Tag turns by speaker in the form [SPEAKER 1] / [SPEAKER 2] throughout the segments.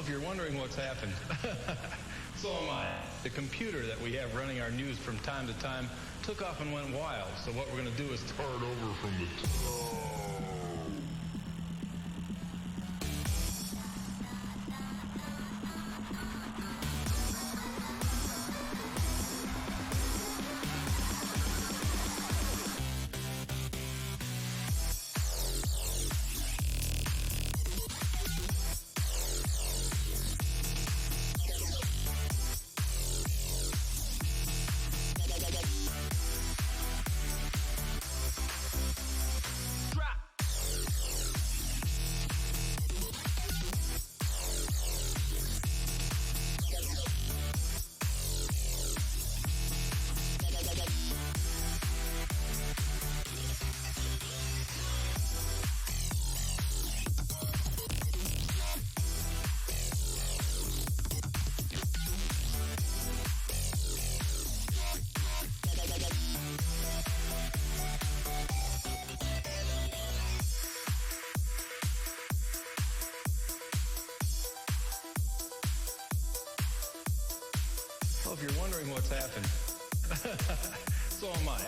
[SPEAKER 1] if you're wondering what's happened, so am I. The computer that we have running our news from time to time took off and went wild. So what we're going to do is start over from the top. Well, if you're wondering what's happened, so am I.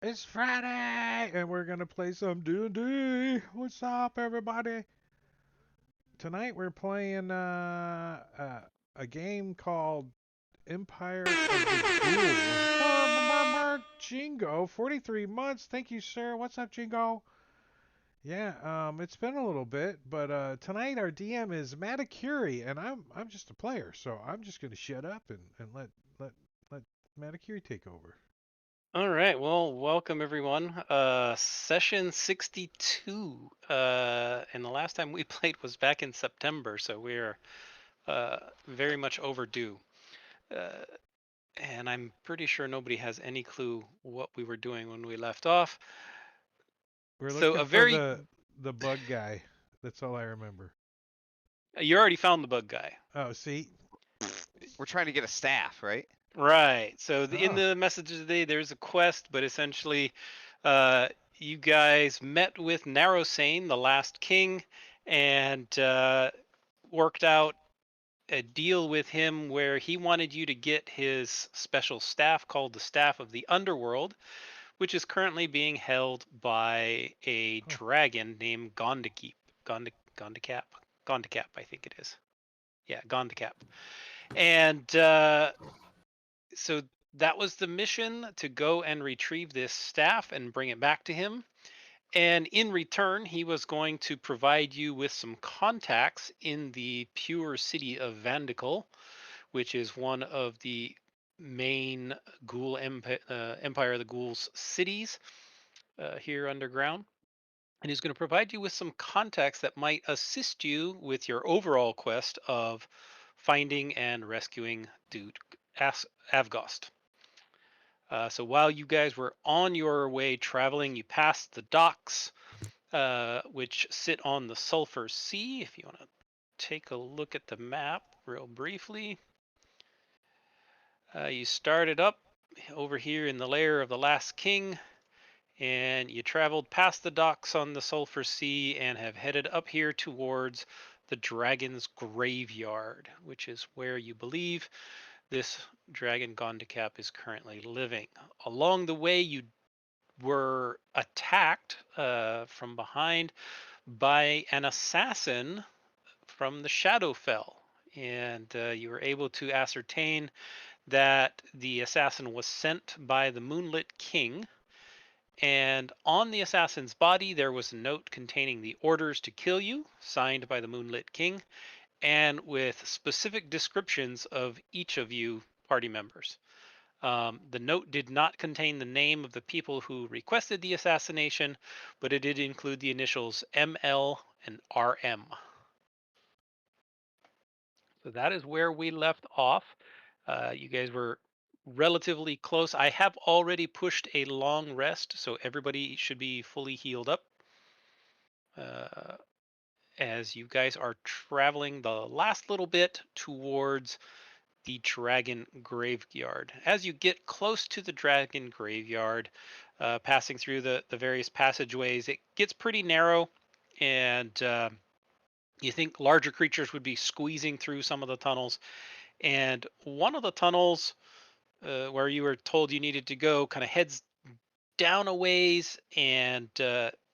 [SPEAKER 2] It's Friday, and we're gonna play some D&D. What's up, everybody? Tonight we're playing a game called Empire of the Ghouls. Jingo, 43 months. Thank you, sir. What's up, Jingo? Yeah, it's been a little bit, but tonight our DM is Maticuri, and I'm just a player, so I'm just gonna shut up and let Maticuri take over.
[SPEAKER 3] All right, well, welcome everyone. Session 62. And the last time we played was back in September, so we're very much overdue. Uh, and I'm pretty sure nobody has any clue what we were doing when we left off.
[SPEAKER 2] We're
[SPEAKER 3] So
[SPEAKER 2] looking
[SPEAKER 3] a
[SPEAKER 2] for
[SPEAKER 3] very
[SPEAKER 2] the bug guy. That's all I remember.
[SPEAKER 3] you already found the bug guy.
[SPEAKER 2] Oh, see?
[SPEAKER 4] We're trying to get a staff, right?
[SPEAKER 3] Right. So in
[SPEAKER 2] Oh,
[SPEAKER 3] the messages today, there's a quest, but essentially, uh, you guys met with Narrowsane, the last king, and worked out a deal with him where he wanted you to get his special staff called the Staff of the Underworld, which is currently being held by a
[SPEAKER 2] huh.
[SPEAKER 3] dragon named Gondikap. Gondikap? Gondikap, I think it is. Yeah, Gondikap. And so that was the mission, to go and retrieve this staff and bring it back to him. And in return, he was going to provide you with some contacts in the pure city of Vandical, which is one of the main Empire of the Ghouls cities here underground. And he's going to provide you with some contacts that might assist you with your overall quest of finding and rescuing Dude Avgost. So while you guys were on your way traveling, you passed the docks, which sit on the Sulphur Sea. If you want to take a look at the map real briefly, you started up over here in the lair of the last king, and you traveled past the docks on the Sulphur Sea and have headed up here towards the Dragon's Graveyard, which is where you believe this dragon Gondikap is currently living. Along the way, you were attacked from behind by an assassin from the Shadowfell. and you were able to ascertain that the assassin was sent by the Moonlit King. And on the assassin's body, there was a note containing the orders to kill you, signed by the Moonlit King, and with specific descriptions of each of you party members. The note did not contain the name of the people who requested the assassination, but it did include the initials ML and RM. So that is where we left off. You guys were relatively close. I have already pushed a long rest, so everybody should be fully healed up. As you guys are traveling the last little bit towards the dragon graveyard. As you get close to the dragon graveyard, passing through the various passageways, it gets pretty narrow, and you think larger creatures would be squeezing through some of the tunnels. And one of the tunnels where you were told you needed to go kind of heads down a ways and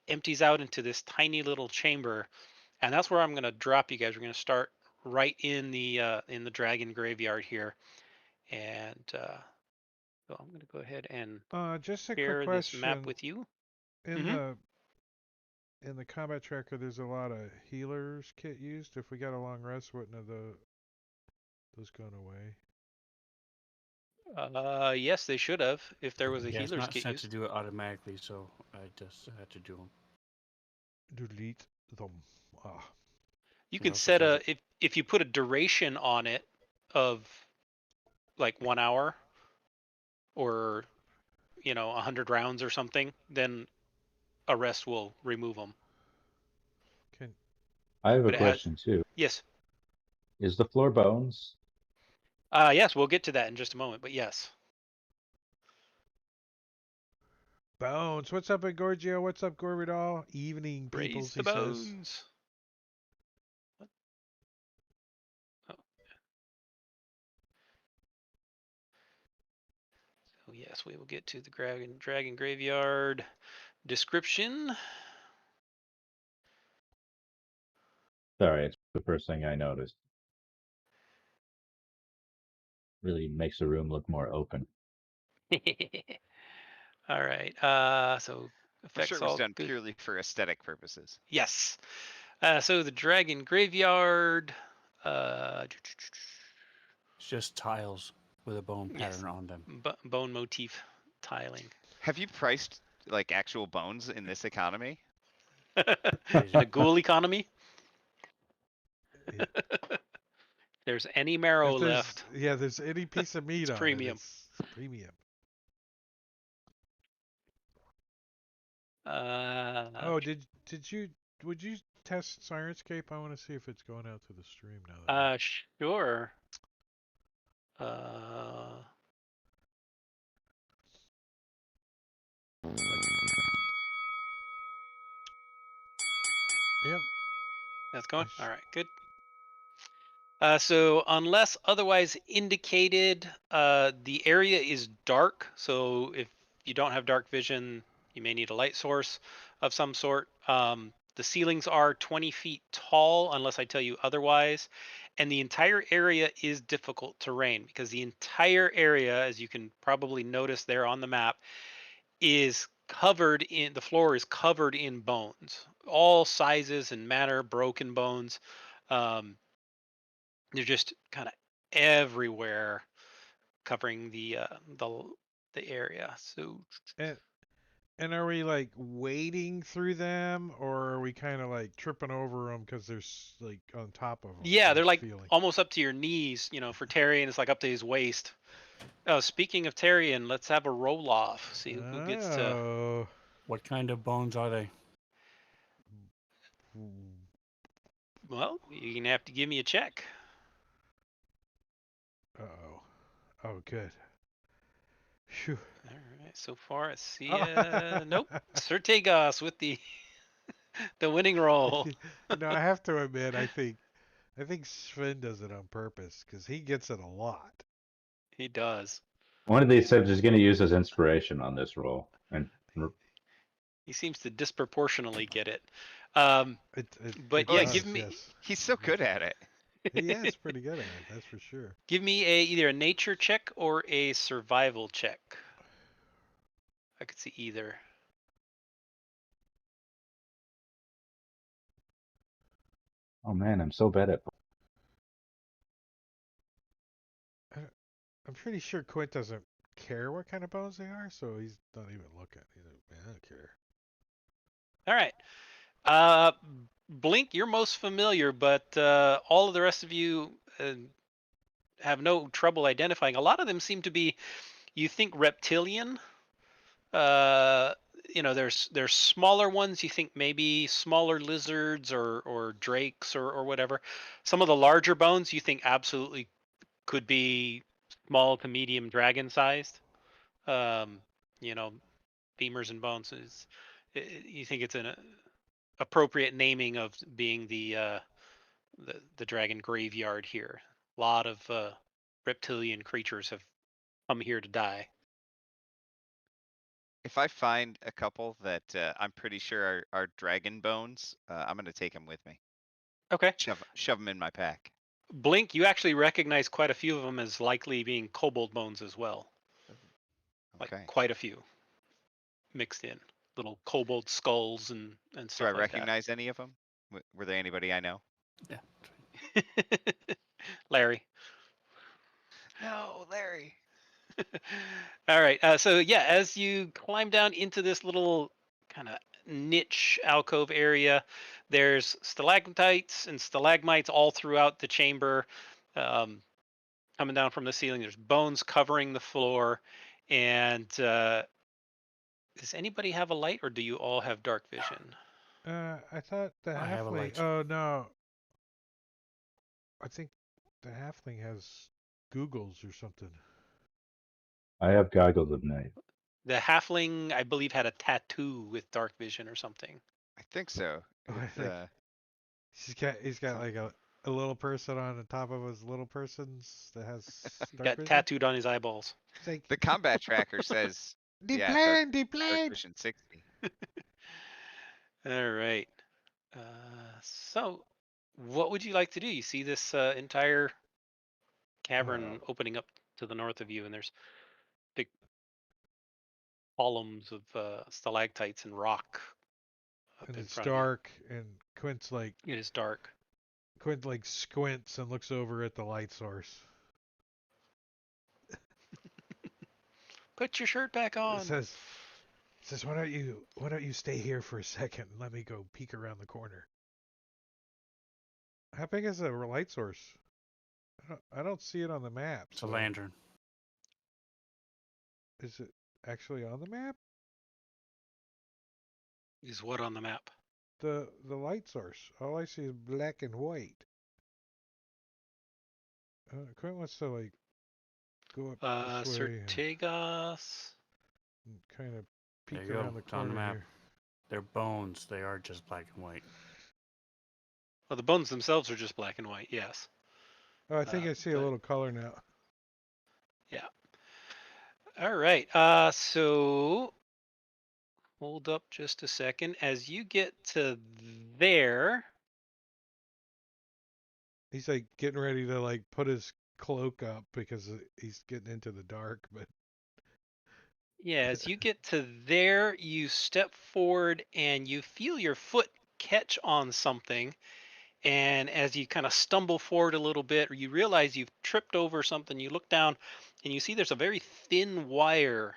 [SPEAKER 3] empties out into this tiny little chamber. And that's where I'm going to drop you guys. We're going to start right in the dragon graveyard here. And so I'm going to go ahead and
[SPEAKER 2] Just a quick
[SPEAKER 3] share this map
[SPEAKER 2] question.
[SPEAKER 3] with you.
[SPEAKER 2] In
[SPEAKER 3] Mhm.
[SPEAKER 2] the combat tracker, there's a lot of healers kit used. If we got a long rest, wouldn't have those gone away?
[SPEAKER 3] Yes, they should have if there was a
[SPEAKER 5] Yeah, it's
[SPEAKER 3] healer's
[SPEAKER 5] not
[SPEAKER 3] kit
[SPEAKER 5] set to
[SPEAKER 3] used.
[SPEAKER 5] do it automatically, so I just had to do them.
[SPEAKER 2] Delete them. Ah.
[SPEAKER 3] You
[SPEAKER 5] It
[SPEAKER 3] can
[SPEAKER 5] also
[SPEAKER 3] set
[SPEAKER 5] says
[SPEAKER 3] a if you put a duration on it of like 1 hour or 100 rounds or something, then a rest will remove them.
[SPEAKER 2] Can
[SPEAKER 6] I have a
[SPEAKER 3] But it has
[SPEAKER 6] question too.
[SPEAKER 3] yes,
[SPEAKER 6] Is the floor bones?
[SPEAKER 3] yes, we'll get to that in just a moment. But yes,
[SPEAKER 2] Bones. What's up, Gorgio? What's up, Gorbidal? Evening,
[SPEAKER 3] raise
[SPEAKER 2] peoples,
[SPEAKER 3] the
[SPEAKER 2] he says.
[SPEAKER 3] bones. What? Oh, so yes, we will get to the dragon graveyard description.
[SPEAKER 6] Sorry, it's the first thing I noticed. Really makes the room look more open.
[SPEAKER 3] All right. So
[SPEAKER 4] I'm sure
[SPEAKER 3] effects
[SPEAKER 4] it was
[SPEAKER 3] all
[SPEAKER 4] done
[SPEAKER 3] good.
[SPEAKER 4] purely for aesthetic purposes.
[SPEAKER 3] Yes. So the dragon graveyard.
[SPEAKER 5] it's just tiles with a bone
[SPEAKER 3] Yes.
[SPEAKER 5] pattern on them.
[SPEAKER 3] Bone motif tiling.
[SPEAKER 4] Have you priced like actual bones in this economy?
[SPEAKER 3] The ghoul economy.
[SPEAKER 2] Yeah.
[SPEAKER 3] There's any marrow
[SPEAKER 2] If
[SPEAKER 3] left.
[SPEAKER 2] there's any piece of meat
[SPEAKER 3] It's
[SPEAKER 2] on
[SPEAKER 3] premium.
[SPEAKER 2] it, it's premium. Oh, would you test Sirenscape? I want to see if it's going out to the stream now. That
[SPEAKER 3] Sure. Uh,
[SPEAKER 2] Yep.
[SPEAKER 3] that's going. All right, good. So unless otherwise indicated, the area is dark. So if you don't have dark vision, you may need a light source of some sort. The ceilings are 20 feet tall, unless I tell you otherwise. And the entire area is difficult terrain because the entire area, as you can probably notice there on the map, is the floor is covered in bones, all sizes and manner, broken bones. Um, they're just kind of everywhere, covering the area. So
[SPEAKER 2] And are we like wading through them, or are we kind of like tripping over them because they're like on top of them?
[SPEAKER 3] yeah, they're like
[SPEAKER 2] feeling.
[SPEAKER 3] almost up to your knees. For Tyrion, it's like up to his waist. Oh, speaking of Tyrion, let's have a roll off. See who gets to.
[SPEAKER 2] Oh.
[SPEAKER 5] What kind of bones are they?
[SPEAKER 3] Well, you're gonna have to give me a check.
[SPEAKER 2] Uh-oh. Oh, good. Phew.
[SPEAKER 3] All right. So far, I see. Nope. Sertegos with the winning roll.
[SPEAKER 2] I have to admit, I think Sven does it on purpose because he gets it a lot.
[SPEAKER 3] He does.
[SPEAKER 6] One of these subs is going to use as inspiration on this roll. And
[SPEAKER 3] He seems to disproportionately get it.
[SPEAKER 2] It
[SPEAKER 3] But
[SPEAKER 4] Oh,
[SPEAKER 3] yeah,
[SPEAKER 2] does,
[SPEAKER 3] give me.
[SPEAKER 2] yes.
[SPEAKER 4] He's so good at it.
[SPEAKER 2] is pretty good at it, that's for sure.
[SPEAKER 3] Give me either a nature check or a survival check. I could see either.
[SPEAKER 6] Oh man, I'm so bad at.
[SPEAKER 2] I'm pretty sure Quint doesn't care what kind of bones they are, so he's not even looking. He's like, man, I don't care.
[SPEAKER 3] All right. Blink, you're most familiar, but all of the rest of you have no trouble identifying. A lot of them seem to be, you think, reptilian. Uh, there's smaller ones. You think maybe smaller lizards or drakes or whatever. Some of the larger bones you think absolutely could be small to medium dragon sized. Um, you know, femurs and bones is. You think it's an appropriate naming of being the dragon graveyard here. A lot of reptilian creatures have come here to die.
[SPEAKER 4] If I find a couple that I'm pretty sure are dragon bones, I'm gonna take them with me.
[SPEAKER 3] Okay.
[SPEAKER 4] Shove them in my pack.
[SPEAKER 3] Blink, you actually recognize quite a few of them as likely being kobold bones as well. Like
[SPEAKER 4] Okay.
[SPEAKER 3] quite a few mixed in. Little kobold skulls and
[SPEAKER 4] Do
[SPEAKER 3] stuff
[SPEAKER 4] I
[SPEAKER 3] like
[SPEAKER 4] recognize any of them? Were there anybody I know?
[SPEAKER 5] Yeah.
[SPEAKER 3] that. Larry.
[SPEAKER 4] No, Larry.
[SPEAKER 3] All right. So yeah, as you climb down into this little kind of niche alcove area, there's stalactites and stalagmites all throughout the chamber, coming down from the ceiling. There's bones covering the floor, and does anybody have a light, or do you all have dark vision?
[SPEAKER 2] I thought the
[SPEAKER 5] I have a
[SPEAKER 2] halfling.
[SPEAKER 5] light.
[SPEAKER 2] Oh no, I think the halfling has googles or something.
[SPEAKER 6] I have goggles of night.
[SPEAKER 3] The halfling, I believe, had a tattoo with dark vision or something.
[SPEAKER 4] I think so.
[SPEAKER 2] Oh, I
[SPEAKER 4] It's,
[SPEAKER 2] think he's got like a little person on the top of his little persons that has dark
[SPEAKER 3] Got
[SPEAKER 2] vision.
[SPEAKER 3] tattooed on his eyeballs.
[SPEAKER 2] It's like
[SPEAKER 4] the combat tracker says,
[SPEAKER 2] deep
[SPEAKER 4] yeah,
[SPEAKER 2] plane, deep
[SPEAKER 4] dark
[SPEAKER 2] plane.
[SPEAKER 4] vision 60.
[SPEAKER 3] All right. So, what would you like to do? You see this entire cavern opening up to the north of you, and there's big columns of stalactites and rock up
[SPEAKER 2] And
[SPEAKER 3] in
[SPEAKER 2] it's
[SPEAKER 3] front of you.
[SPEAKER 2] dark, and Quint's like
[SPEAKER 3] It is dark.
[SPEAKER 2] Quint like squints and looks over at the light source.
[SPEAKER 3] Put your shirt back
[SPEAKER 2] It
[SPEAKER 3] on.
[SPEAKER 2] says why don't you stay here for a second and let me go peek around the corner. How big is the light source? I don't see it on the map.
[SPEAKER 5] It's a lantern.
[SPEAKER 2] Is it actually on the map?
[SPEAKER 3] Is what on the map?
[SPEAKER 2] The light source. All I see is black and white. Quint wants to like go up this way
[SPEAKER 3] Certegos.
[SPEAKER 2] and kind of
[SPEAKER 5] There
[SPEAKER 2] peek
[SPEAKER 5] you go.
[SPEAKER 2] around the
[SPEAKER 5] It's on the
[SPEAKER 2] corner
[SPEAKER 5] map.
[SPEAKER 2] here.
[SPEAKER 5] They're bones. They are just black and white.
[SPEAKER 3] Well, the bones themselves are just black and white. Yes.
[SPEAKER 2] Oh, I think I see a
[SPEAKER 3] but-
[SPEAKER 2] little color now.
[SPEAKER 3] Yeah. All right. So hold up just a second. As you get to there,
[SPEAKER 2] He's like getting ready to like put his cloak up because he's getting into the dark, but
[SPEAKER 3] yeah, as you get to there, you step forward and you feel your foot catch on something. And as you kind of stumble forward a little bit, or you realize you've tripped over something, you look down and you see there's a very thin wire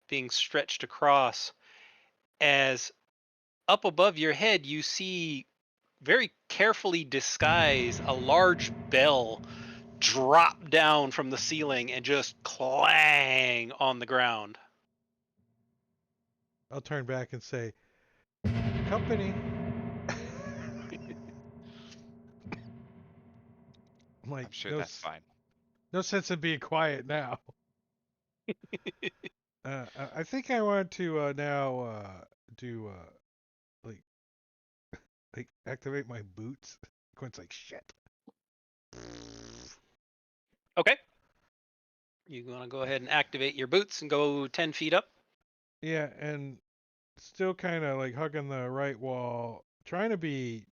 [SPEAKER 3] being stretched across. As up above your head, you see very carefully disguised a large bell drop down from the ceiling and just clang on the ground.
[SPEAKER 2] I'll turn back and say, company. I'm like,
[SPEAKER 4] I'm sure that's fine.
[SPEAKER 2] no sense in being quiet now. I think I want to now do like activate my boots. Quint's like, shit.
[SPEAKER 3] Okay. You want to go ahead and activate your boots and go 10 feet up?
[SPEAKER 2] Yeah, and still kind of like hugging the right wall, trying to be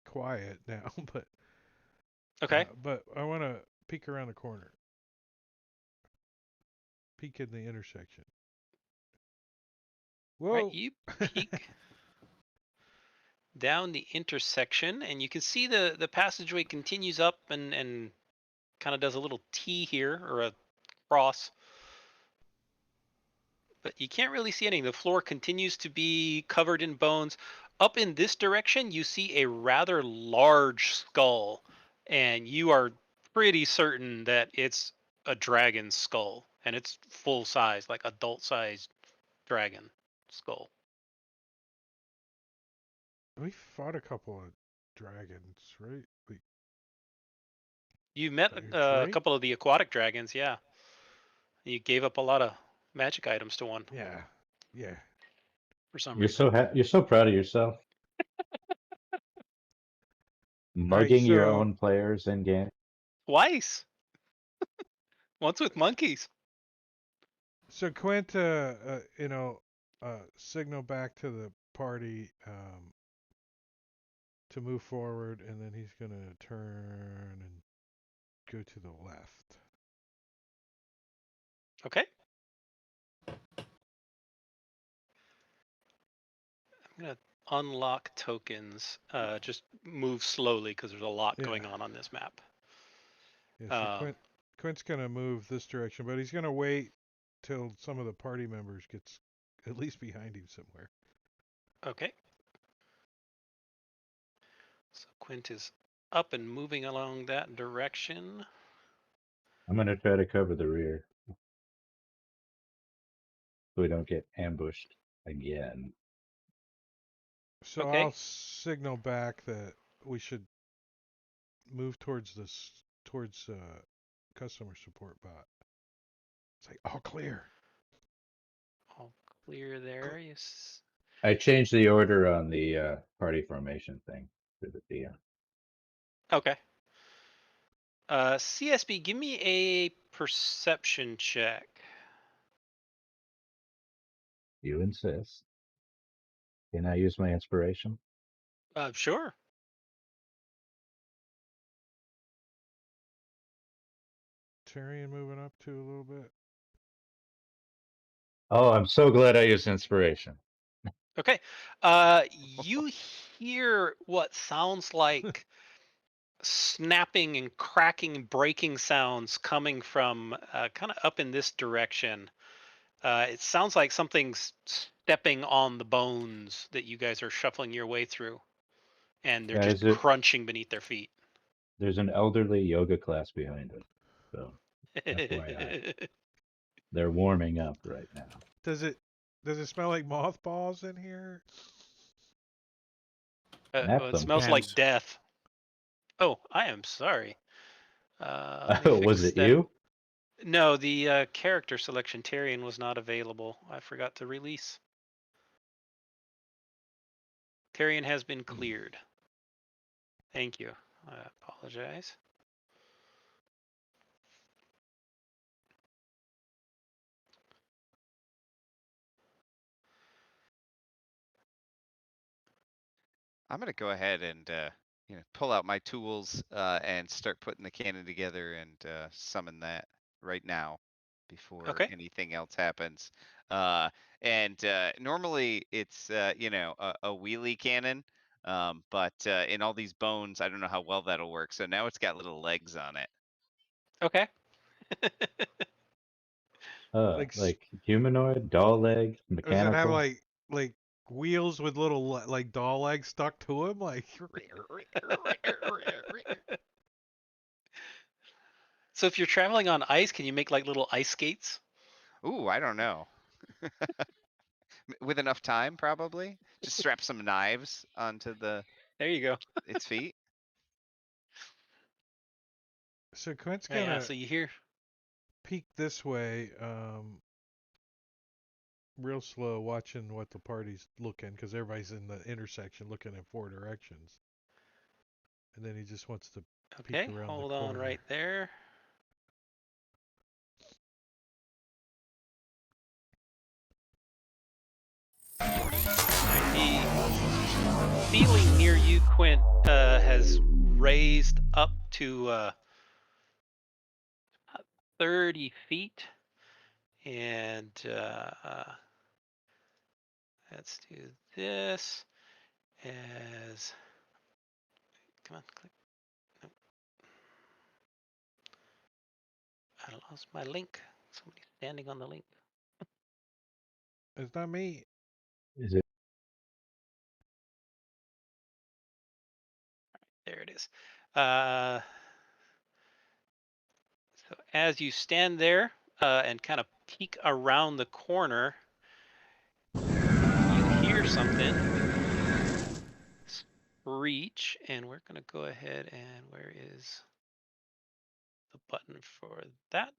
[SPEAKER 2] quiet now, but
[SPEAKER 3] Okay.
[SPEAKER 2] But I want to peek around the corner. Peek in the intersection. Whoa!
[SPEAKER 3] Right. You peek down the intersection, and you can see the passageway continues up and kind of does a little T here or a cross. But you can't really see anything. The floor continues to be covered in bones. Up in this direction, you see a rather large skull, and you are pretty certain that it's a dragon's skull, and it's full size, like adult sized dragon skull.
[SPEAKER 2] We fought a couple of dragons, right?
[SPEAKER 3] You met
[SPEAKER 2] Like a
[SPEAKER 3] a
[SPEAKER 2] drink?
[SPEAKER 3] couple of the aquatic dragons, yeah. You gave up a lot of magic items to one
[SPEAKER 2] Yeah. Yeah.
[SPEAKER 3] for some
[SPEAKER 6] You're
[SPEAKER 3] reason.
[SPEAKER 6] you're so proud of yourself.
[SPEAKER 2] All right.
[SPEAKER 6] Mugging your
[SPEAKER 2] So
[SPEAKER 6] own players in game.
[SPEAKER 3] Twice. Once with monkeys.
[SPEAKER 2] Quint, signal back to the party to move forward, and then he's gonna turn and go to the left.
[SPEAKER 3] Okay. I'm gonna unlock tokens. Just move slowly because there's a lot
[SPEAKER 2] Yeah.
[SPEAKER 3] going on this map.
[SPEAKER 2] Yeah. So Quint's gonna move this direction, but he's gonna wait till some of the party members gets at least behind him somewhere.
[SPEAKER 3] Okay. So Quint is up and moving along that direction.
[SPEAKER 6] I'm gonna try to cover the rear so we don't get ambushed again.
[SPEAKER 2] So
[SPEAKER 3] Okay.
[SPEAKER 2] I'll signal back that we should move towards customer support bot. It's like all clear.
[SPEAKER 3] All clear there. Yes.
[SPEAKER 6] I changed the order on the party formation thing for the DM.
[SPEAKER 3] Okay. CSB, give me a perception check.
[SPEAKER 6] You insist. Can I use my inspiration?
[SPEAKER 3] Sure.
[SPEAKER 2] Tyrion moving up too a little bit.
[SPEAKER 6] Oh, I'm so glad I used inspiration.
[SPEAKER 3] Okay. You hear what sounds like snapping and cracking and breaking sounds coming from kind of up in this direction. It sounds like something's stepping on the bones that you guys are shuffling your way through, and they're just crunching beneath their feet.
[SPEAKER 6] There's an elderly yoga class behind it. So FYI. They're warming up right now.
[SPEAKER 2] Does it smell like mothballs in here?
[SPEAKER 3] It smells like death. Oh, I am sorry.
[SPEAKER 6] Was it you?
[SPEAKER 3] No, the character selection Tyrion was not available. I forgot to release. Tyrion has been cleared. Thank you. I apologize.
[SPEAKER 4] I'm gonna go ahead and pull out my tools and start putting the cannon together and summon that right now before anything else happens. And normally it's a wheelie cannon, but in all these bones, I don't know how well that'll work. So now it's got little legs on it.
[SPEAKER 3] Okay.
[SPEAKER 6] Like humanoid, doll leg, mechanical.
[SPEAKER 2] Does it have like wheels with little like doll legs stuck to them? Like.
[SPEAKER 3] So if you're traveling on ice, can you make like little ice skates?
[SPEAKER 4] Ooh, I don't know. With enough time, probably. Just strap some knives onto
[SPEAKER 3] There you go.
[SPEAKER 4] its feet.
[SPEAKER 2] So Quint's gonna
[SPEAKER 3] so you hear
[SPEAKER 2] peek this way, real slow, watching what the party's looking, because everybody's in the intersection looking in 4 directions. And then he just wants to peek around the corner.
[SPEAKER 3] Hold on right there. The feeling near you, Quint, has raised up to 30 feet. And let's do this as, come on, click. Nope. I lost my link. Somebody's standing on the link.
[SPEAKER 2] It's not me.
[SPEAKER 6] Is it?
[SPEAKER 3] There it is. So as you stand there and kind of peek around the corner, you hear something screech, and we're going to go ahead and where is the button for that?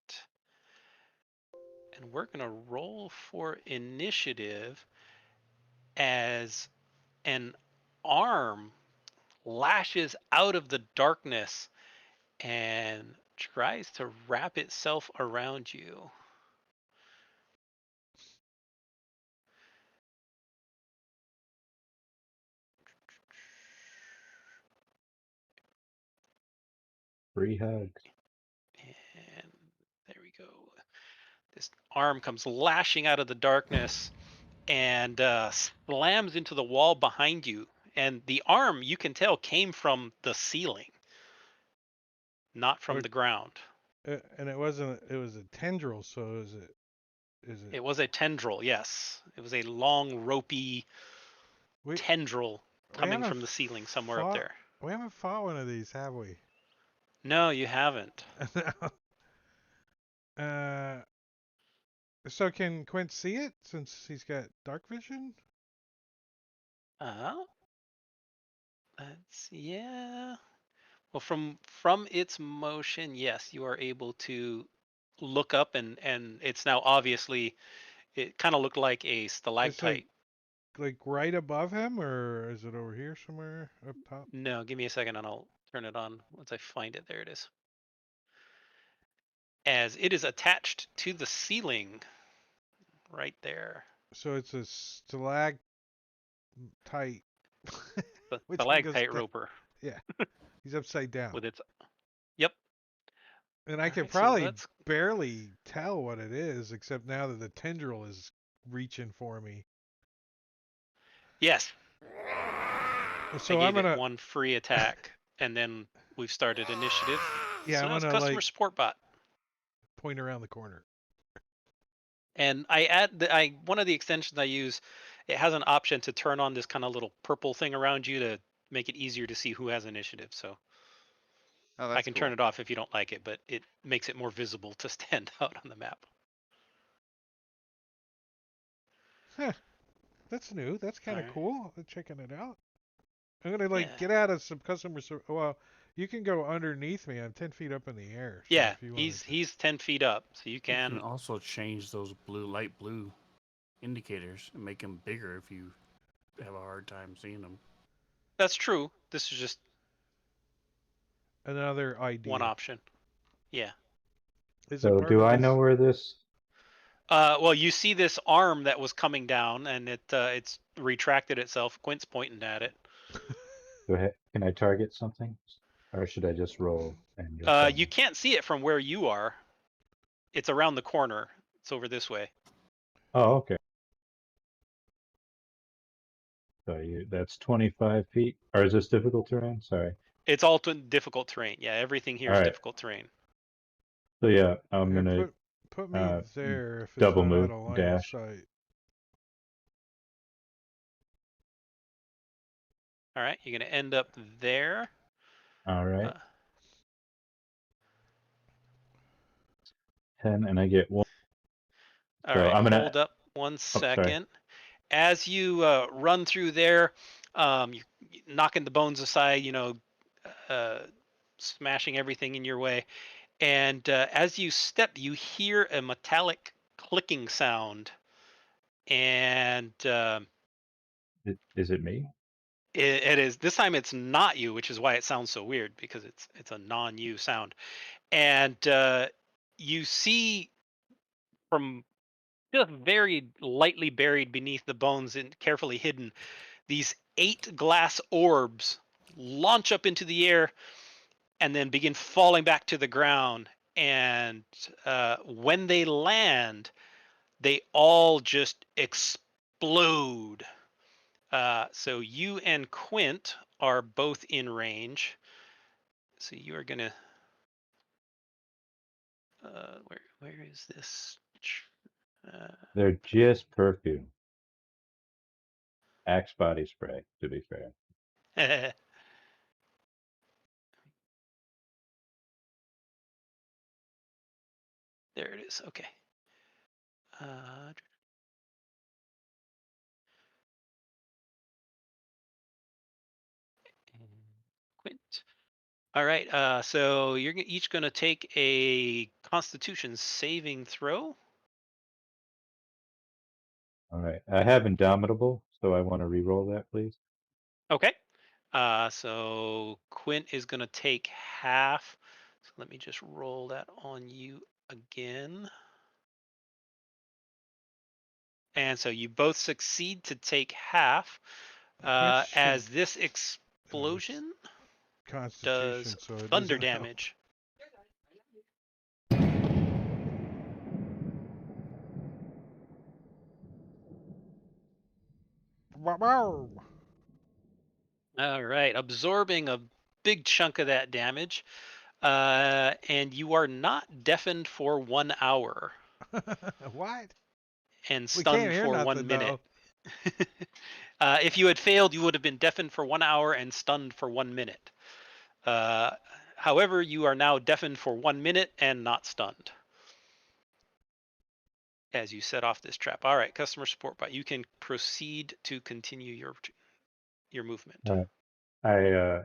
[SPEAKER 3] And we're going to roll for initiative as an arm lashes out of the darkness and tries to wrap itself around you.
[SPEAKER 6] Free hugs.
[SPEAKER 3] And there we go. This arm comes lashing out of the darkness and slams into the wall behind you. And the arm, you can tell, came from the ceiling, not from the ground.
[SPEAKER 2] And it wasn't. It was a tendril. So is it?
[SPEAKER 3] It was a tendril, yes. It was a long, ropey tendril coming from the ceiling somewhere up there.
[SPEAKER 2] We haven't fought one of these, have we?
[SPEAKER 3] No, you haven't.
[SPEAKER 2] So can Quint see it since he's got dark vision?
[SPEAKER 3] Yeah. Well, from its motion, yes, you are able to look up, and it's now obviously, it kind of looked like a stalactite.
[SPEAKER 2] Like right above him, or is it over here somewhere up top?
[SPEAKER 3] No, give me a second and I'll turn it on once I find it. There it is. As it is attached to the ceiling right there.
[SPEAKER 2] So it's a stalactite.
[SPEAKER 3] Stalactite roper.
[SPEAKER 2] Yeah. He's upside down.
[SPEAKER 3] With its, yep.
[SPEAKER 2] And I can probably barely tell what it is, except now that the tendril is reaching for me.
[SPEAKER 3] Yes.
[SPEAKER 2] So I'm gonna
[SPEAKER 3] one free attack, and then we've started initiative.
[SPEAKER 2] Yeah,
[SPEAKER 3] so
[SPEAKER 2] I'm gonna
[SPEAKER 3] customer support bot.
[SPEAKER 2] Point around the corner.
[SPEAKER 3] And I add one of the extensions I use. It has an option to turn on this kind of little purple thing around you to make it easier to see who has initiative. So I can turn it off if you don't like it, but it makes it more visible to stand out on the map.
[SPEAKER 2] Huh. That's new. That's kind of cool. I'm checking it out. I'm gonna get out of some customer service. Well, you can go underneath me. I'm 10 feet up in the air. So
[SPEAKER 3] yeah, he's 10 feet up, so you can.
[SPEAKER 5] You can also change those light blue indicators and make them bigger if you have a hard time seeing them.
[SPEAKER 3] That's true. This is just
[SPEAKER 2] another idea.
[SPEAKER 3] One option. Yeah.
[SPEAKER 6] So do I know where this?
[SPEAKER 3] Well, you see this arm that was coming down, and it's retracted itself. Quint's pointing at it.
[SPEAKER 6] Can I target something, or should I just roll? And
[SPEAKER 3] you can't see it from where you are. It's around the corner. It's over this way.
[SPEAKER 6] Oh, okay. So that's 25 feet, or is this difficult terrain? Sorry.
[SPEAKER 3] It's all difficult terrain. Yeah, everything here is difficult terrain.
[SPEAKER 6] So yeah, I'm gonna
[SPEAKER 2] put me there if it's
[SPEAKER 6] double
[SPEAKER 2] not
[SPEAKER 6] move,
[SPEAKER 2] out of line
[SPEAKER 6] dash.
[SPEAKER 2] of sight.
[SPEAKER 3] All right, you're gonna end up there.
[SPEAKER 6] All right. 10, and I get 1.
[SPEAKER 3] All right, I'm gonna hold up 1 second. As you run through there, you're knocking the bones aside, smashing everything in your way. And as you step, you hear a metallic clicking sound. And
[SPEAKER 6] is it me?
[SPEAKER 3] It is. This time it's not you, which is why it sounds so weird, because it's a non-you sound. And you see from just very lightly buried beneath the bones and carefully hidden, these 8 glass orbs launch up into the air and then begin falling back to the ground. And when they land, they all just explode. So you and Quint are both in range. So you are gonna. Where is this?
[SPEAKER 6] They're just perfume. Axe body spray, to be fair.
[SPEAKER 3] There it is. Okay. Quint. All right. So you're each going to take a Constitution saving throw.
[SPEAKER 6] All right. I have Indomitable, so I want to re-roll that, please.
[SPEAKER 3] Okay. So Quint is going to take half. So let me just roll that on you again. And so you both succeed to take half. As this explosion does
[SPEAKER 2] Constitution, so it
[SPEAKER 3] thunder
[SPEAKER 2] doesn't help.
[SPEAKER 3] damage.
[SPEAKER 2] Wow.
[SPEAKER 3] All right, absorbing a big chunk of that damage. And you are not deafened for 1 hour
[SPEAKER 2] What?
[SPEAKER 3] and
[SPEAKER 2] We can't
[SPEAKER 3] stunned
[SPEAKER 2] hear
[SPEAKER 3] for 1
[SPEAKER 2] nothing
[SPEAKER 3] minute.
[SPEAKER 2] though.
[SPEAKER 3] If you had failed, you would have been deafened for 1 hour and stunned for 1 minute. However, you are now deafened for 1 minute and not stunned as you set off this trap. All right, customer support bot, you can proceed to continue your movement.
[SPEAKER 6] All right.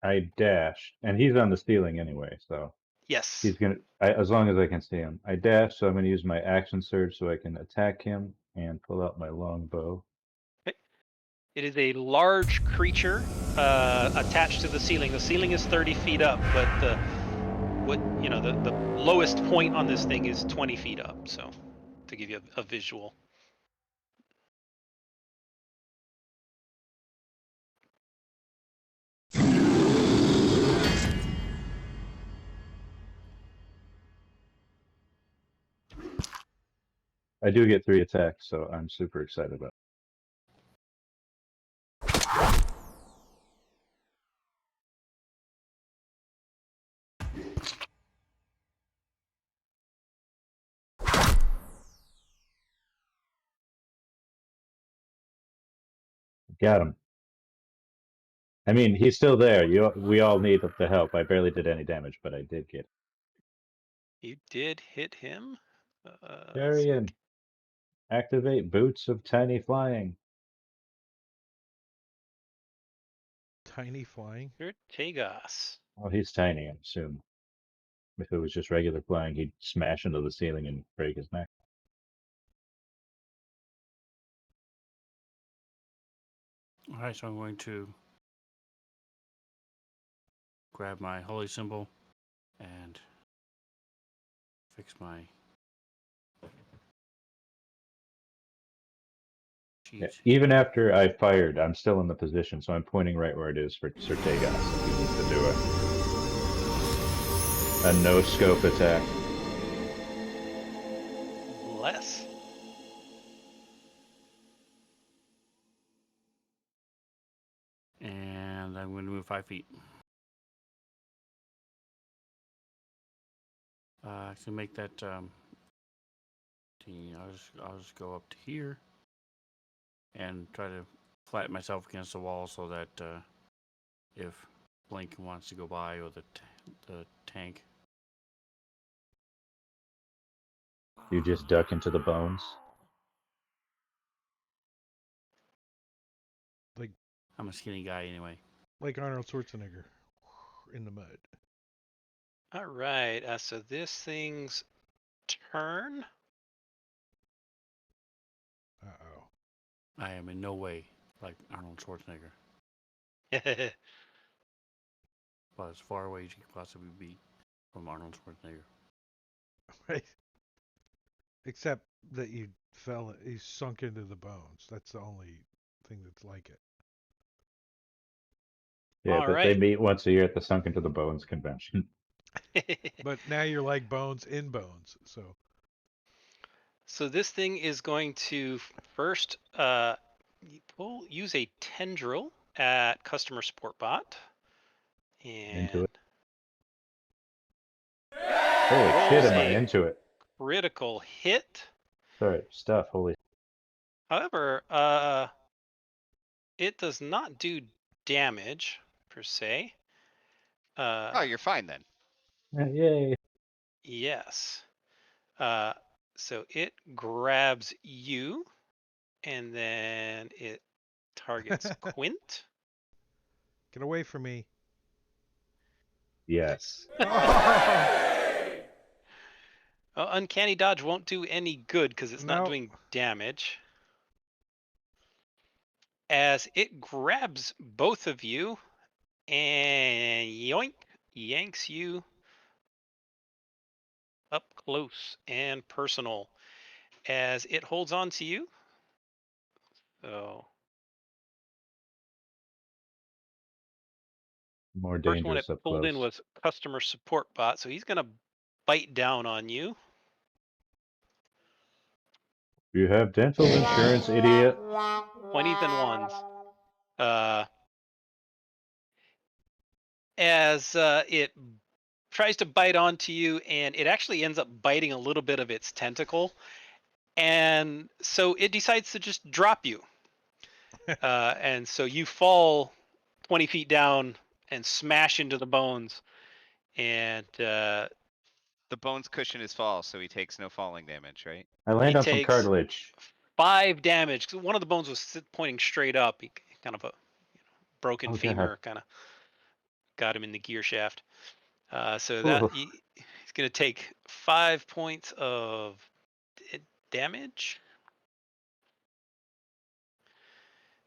[SPEAKER 6] I dash, and he's on the ceiling anyway, so
[SPEAKER 3] Yes.
[SPEAKER 6] he's gonna. As long as I can see him, I dash. So I'm gonna use my action surge so I can attack him and pull out my long bow.
[SPEAKER 3] Okay. It is a large creature attached to the ceiling. The ceiling is 30 feet up, but the lowest point on this thing is 20 feet up. So, to give you a visual.
[SPEAKER 6] I do get 3 attacks, so I'm super excited about it. Got him. I mean, he's still there. We all need the help. I barely did any damage, but I did get.
[SPEAKER 3] You did hit him.
[SPEAKER 6] Carrion. Activate Boots of Tiny Flying.
[SPEAKER 2] Tiny flying.
[SPEAKER 3] Tegas.
[SPEAKER 6] Oh, he's tiny, I assume. If it was just regular flying, he'd smash into the ceiling and break his neck.
[SPEAKER 5] All right, so I'm going to grab my holy symbol and fix my sheet.
[SPEAKER 6] Yeah, even after I fired, I'm still in the position, so I'm pointing right where it is for Sir Tegas if he needs to do a no-scope attack.
[SPEAKER 3] Less.
[SPEAKER 5] And I'm going to move 5 feet. To make that, I'll just go up to here and try to flatten myself against the wall so that if Blink wants to go by or the tank.
[SPEAKER 6] You just duck into the bones.
[SPEAKER 2] Like
[SPEAKER 5] I'm a skinny guy anyway.
[SPEAKER 2] like Arnold Schwarzenegger in the mud.
[SPEAKER 3] All right. So this thing's turn.
[SPEAKER 2] Uh-oh.
[SPEAKER 5] I am in no way like Arnold Schwarzenegger, but as far away as you could possibly be from Arnold Schwarzenegger.
[SPEAKER 2] Right. Except that you sunk into the bones. That's the only thing that's like it.
[SPEAKER 6] Yeah,
[SPEAKER 3] All
[SPEAKER 6] they
[SPEAKER 3] right.
[SPEAKER 6] meet once a year at the Sunken to the Bones convention.
[SPEAKER 2] But now you're like Bones in Bones. So
[SPEAKER 3] So this thing is going to first use a tendril at customer support bot.
[SPEAKER 6] Into
[SPEAKER 3] And
[SPEAKER 6] it. Holy shit,
[SPEAKER 3] rolls
[SPEAKER 6] am I
[SPEAKER 3] a
[SPEAKER 6] into it?
[SPEAKER 3] critical hit.
[SPEAKER 6] Sorry, stuff. Holy.
[SPEAKER 3] However, it does not do damage per se.
[SPEAKER 4] Oh, you're fine then.
[SPEAKER 6] Yay.
[SPEAKER 3] Yes. So it grabs you, and then it targets Quint.
[SPEAKER 2] get away from me.
[SPEAKER 6] Yes.
[SPEAKER 3] Uncanny dodge won't do any good because it's not
[SPEAKER 2] No.
[SPEAKER 3] doing damage. As it grabs both of you and yoink, yanks you up close and personal as it holds on to you. So
[SPEAKER 6] More
[SPEAKER 3] first one it
[SPEAKER 6] dangerous up
[SPEAKER 3] pulled in
[SPEAKER 6] close.
[SPEAKER 3] was customer support bot, so he's gonna bite down on you.
[SPEAKER 6] You have dental insurance, idiot.
[SPEAKER 3] 20s and ones. As it tries to bite onto you, and it actually ends up biting a little bit of its tentacle, and so it decides to just drop you. And so you fall 20 feet down and smash into the bones, and
[SPEAKER 4] The bones cushion his fall, so he takes no falling damage, right?
[SPEAKER 6] I
[SPEAKER 3] he
[SPEAKER 6] land on some
[SPEAKER 3] takes
[SPEAKER 6] cartilage.
[SPEAKER 3] 5 damage. 'Cause one of the bones was pointing straight up. He kind of a broken
[SPEAKER 6] Oh, God.
[SPEAKER 3] femur, kind of got him in the gear shaft. So that
[SPEAKER 6] Oof.
[SPEAKER 3] he's going to take 5 points of damage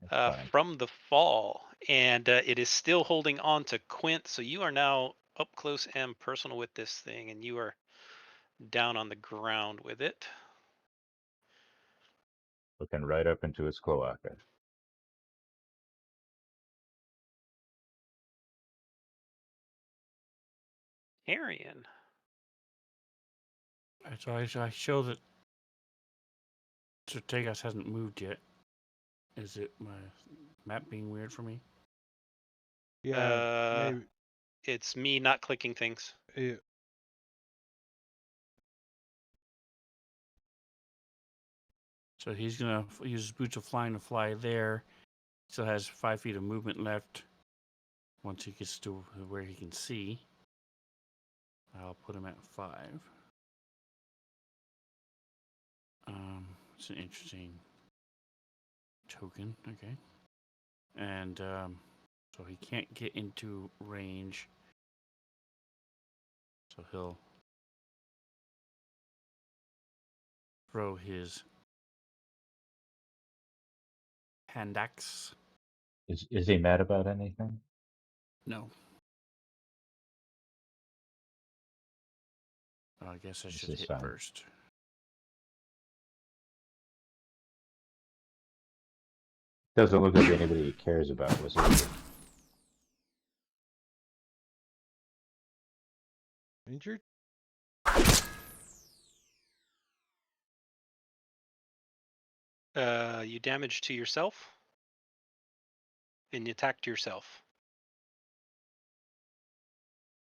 [SPEAKER 6] That's fine.
[SPEAKER 3] from the fall, and it is still holding on to Quint. So you are now up close and personal with this thing, and you are down on the ground with it.
[SPEAKER 6] Looking right up into his cloaca.
[SPEAKER 3] Arian.
[SPEAKER 5] So I show that Strategos hasn't moved yet. Is it my map being weird for me?
[SPEAKER 2] Yeah, maybe.
[SPEAKER 3] It's me not clicking things.
[SPEAKER 2] Yeah.
[SPEAKER 5] So he's gonna use his boots of flying to fly there. Still has 5 feet of movement left. Once he gets to where he can see, I'll put him at 5. It's an interesting token. Okay, and so he can't get into range. So he'll throw his hand axe.
[SPEAKER 6] Is he mad about anything?
[SPEAKER 5] No. I guess I
[SPEAKER 6] This
[SPEAKER 5] should
[SPEAKER 6] is
[SPEAKER 5] hit
[SPEAKER 6] fine.
[SPEAKER 5] first.
[SPEAKER 6] Doesn't look like anybody he cares about was it?
[SPEAKER 2] Injured?
[SPEAKER 3] You damaged to yourself, and you attacked yourself.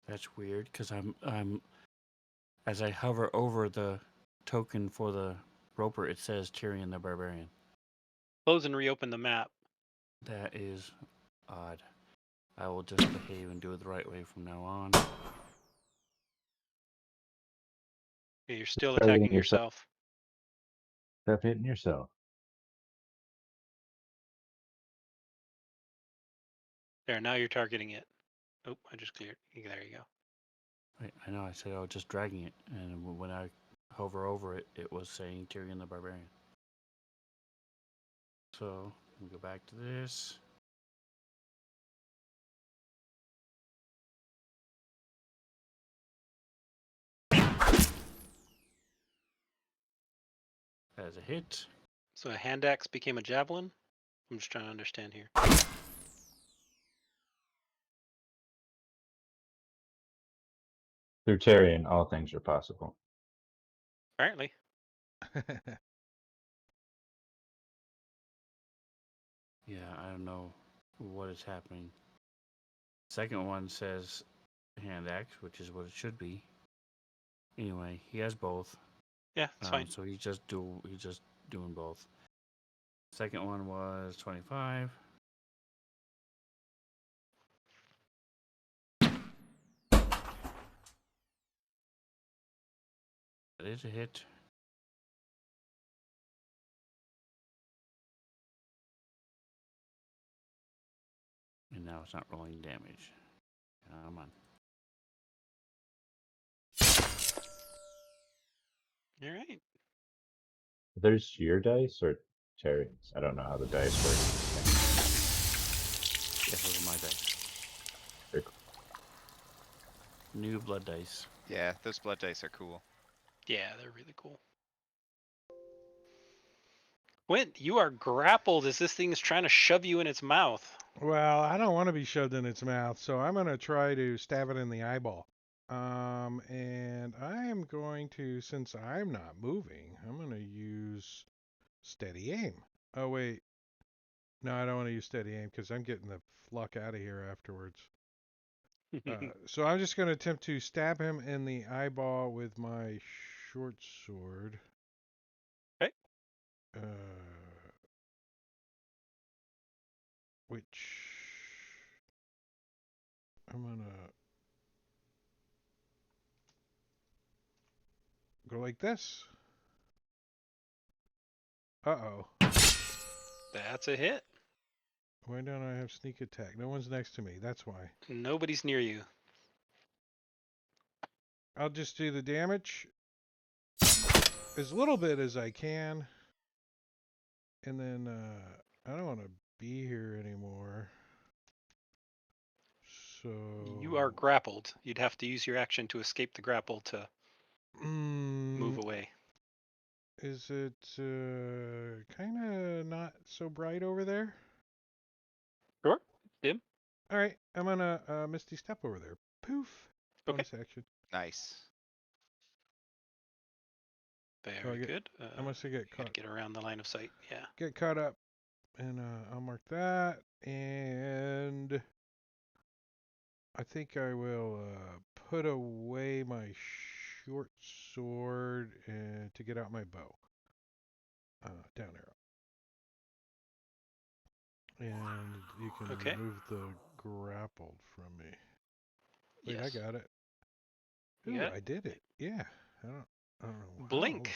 [SPEAKER 5] That's weird because I'm as I hover over the token for the roper, it says Tyrion the Barbarian.
[SPEAKER 3] Close and reopen the map.
[SPEAKER 5] That is odd. I will just behave and do it the right way from now on.
[SPEAKER 3] Yeah, you're still
[SPEAKER 6] Start hitting
[SPEAKER 3] attacking yourself.
[SPEAKER 6] Stop hitting yourself.
[SPEAKER 3] There, now you're targeting it. Oh, I just cleared. There you go.
[SPEAKER 5] Wait, I know I said I was just dragging it, and when I hover over it, it was saying Tyrion the Barbarian. So we go back to this. As a hit.
[SPEAKER 3] So a hand axe became a javelin? I'm just trying to understand here.
[SPEAKER 6] Through Tyrion, all things are possible.
[SPEAKER 3] Apparently.
[SPEAKER 5] Yeah, I don't know what is happening. Second one says hand axe, which is what it should be. Anyway, he has both.
[SPEAKER 3] Yeah, it's fine.
[SPEAKER 5] So he's just doing both. Second one was 25. That is a hit. And now it's not rolling damage. Come on.
[SPEAKER 3] All right.
[SPEAKER 6] There's your dice or Tyrion's? I don't know how the dice work.
[SPEAKER 5] Yes, those are my dice.
[SPEAKER 6] Very cool.
[SPEAKER 5] New blood dice.
[SPEAKER 4] Yeah, those blood dice are cool.
[SPEAKER 3] Yeah, they're really cool. Quint, you are grappled as this thing is trying to shove you in its mouth.
[SPEAKER 2] Well, I don't want to be shoved in its mouth, so I'm going to try to stab it in the eyeball. And I am going to, since I'm not moving, I'm going to use steady aim. Oh, wait. No, I don't want to use steady aim because I'm getting the fuck out of here afterwards. So I'm just going to attempt to stab him in the eyeball with my short sword.
[SPEAKER 3] Okay.
[SPEAKER 2] Which I'm going to go like this. Uh-oh.
[SPEAKER 3] That's a hit.
[SPEAKER 2] Why don't I have sneak attack? No one's next to me. That's why.
[SPEAKER 3] Nobody's near you.
[SPEAKER 2] I'll just do the damage as little bit as I can. And then I don't want to be here anymore. So
[SPEAKER 3] You are grappled. You'd have to use your action to escape the grapple to move away.
[SPEAKER 2] Is it kind of not so bright over there?
[SPEAKER 3] Sure. Dim.
[SPEAKER 2] All right, I'm gonna Misty Step over there. Poof.
[SPEAKER 3] Okay.
[SPEAKER 2] Bonus action.
[SPEAKER 4] Nice.
[SPEAKER 3] Very good.
[SPEAKER 2] I must get
[SPEAKER 3] Gotta
[SPEAKER 2] caught.
[SPEAKER 3] get around the line of sight. Yeah.
[SPEAKER 2] Get caught up, and I'll mark that. And I think I will put away my short sword to get out my bow. Down arrow. And you can remove the grappled from me. Wait,
[SPEAKER 3] Yes.
[SPEAKER 2] I got it.
[SPEAKER 3] You
[SPEAKER 2] Ooh,
[SPEAKER 3] got it?
[SPEAKER 2] I did it. Yeah. I don't know.
[SPEAKER 3] Blink.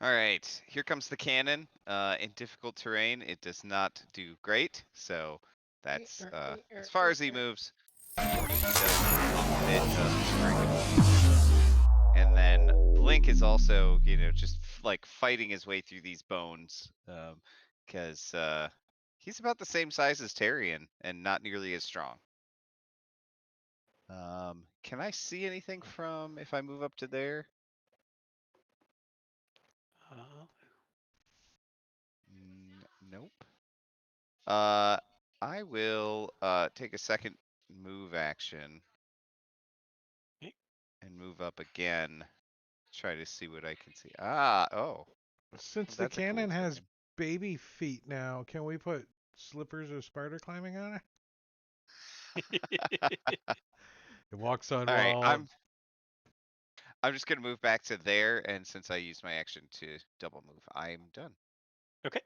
[SPEAKER 4] All right, here comes the cannon. In difficult terrain, it does not do great. So that's as far as he moves. He does a bit of breakable. And then Blink is also, just like fighting his way through these bones, because he's about the same size as Tyrion and not nearly as strong. Can I see anything from if I move up to there? Nope. I will take a second move action
[SPEAKER 3] Okay.
[SPEAKER 4] and move up again. Try to see what I can see. Oh.
[SPEAKER 2] Since the
[SPEAKER 4] That's a cool
[SPEAKER 2] cannon has
[SPEAKER 4] token.
[SPEAKER 2] baby feet now, can we put slippers or spider climbing on it? It walks on
[SPEAKER 4] All right,
[SPEAKER 2] walls.
[SPEAKER 4] I'm just gonna move back to there, and since I used my action to double move, I'm done.
[SPEAKER 3] Okay.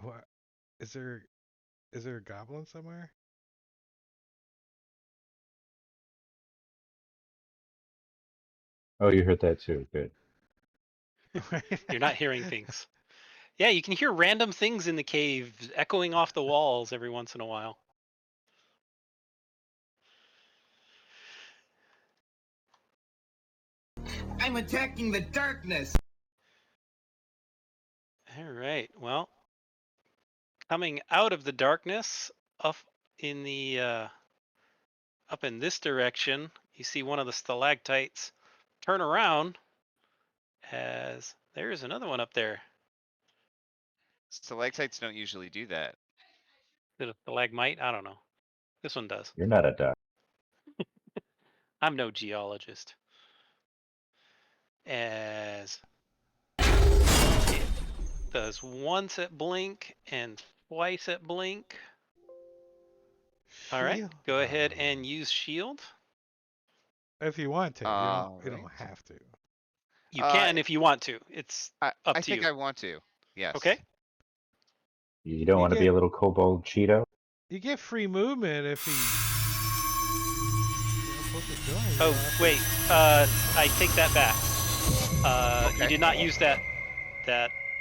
[SPEAKER 2] What? Is there a goblin somewhere?
[SPEAKER 6] Oh, you heard that too. Good.
[SPEAKER 3] You're not hearing things. Yeah, you can hear random things in the cave echoing off the walls every once in a while.
[SPEAKER 7] I'm attacking the darkness.
[SPEAKER 3] All right. Well, coming out of the darkness, up in this direction, you see one of the stalactites turn around as there's another one up there.
[SPEAKER 4] Stalactites don't usually do that.
[SPEAKER 3] Is it a stalagmite? I don't know. This one does.
[SPEAKER 6] You're not a duck.
[SPEAKER 3] I'm no geologist. As it does once at blink and twice at blink. All right,
[SPEAKER 2] Shield.
[SPEAKER 3] go ahead and use shield.
[SPEAKER 2] If you want to, you don't
[SPEAKER 4] Right.
[SPEAKER 2] have to.
[SPEAKER 3] You can if you want to. It's up
[SPEAKER 4] I
[SPEAKER 3] to
[SPEAKER 4] think
[SPEAKER 3] you.
[SPEAKER 4] I want to. Yes.
[SPEAKER 3] Okay.
[SPEAKER 6] You don't
[SPEAKER 2] You
[SPEAKER 6] want to be
[SPEAKER 2] get-
[SPEAKER 6] a little kobold Cheeto?
[SPEAKER 2] You get free movement if he.
[SPEAKER 3] Oh wait, I take that back. You
[SPEAKER 4] Okay.
[SPEAKER 3] did not use that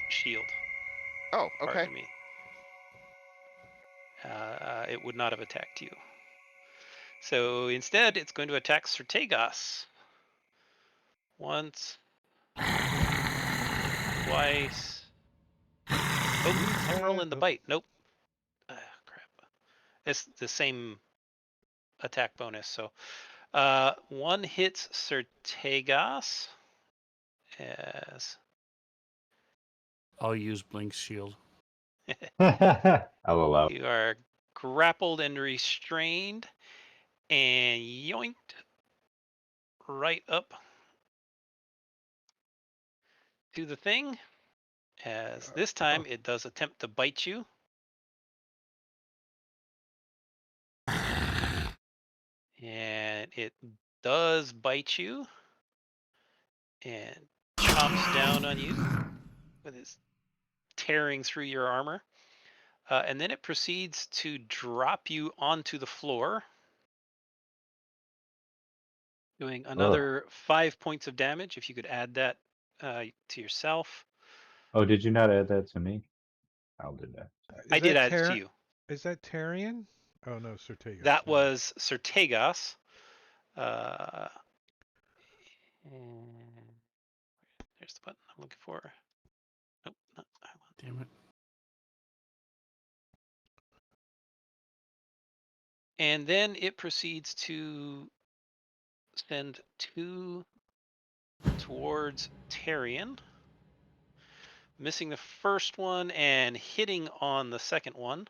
[SPEAKER 3] shield.
[SPEAKER 4] Oh, okay.
[SPEAKER 3] Pardon me. It would not have attacked you. So instead, it's going to attack Sertegos. Once, twice. Oh, I'm rolling the bite. Nope. Crap. It's the same attack bonus. So one hits Sertegos as
[SPEAKER 5] I'll use Blink's shield.
[SPEAKER 6] I'll allow.
[SPEAKER 3] you are grappled and restrained and yoinked right up to the thing. As this time it does attempt to bite you. And it does bite you and chomps down on you with its tearing through your armor. And then it proceeds to drop you onto the floor, doing another 5 points of damage. If you could add that to yourself.
[SPEAKER 6] Oh, did you not add that to me? I'll do that.
[SPEAKER 3] I did add it to you.
[SPEAKER 2] Is that Tarian? Oh no, Sertegos.
[SPEAKER 3] That was Sertegos. And there's the button I'm looking for. Nope, not that one.
[SPEAKER 5] Damn it.
[SPEAKER 3] And then it proceeds to send 2 towards Tarian, missing the first one and hitting on the second one,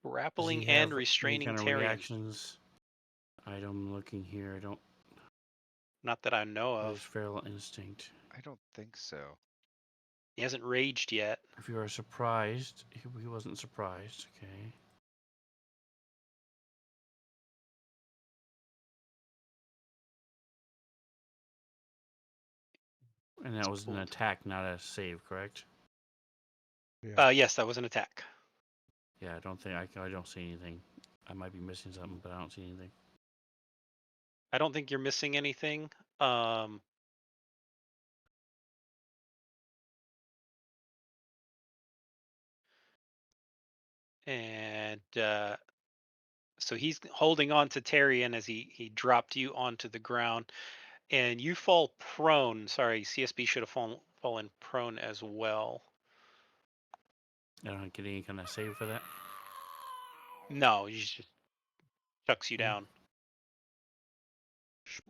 [SPEAKER 3] grappling and restraining
[SPEAKER 5] any kind of
[SPEAKER 3] Tarian.
[SPEAKER 5] reactions? I'm looking here. I don't.
[SPEAKER 3] Not that I know
[SPEAKER 5] There's
[SPEAKER 3] of.
[SPEAKER 5] feral instinct.
[SPEAKER 4] I don't think so.
[SPEAKER 3] He hasn't raged yet.
[SPEAKER 5] If you are surprised, he wasn't surprised. Okay. And that was an attack, not a save, correct?
[SPEAKER 2] Yeah.
[SPEAKER 3] Yes, that was an attack.
[SPEAKER 5] Yeah, I don't think I don't see anything. I might be missing something, but I don't see anything.
[SPEAKER 3] I don't think you're missing anything. And so he's holding on to Tarian as he dropped you onto the ground, and you fall prone. Sorry, CSB should have fallen prone as well.
[SPEAKER 5] I don't get any kind of save for that.
[SPEAKER 3] No, he just chucks you down.
[SPEAKER 5] You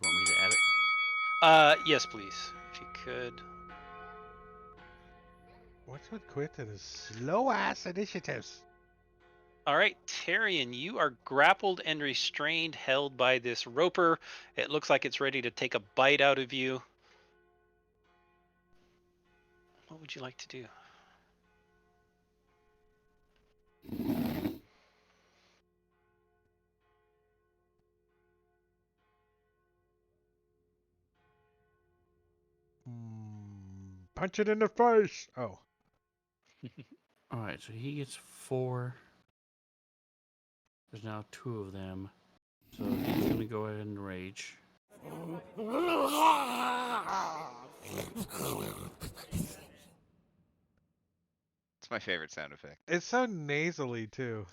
[SPEAKER 5] want me to add it?
[SPEAKER 3] Yes, please, if you could.
[SPEAKER 2] What's with quit to the slow ass initiatives?
[SPEAKER 3] All right, Tarian, you are grappled and restrained, held by this roper. It looks like it's ready to take a bite out of you. What would you like to do?
[SPEAKER 2] Punch it in the face. Oh.
[SPEAKER 5] All right, so he gets 4. There's now 2 of them, so he's gonna go ahead and rage.
[SPEAKER 4] It's my favorite sound effect.
[SPEAKER 2] It's so nasally too.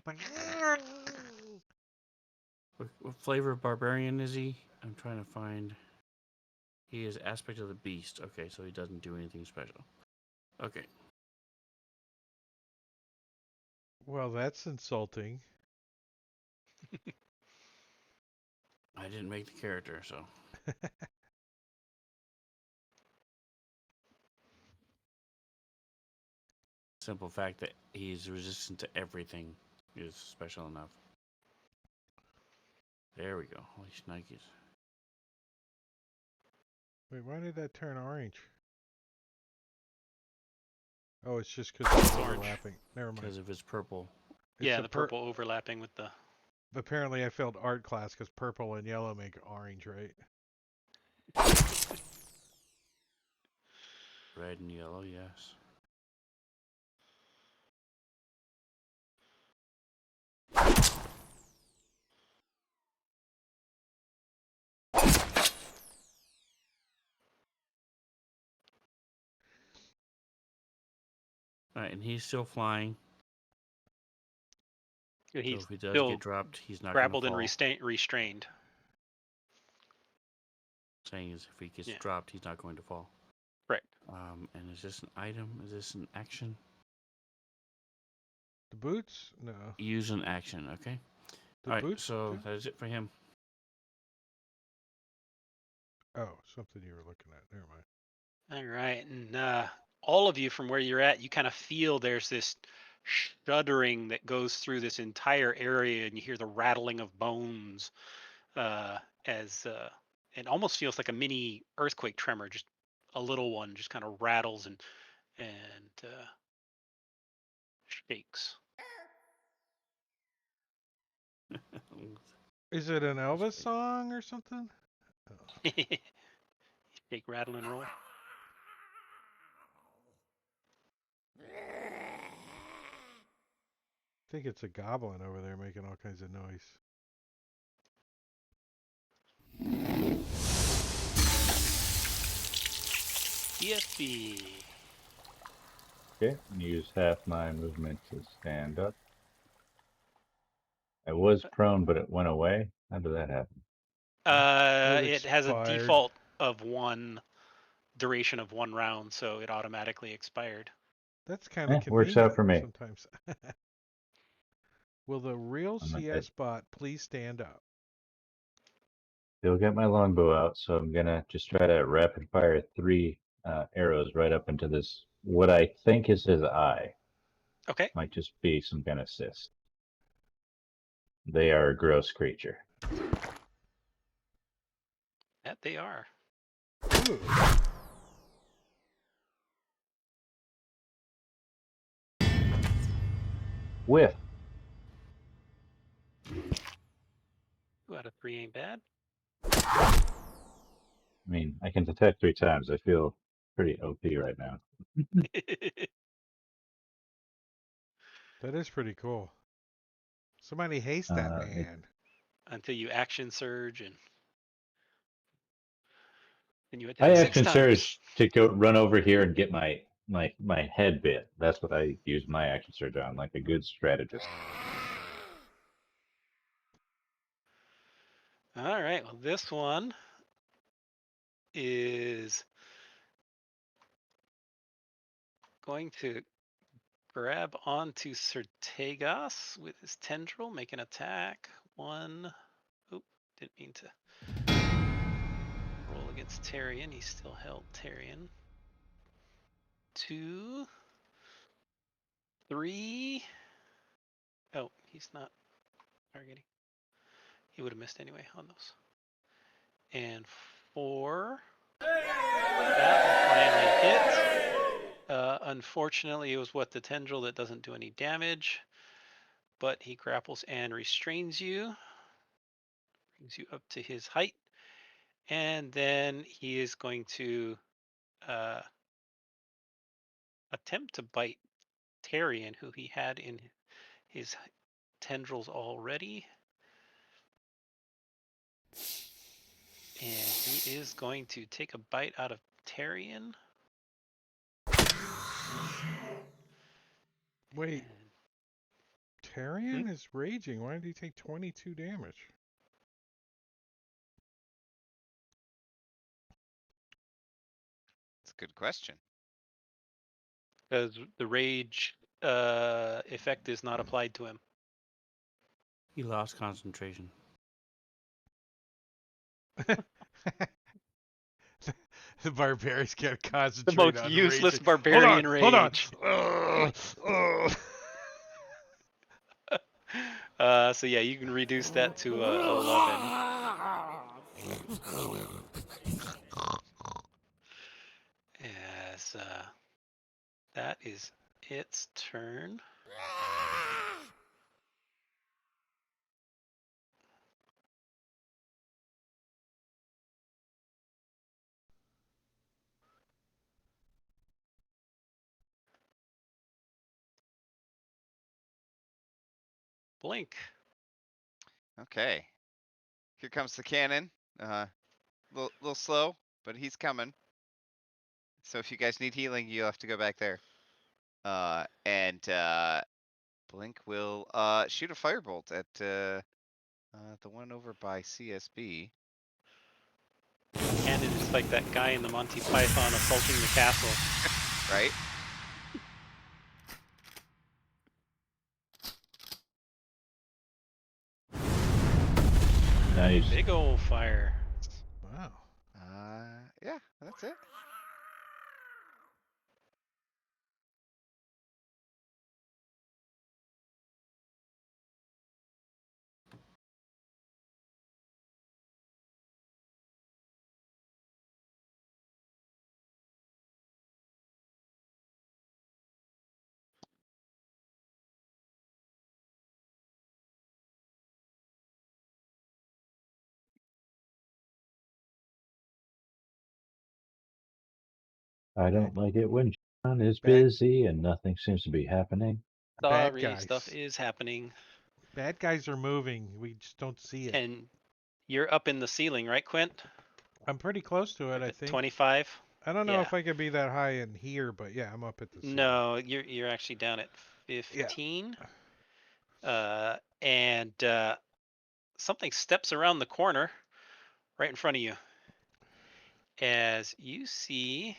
[SPEAKER 5] What flavor of barbarian is he? I'm trying to find. He is aspect of the beast. Okay, so he doesn't do anything special. Okay.
[SPEAKER 2] Well, that's insulting.
[SPEAKER 5] I didn't make the character, so. Simple fact that he's resistant to everything is special enough. There we go. Holy shnikes.
[SPEAKER 2] Wait, why did that turn orange? Oh, it's just because it's
[SPEAKER 3] orange.
[SPEAKER 2] overlapping. Never mind.
[SPEAKER 5] Because of his purple.
[SPEAKER 2] It's
[SPEAKER 3] Yeah, the purple overlapping with the...
[SPEAKER 2] Apparently I failed art class because purple and yellow make orange, right?
[SPEAKER 5] Red and yellow, yes. Alright, and he's still flying.
[SPEAKER 3] He's
[SPEAKER 5] so if he does
[SPEAKER 3] still
[SPEAKER 5] get dropped, he's not
[SPEAKER 3] grappled
[SPEAKER 5] going
[SPEAKER 3] and
[SPEAKER 5] to fall.
[SPEAKER 3] restrained.
[SPEAKER 5] Saying is if he gets
[SPEAKER 3] Yeah.
[SPEAKER 5] dropped, he's not going to fall.
[SPEAKER 3] Right.
[SPEAKER 5] And is this an item? Is this an action?
[SPEAKER 2] The boots? No.
[SPEAKER 5] Use an action, okay?
[SPEAKER 2] The
[SPEAKER 5] Alright,
[SPEAKER 2] boots?
[SPEAKER 5] so
[SPEAKER 2] too?
[SPEAKER 5] that is it for him.
[SPEAKER 2] Oh, something you were looking at. Never mind.
[SPEAKER 3] All right, and all of you from where you're at, you kind of feel there's this shuddering that goes through this entire area, and you hear the rattling of bones as it almost feels like a mini earthquake tremor, just a little one, just kind of rattles and shakes.
[SPEAKER 2] Is it an Elvis song or something? Oh.
[SPEAKER 3] Shake, rattle, and roll.
[SPEAKER 2] I think it's a goblin over there making all kinds of noise.
[SPEAKER 3] DSB.
[SPEAKER 6] Okay, use half my movement to stand up. I was prone, but it went away. How did that happen?
[SPEAKER 3] It has a
[SPEAKER 2] expired.
[SPEAKER 3] default of duration of 1 round, so it automatically expired.
[SPEAKER 2] That's kind of convenient.
[SPEAKER 6] Works out for me.
[SPEAKER 2] Sometimes. Will the real
[SPEAKER 6] I'm not
[SPEAKER 2] CS bot please stand up?
[SPEAKER 6] He'll get my longbow out, so I'm gonna just try to rapid fire 3 arrows right up into this, what I think is his eye.
[SPEAKER 3] Okay.
[SPEAKER 6] Might just be some kind of cyst. They are a gross creature.
[SPEAKER 3] That they are.
[SPEAKER 2] Ooh.
[SPEAKER 6] Whiff.
[SPEAKER 3] 2 out of 3 ain't bad.
[SPEAKER 6] I mean, I can detect 3 times. I feel pretty OP right now.
[SPEAKER 2] That is pretty cool. Somebody hates that man.
[SPEAKER 3] Until you action surge and you
[SPEAKER 6] I
[SPEAKER 3] attack 6
[SPEAKER 6] action
[SPEAKER 3] times.
[SPEAKER 6] surge to go run over here and get my head bit. That's what I use my action surge on, like a good strategist.
[SPEAKER 3] All right. Well, this one is going to grab onto Sertegas with his tendril, make an attack. 1. Oop, didn't mean to roll against Tarion. He still held Tarion. 2, 3. Oh, he's not targeting. He would have missed anyway on those. And 4. That finally hits. Unfortunately, it was the tendril that doesn't do any damage, but he grapples and restrains you, brings you up to his height, and then he is going to attempt to bite Tarion, who he had in his tendrils already. And he is going to take a bite out of Tarion.
[SPEAKER 2] Wait. Tarion is raging. Why did he take 22 damage?
[SPEAKER 4] That's a good question.
[SPEAKER 3] Because the rage effect is not applied to him.
[SPEAKER 5] He lost concentration.
[SPEAKER 2] The barbarians can't
[SPEAKER 3] The
[SPEAKER 2] concentrate
[SPEAKER 3] most
[SPEAKER 2] on
[SPEAKER 3] useless
[SPEAKER 2] raging.
[SPEAKER 3] barbarian
[SPEAKER 2] Hold on.
[SPEAKER 3] rage. So yeah, you can reduce that to 11. As that is its turn. Blink.
[SPEAKER 4] Okay. Here comes the cannon. Little slow, but he's coming. So if you guys need healing, you have to go back there. And Blink will shoot a firebolt at the one over by CSB.
[SPEAKER 3] Cannon is like that guy in the Monty Python assaulting the castle.
[SPEAKER 4] Right?
[SPEAKER 6] Nice.
[SPEAKER 3] Big ol' fire.
[SPEAKER 2] Wow.
[SPEAKER 4] Yeah, that's it.
[SPEAKER 6] I don't like it when John is
[SPEAKER 2] Bad-
[SPEAKER 6] busy and nothing seems to be happening.
[SPEAKER 2] Bad
[SPEAKER 3] Sorry,
[SPEAKER 2] guys.
[SPEAKER 3] stuff is happening.
[SPEAKER 2] Bad guys are moving. We just don't see it.
[SPEAKER 3] And you're up in the ceiling, right, Quint?
[SPEAKER 2] I'm pretty close to it, I
[SPEAKER 3] At
[SPEAKER 2] think.
[SPEAKER 3] 25?
[SPEAKER 2] I don't know
[SPEAKER 3] Yeah.
[SPEAKER 2] if I could be that high in here, but yeah, I'm up at the ceiling.
[SPEAKER 3] No, you're actually down at 15. And something steps around the corner right in front of you. As you see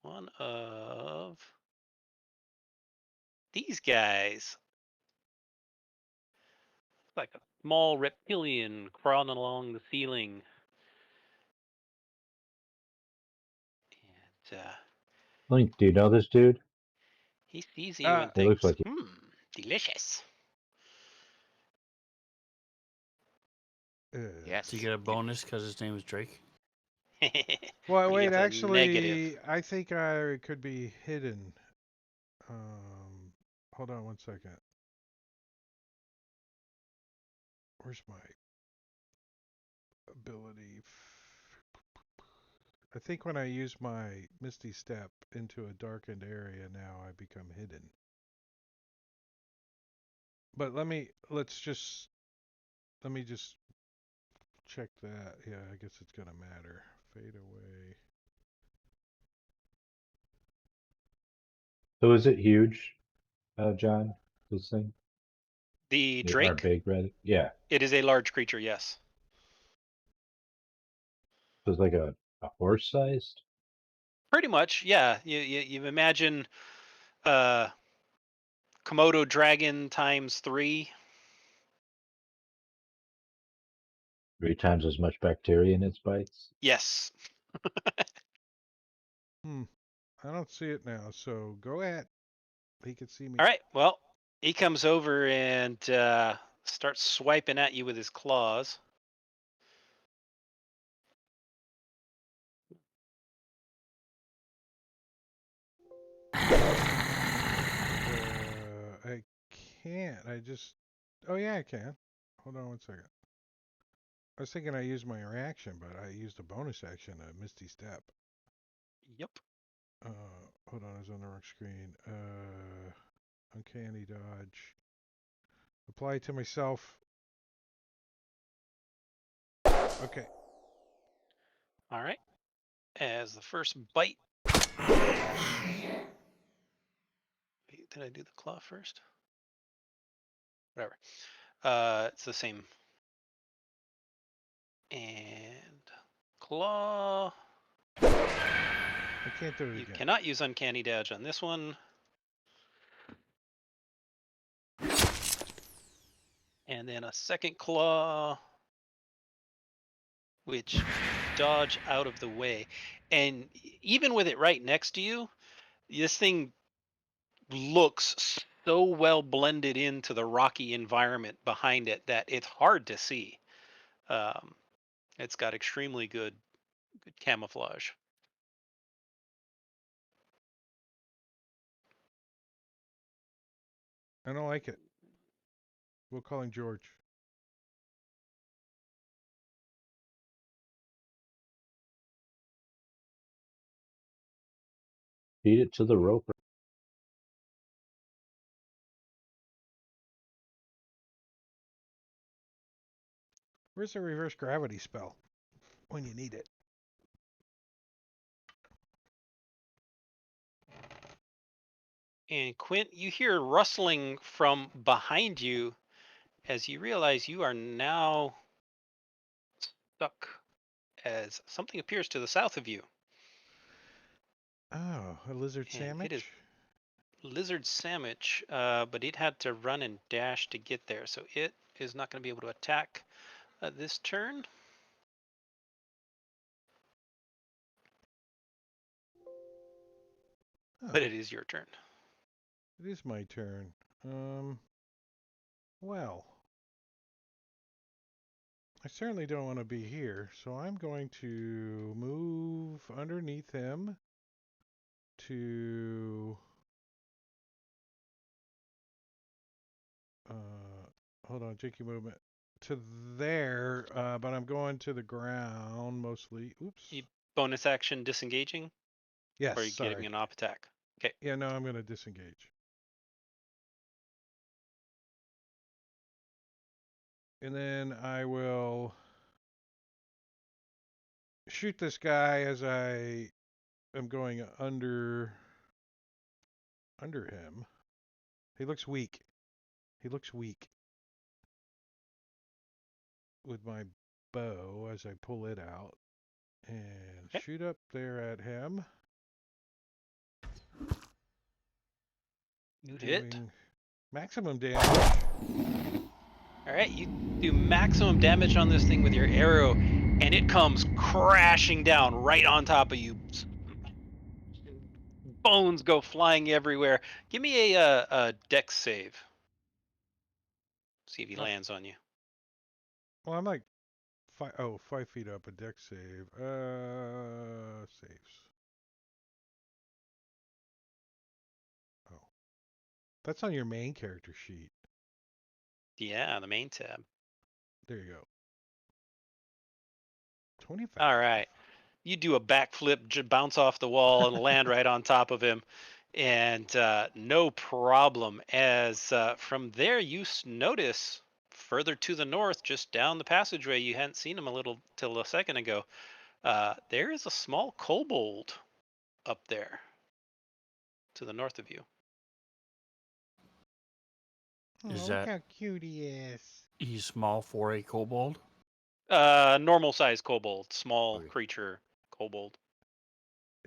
[SPEAKER 3] one of these guys. Like a small reptilian crawling along the ceiling. And
[SPEAKER 6] Link, do you know this dude?
[SPEAKER 3] he sees you and
[SPEAKER 6] It
[SPEAKER 3] thinks,
[SPEAKER 6] looks like
[SPEAKER 3] delicious.
[SPEAKER 4] Yes.
[SPEAKER 5] Do you get a bonus because his name is Drake?
[SPEAKER 2] Well,
[SPEAKER 3] But he
[SPEAKER 2] wait,
[SPEAKER 3] gets a
[SPEAKER 2] actually,
[SPEAKER 3] negative.
[SPEAKER 2] I think I could be hidden. Hold on one second. Where's my ability? I think when I use my Misty Step into a darkened area now, I become hidden. But let me just check that. Yeah, I guess it's gonna matter. Fade away.
[SPEAKER 6] So is it huge, John? This thing?
[SPEAKER 3] The
[SPEAKER 6] Our
[SPEAKER 3] Drake,
[SPEAKER 6] big red? Yeah.
[SPEAKER 3] it is a large creature, yes.
[SPEAKER 6] So it's like a horse sized?
[SPEAKER 3] Pretty much, yeah. You imagine Komodo dragon times 3.
[SPEAKER 6] 3 times as much bacteria in its bites?
[SPEAKER 3] Yes.
[SPEAKER 2] I don't see it now, so go ahead. He can see me.
[SPEAKER 3] All right. Well, he comes over and starts swiping at you with his claws.
[SPEAKER 2] I can't. Oh yeah, I can. Hold on one second. I was thinking I used my reaction, but I used a bonus action, a Misty Step.
[SPEAKER 3] Yep.
[SPEAKER 2] Hold on, I was on the wrong screen. Uncanny Dodge. Apply to myself. Okay.
[SPEAKER 3] All right. As the first bite. Did I do the claw first? Whatever. It's the same. And claw.
[SPEAKER 2] I can't do it
[SPEAKER 3] You
[SPEAKER 2] again.
[SPEAKER 3] cannot use Uncanny Dodge on this one. And then a second claw. which dodge out of the way. And even with it right next to you, this thing looks so well blended into the rocky environment behind it that it's hard to see. Um, it's got extremely good camouflage.
[SPEAKER 2] I don't like it. We'll call him George.
[SPEAKER 6] Feed it to the roper.
[SPEAKER 2] Where's the reverse gravity spell when you need it?
[SPEAKER 3] And Quint, you hear rustling from behind you as you realize you are now stuck as something appears to the south of you.
[SPEAKER 2] Oh, a lizard
[SPEAKER 3] And it is
[SPEAKER 2] sandwich?
[SPEAKER 3] lizard sandwich, but it had to run and dash to get there, so it is not going to be able to attack this turn.
[SPEAKER 2] Oh,
[SPEAKER 3] But it is your turn.
[SPEAKER 2] it is my turn. Well, I certainly don't want to be here, so I'm going to move underneath him to hold on, jinky movement to there, but I'm going to the ground mostly. Oops.
[SPEAKER 3] You bonus action disengaging,
[SPEAKER 2] Yes,
[SPEAKER 3] or are you getting
[SPEAKER 2] sorry.
[SPEAKER 3] an off attack? Okay.
[SPEAKER 2] Yeah, no, I'm going to disengage. And then I will shoot this guy as I am going under him. He looks weak. He looks weak with my bow as I pull it out and
[SPEAKER 3] Okay.
[SPEAKER 2] shoot up there at him.
[SPEAKER 3] You hit.
[SPEAKER 2] Doing maximum damage.
[SPEAKER 3] All right, you do maximum damage on this thing with your arrow, and it comes crashing down right on top of you. Bones go flying everywhere. Give me a dex save. See if he lands on you.
[SPEAKER 2] Well, I'm like 5 feet up, a dex save. Saves. Oh. That's on your main character sheet.
[SPEAKER 3] Yeah, the main tab.
[SPEAKER 2] There you go. 25.
[SPEAKER 3] All right. You do a backflip, bounce off the wall, and land right on top of him. And no problem. As from there, you notice further to the north, just down the passageway, you hadn't seen him a little till a second ago. There is a small kobold up there to the north of you.
[SPEAKER 5] Is
[SPEAKER 2] Look
[SPEAKER 5] that
[SPEAKER 2] how cute he is.
[SPEAKER 5] he's small for a kobold?
[SPEAKER 3] Normal size kobold, small
[SPEAKER 5] Okay.
[SPEAKER 3] creature kobold.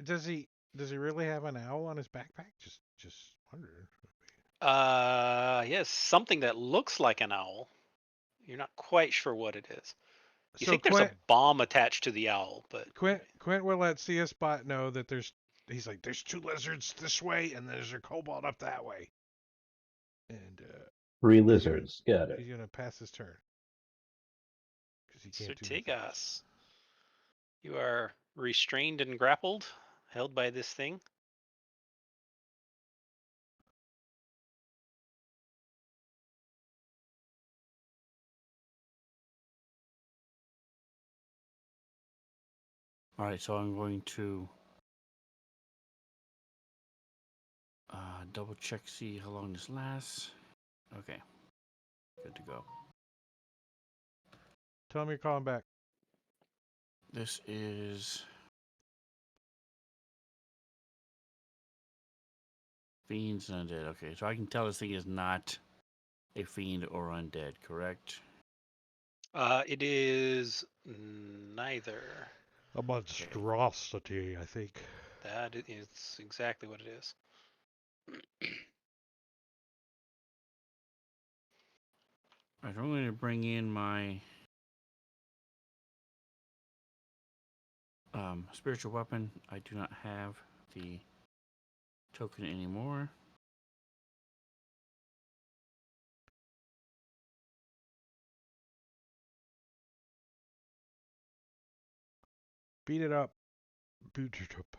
[SPEAKER 2] Does he really have an owl on his backpack? Just wondering.
[SPEAKER 3] Yes, something that looks like an owl. You're not quite sure what it is. You
[SPEAKER 2] So
[SPEAKER 3] think there's a bomb attached to the owl, but
[SPEAKER 2] Quint will let CS Bot know that he's like, there's 2 lizards this way and there's a kobold up that way. And
[SPEAKER 6] 3 lizards. Got it.
[SPEAKER 2] he's gonna pass his turn. Because he can't do anything.
[SPEAKER 3] Strategas, you are restrained and grappled, held by this thing.
[SPEAKER 5] All right, so I'm going to double check, see how long this lasts. Okay, good to go.
[SPEAKER 2] Tell him you're calling back.
[SPEAKER 5] This is fiends and undead. Okay, so I can tell this thing is not a fiend or undead, correct?
[SPEAKER 3] It is neither.
[SPEAKER 2] A monstrosity, I think.
[SPEAKER 3] That is exactly what it is.
[SPEAKER 5] All right, I'm going to bring in my Spiritual weapon. I do not have the token anymore.
[SPEAKER 2] Beat it up. Beat it up.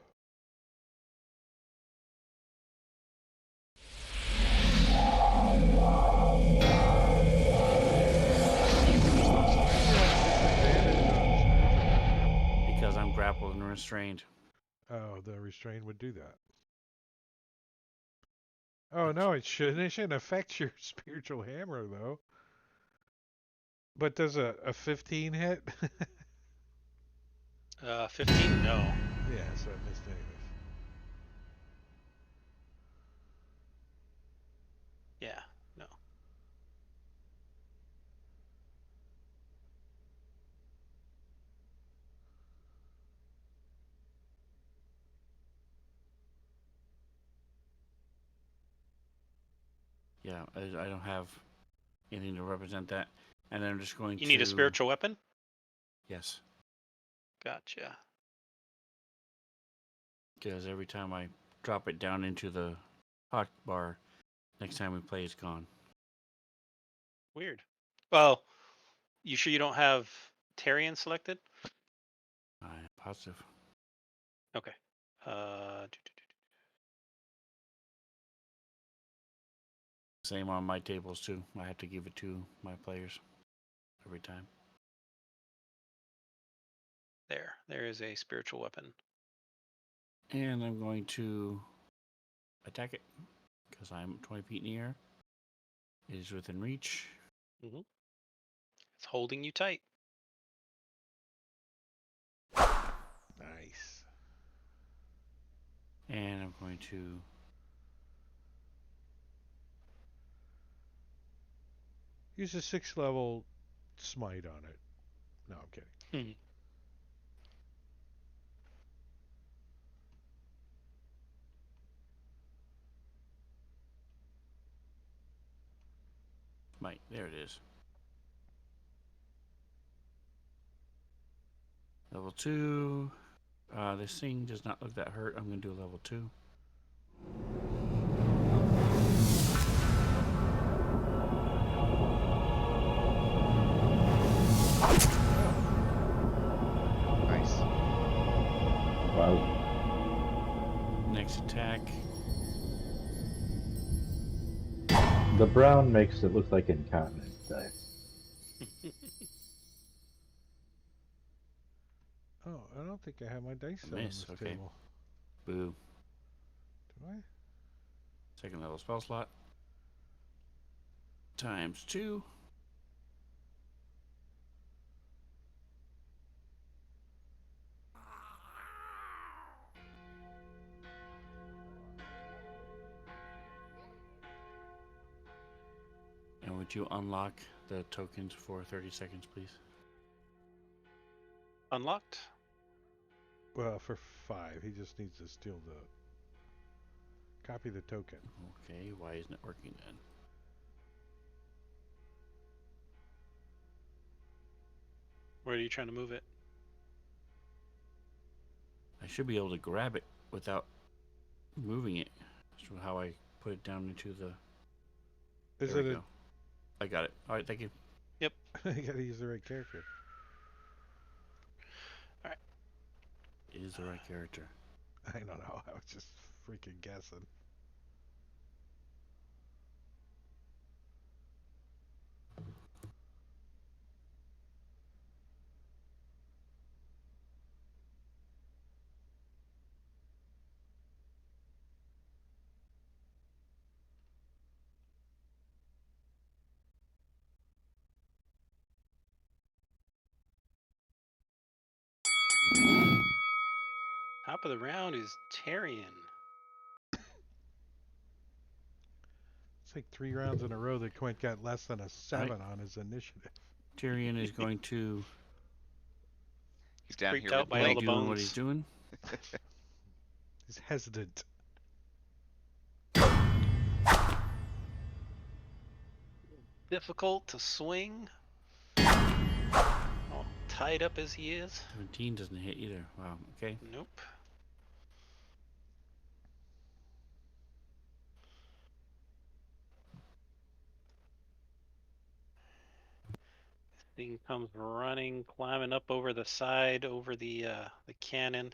[SPEAKER 5] Because I'm grappled and restrained.
[SPEAKER 2] Oh, the restraint would do that. Oh no, it shouldn't. It shouldn't affect your spiritual hammer though. But does a 15 hit?
[SPEAKER 3] 15, no.
[SPEAKER 2] Yeah, so I missed anyways.
[SPEAKER 3] Yeah, no.
[SPEAKER 5] Yeah, I don't have anything to represent that. And then I'm just going to...
[SPEAKER 3] You need a spiritual weapon?
[SPEAKER 5] Yes.
[SPEAKER 3] Gotcha.
[SPEAKER 5] Because every time I drop it down into the hot bar, next time we play, it's gone.
[SPEAKER 3] Weird. Well, you sure you don't have Tarian selected?
[SPEAKER 5] I'm positive.
[SPEAKER 3] Okay.
[SPEAKER 5] Same on my tables too. I have to give it to my players every time.
[SPEAKER 3] There is a spiritual weapon.
[SPEAKER 5] And I'm going to attack it because I'm 20 feet in the air. It is within reach.
[SPEAKER 3] Mm-hmm. It's holding you tight.
[SPEAKER 2] Nice.
[SPEAKER 5] And I'm going to
[SPEAKER 2] Use a 6th level smite on it. No, I'm kidding.
[SPEAKER 5] smite. There it is. Level 2. This thing does not look that hurt. I'm going to do a level 2.
[SPEAKER 4] Nice.
[SPEAKER 6] Wow.
[SPEAKER 5] Next attack.
[SPEAKER 6] The brown makes it look like incontinent dice.
[SPEAKER 2] Oh, I don't think I have my dice set on
[SPEAKER 5] Miss,
[SPEAKER 2] this
[SPEAKER 5] okay.
[SPEAKER 2] table.
[SPEAKER 5] Boo.
[SPEAKER 2] Do I?
[SPEAKER 5] Second level spell slot. Times 2. And would you unlock the tokens for 30 seconds, please?
[SPEAKER 3] Unlocked?
[SPEAKER 2] Well, for 5. He just needs to steal the... Copy the token.
[SPEAKER 5] Okay, why isn't it working then?
[SPEAKER 3] Where are you trying to move it?
[SPEAKER 5] I should be able to grab it without moving it. That's how I put it down into the...
[SPEAKER 2] Is
[SPEAKER 5] There
[SPEAKER 2] it
[SPEAKER 5] we
[SPEAKER 2] a...
[SPEAKER 5] go. I got it. All right, thank you.
[SPEAKER 3] Yep.
[SPEAKER 2] you gotta use the right character.
[SPEAKER 3] All right.
[SPEAKER 5] It is the right character.
[SPEAKER 2] I don't know. I was just freaking guessing.
[SPEAKER 3] Top of the round is Tarian.
[SPEAKER 2] It's like 3 rounds in a row that Quint got less than a 7 on his initiative.
[SPEAKER 5] Tyrion is going to...
[SPEAKER 4] He's down
[SPEAKER 3] Freaked
[SPEAKER 4] here
[SPEAKER 3] out
[SPEAKER 4] with
[SPEAKER 3] by all
[SPEAKER 4] Blake.
[SPEAKER 3] the
[SPEAKER 5] doing what
[SPEAKER 3] bones.
[SPEAKER 5] he's doing.
[SPEAKER 2] He's hesitant.
[SPEAKER 3] Difficult to swing. Oh, tied up as he is.
[SPEAKER 5] 17 doesn't hit either. Wow. Okay.
[SPEAKER 3] Nope. Thing comes running, climbing up over the side, over the cannon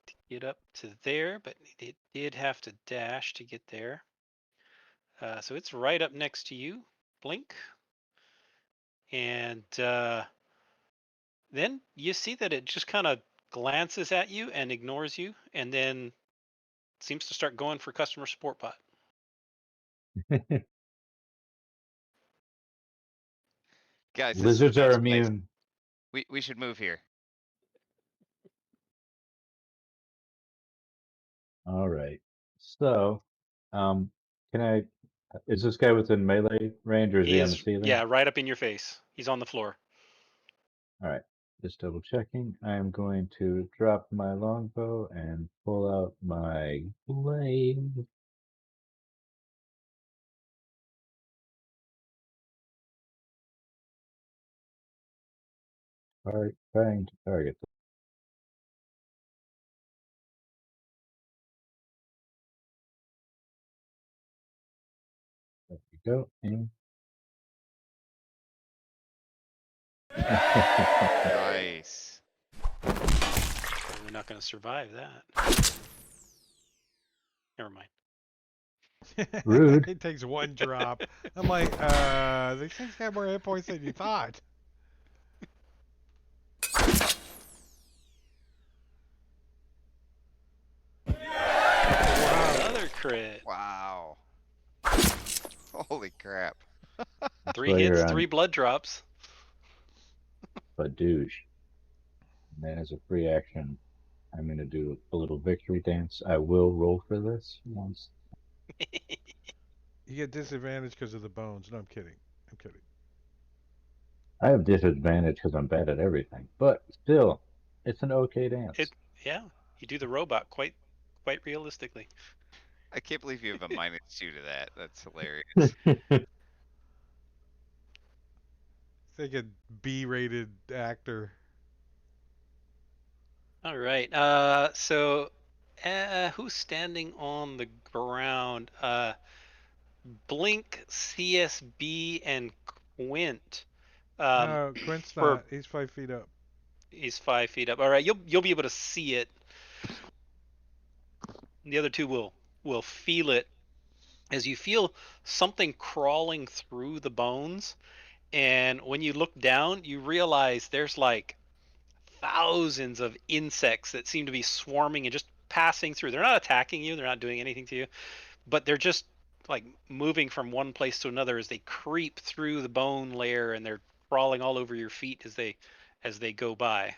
[SPEAKER 3] to get up to there, but it did have to dash to get there. So it's right up next to you, Blink. And then you see that it just kind of glances at you and ignores you, and then seems to start going for customer support bot.
[SPEAKER 4] Guys, this is
[SPEAKER 6] Lizards
[SPEAKER 4] a
[SPEAKER 6] are
[SPEAKER 4] nice place.
[SPEAKER 6] immune.
[SPEAKER 4] We should move here.
[SPEAKER 6] All right. So, can I? Is this guy within melee range, or is he on the ceiling?
[SPEAKER 3] Yeah, right up in your face. He's on the floor.
[SPEAKER 6] All right. Just double checking. I am going to drop my longbow and pull out my blade. Trying to target. There we go. And
[SPEAKER 4] Nice.
[SPEAKER 3] We're not going to survive that. Never mind.
[SPEAKER 6] Rude.
[SPEAKER 2] It takes one drop. I'm like, these things have more hit points than you thought.
[SPEAKER 3] Another crit.
[SPEAKER 4] Wow. Holy crap.
[SPEAKER 3] 3
[SPEAKER 6] why
[SPEAKER 3] hits,
[SPEAKER 6] you're
[SPEAKER 3] 3
[SPEAKER 6] on
[SPEAKER 3] blood drops.
[SPEAKER 6] Badoosh. And then as a free action, I'm going to do a little victory dance. I will roll for this once.
[SPEAKER 2] You get disadvantage because of the bones. No, I'm kidding. I'm kidding.
[SPEAKER 6] I have disadvantage because I'm bad at everything, but still, it's an okay dance.
[SPEAKER 3] Yeah, you do the robot quite realistically.
[SPEAKER 4] I can't believe you have a -2 to that. That's hilarious.
[SPEAKER 2] It's like a B-rated actor.
[SPEAKER 3] All right. So who's standing on the ground? Blink, CSB, and Quint.
[SPEAKER 2] No, Quint's
[SPEAKER 3] For
[SPEAKER 2] not. He's 5 feet up.
[SPEAKER 3] he's 5 feet up. All right, you'll be able to see it. The other two will feel it as you feel something crawling through the bones. And when you look down, you realize there's like thousands of insects that seem to be swarming and just passing through. They're not attacking you, they're not doing anything to you, but they're just like moving from one place to another as they creep through the bone layer, and they're crawling all over your feet as they go by.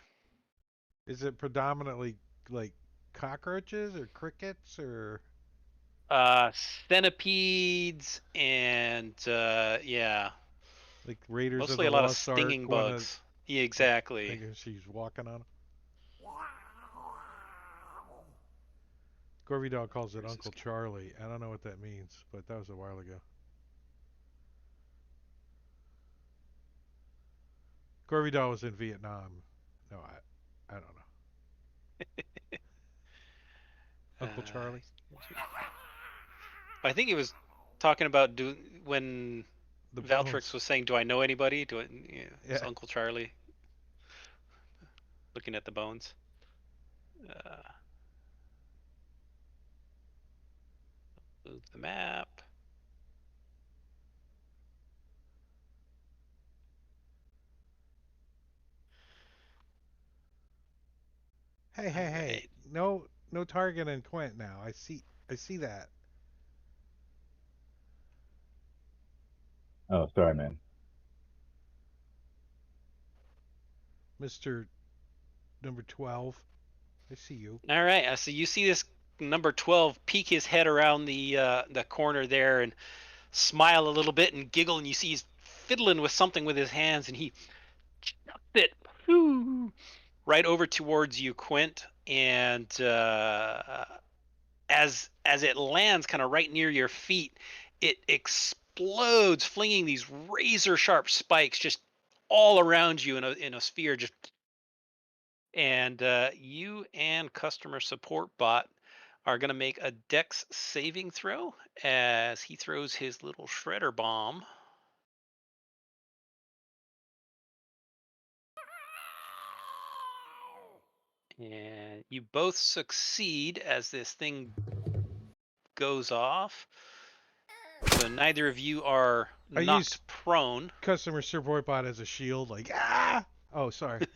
[SPEAKER 2] Is it predominantly like cockroaches or crickets or?
[SPEAKER 3] Centipedes and yeah,
[SPEAKER 2] Like Raiders of
[SPEAKER 3] mostly
[SPEAKER 2] the
[SPEAKER 3] a lot of
[SPEAKER 2] Lost Ark.
[SPEAKER 3] stinging bugs. Yeah, exactly.
[SPEAKER 2] I guess she's walking on them. Corvidal calls it Uncle Charlie. I don't know what that means, but that was a while ago. Corvidal was in Vietnam. No, I don't know. Uncle Charlie?
[SPEAKER 3] I think he was talking about when
[SPEAKER 2] The
[SPEAKER 3] Valtrix
[SPEAKER 2] bones.
[SPEAKER 3] was saying, "Do I know anybody?" It's
[SPEAKER 2] Yeah.
[SPEAKER 3] Uncle Charlie looking at the bones. Move the map.
[SPEAKER 2] Hey. No target in Quint now. I see that.
[SPEAKER 6] Oh, sorry, man.
[SPEAKER 2] Mr. Number 12. I see you.
[SPEAKER 3] All right, so you see this number 12 peek his head around the corner there and smile a little bit and giggle, and you see he's fiddling with something with his hands, and he chucks it right over towards you, Quint, and as it lands kind of right near your feet, it explodes, flinging these razor sharp spikes just all around you in a sphere, just. And you and customer support bot are going to make a Dex saving throw as he throws his little shredder bomb. And you both succeed as this thing goes off. So neither of you are knocked prone.
[SPEAKER 2] Customer support bot as a shield, like, ah! Oh, sorry.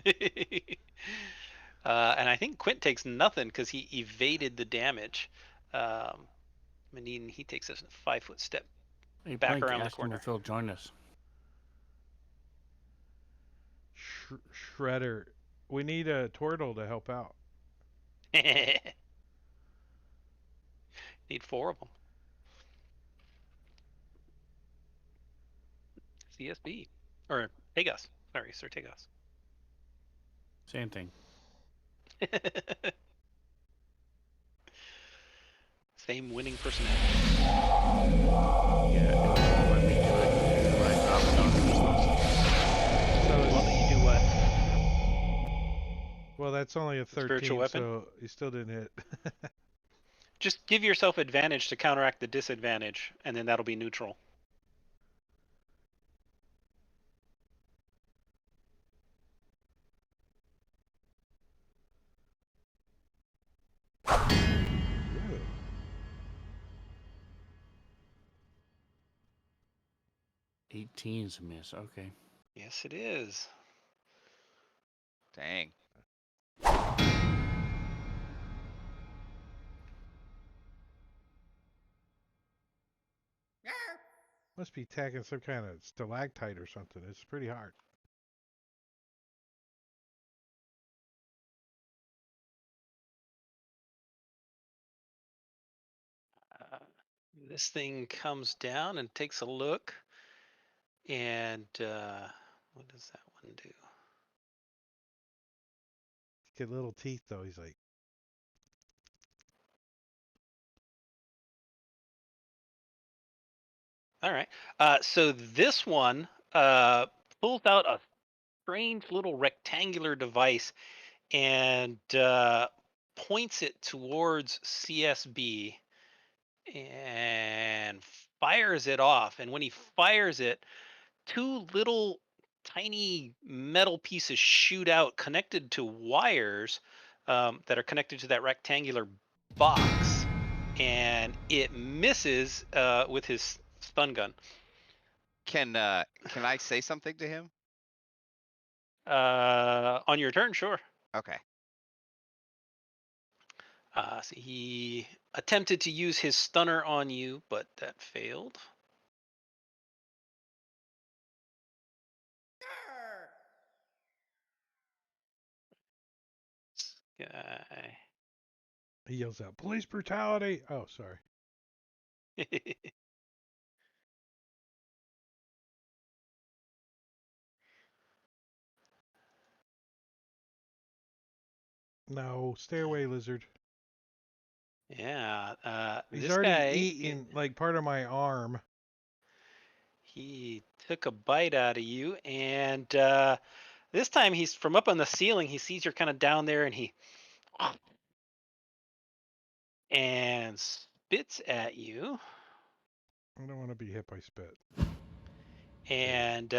[SPEAKER 3] And I think Quint takes nothing because he evaded the damage. Manine, he takes a 5-foot step
[SPEAKER 5] Hey,
[SPEAKER 3] back
[SPEAKER 5] Blink,
[SPEAKER 3] around the
[SPEAKER 5] ask him
[SPEAKER 3] corner.
[SPEAKER 5] if he'll join us.
[SPEAKER 2] Shredder. We need a turtle to help out.
[SPEAKER 3] Need 4 of them. CSB. Or Tegas. Sorry, Sir Tegas.
[SPEAKER 5] Same thing.
[SPEAKER 3] Same winning personality.
[SPEAKER 5] Yeah, it won't let me do it. When I drop it on
[SPEAKER 3] So won't let you do what?
[SPEAKER 2] Well, that's only a 13,
[SPEAKER 3] Spiritual weapon?
[SPEAKER 2] so he still didn't hit.
[SPEAKER 3] Just give yourself advantage to counteract the disadvantage, and then that'll be neutral.
[SPEAKER 2] Ooh.
[SPEAKER 5] 18's a miss. Okay.
[SPEAKER 3] Yes, it is.
[SPEAKER 4] Dang.
[SPEAKER 2] Must be tagging some kind of stalactite or something. It's pretty hard.
[SPEAKER 3] This thing comes down and takes a look. And what does that one do?
[SPEAKER 2] Get little teeth, though. He's like,
[SPEAKER 3] All right. So this one pulls out a strange little rectangular device and points it towards CSB and fires it off. And when he fires it, 2 little tiny metal pieces shoot out connected to wires that are connected to that rectangular box. And it misses with his stun gun.
[SPEAKER 4] Can I say something to him?
[SPEAKER 3] On your turn, sure.
[SPEAKER 4] Okay.
[SPEAKER 3] So he attempted to use his stunner on you, but that failed. Guy.
[SPEAKER 2] he yells out, police brutality. Oh, sorry. No, stay away, lizard.
[SPEAKER 3] Yeah.
[SPEAKER 2] He's
[SPEAKER 3] This
[SPEAKER 2] already
[SPEAKER 3] guy,
[SPEAKER 2] eaten like part of my arm.
[SPEAKER 3] he took a bite out of you, and this time he's from up on the ceiling. He sees you're kind of down there, and he spits at you.
[SPEAKER 2] I don't want to be hit by spit.
[SPEAKER 3] And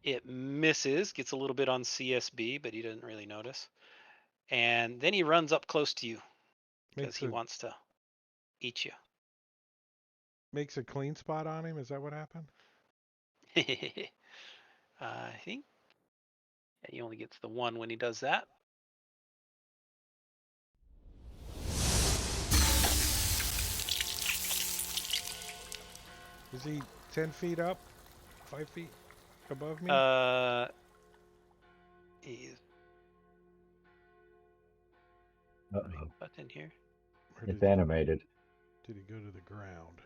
[SPEAKER 3] it misses, gets a little bit on CSB, but he doesn't really notice. And then he runs up close to you because he wants to eat you.
[SPEAKER 2] Makes a clean spot on him? Is that what happened?
[SPEAKER 3] I think he only gets the 1 when he does that.
[SPEAKER 2] Is he 10 feet up? 5 feet above me?
[SPEAKER 3] He's
[SPEAKER 6] Uh-oh.
[SPEAKER 3] button here.
[SPEAKER 6] It's animated.
[SPEAKER 2] Did he go to the ground?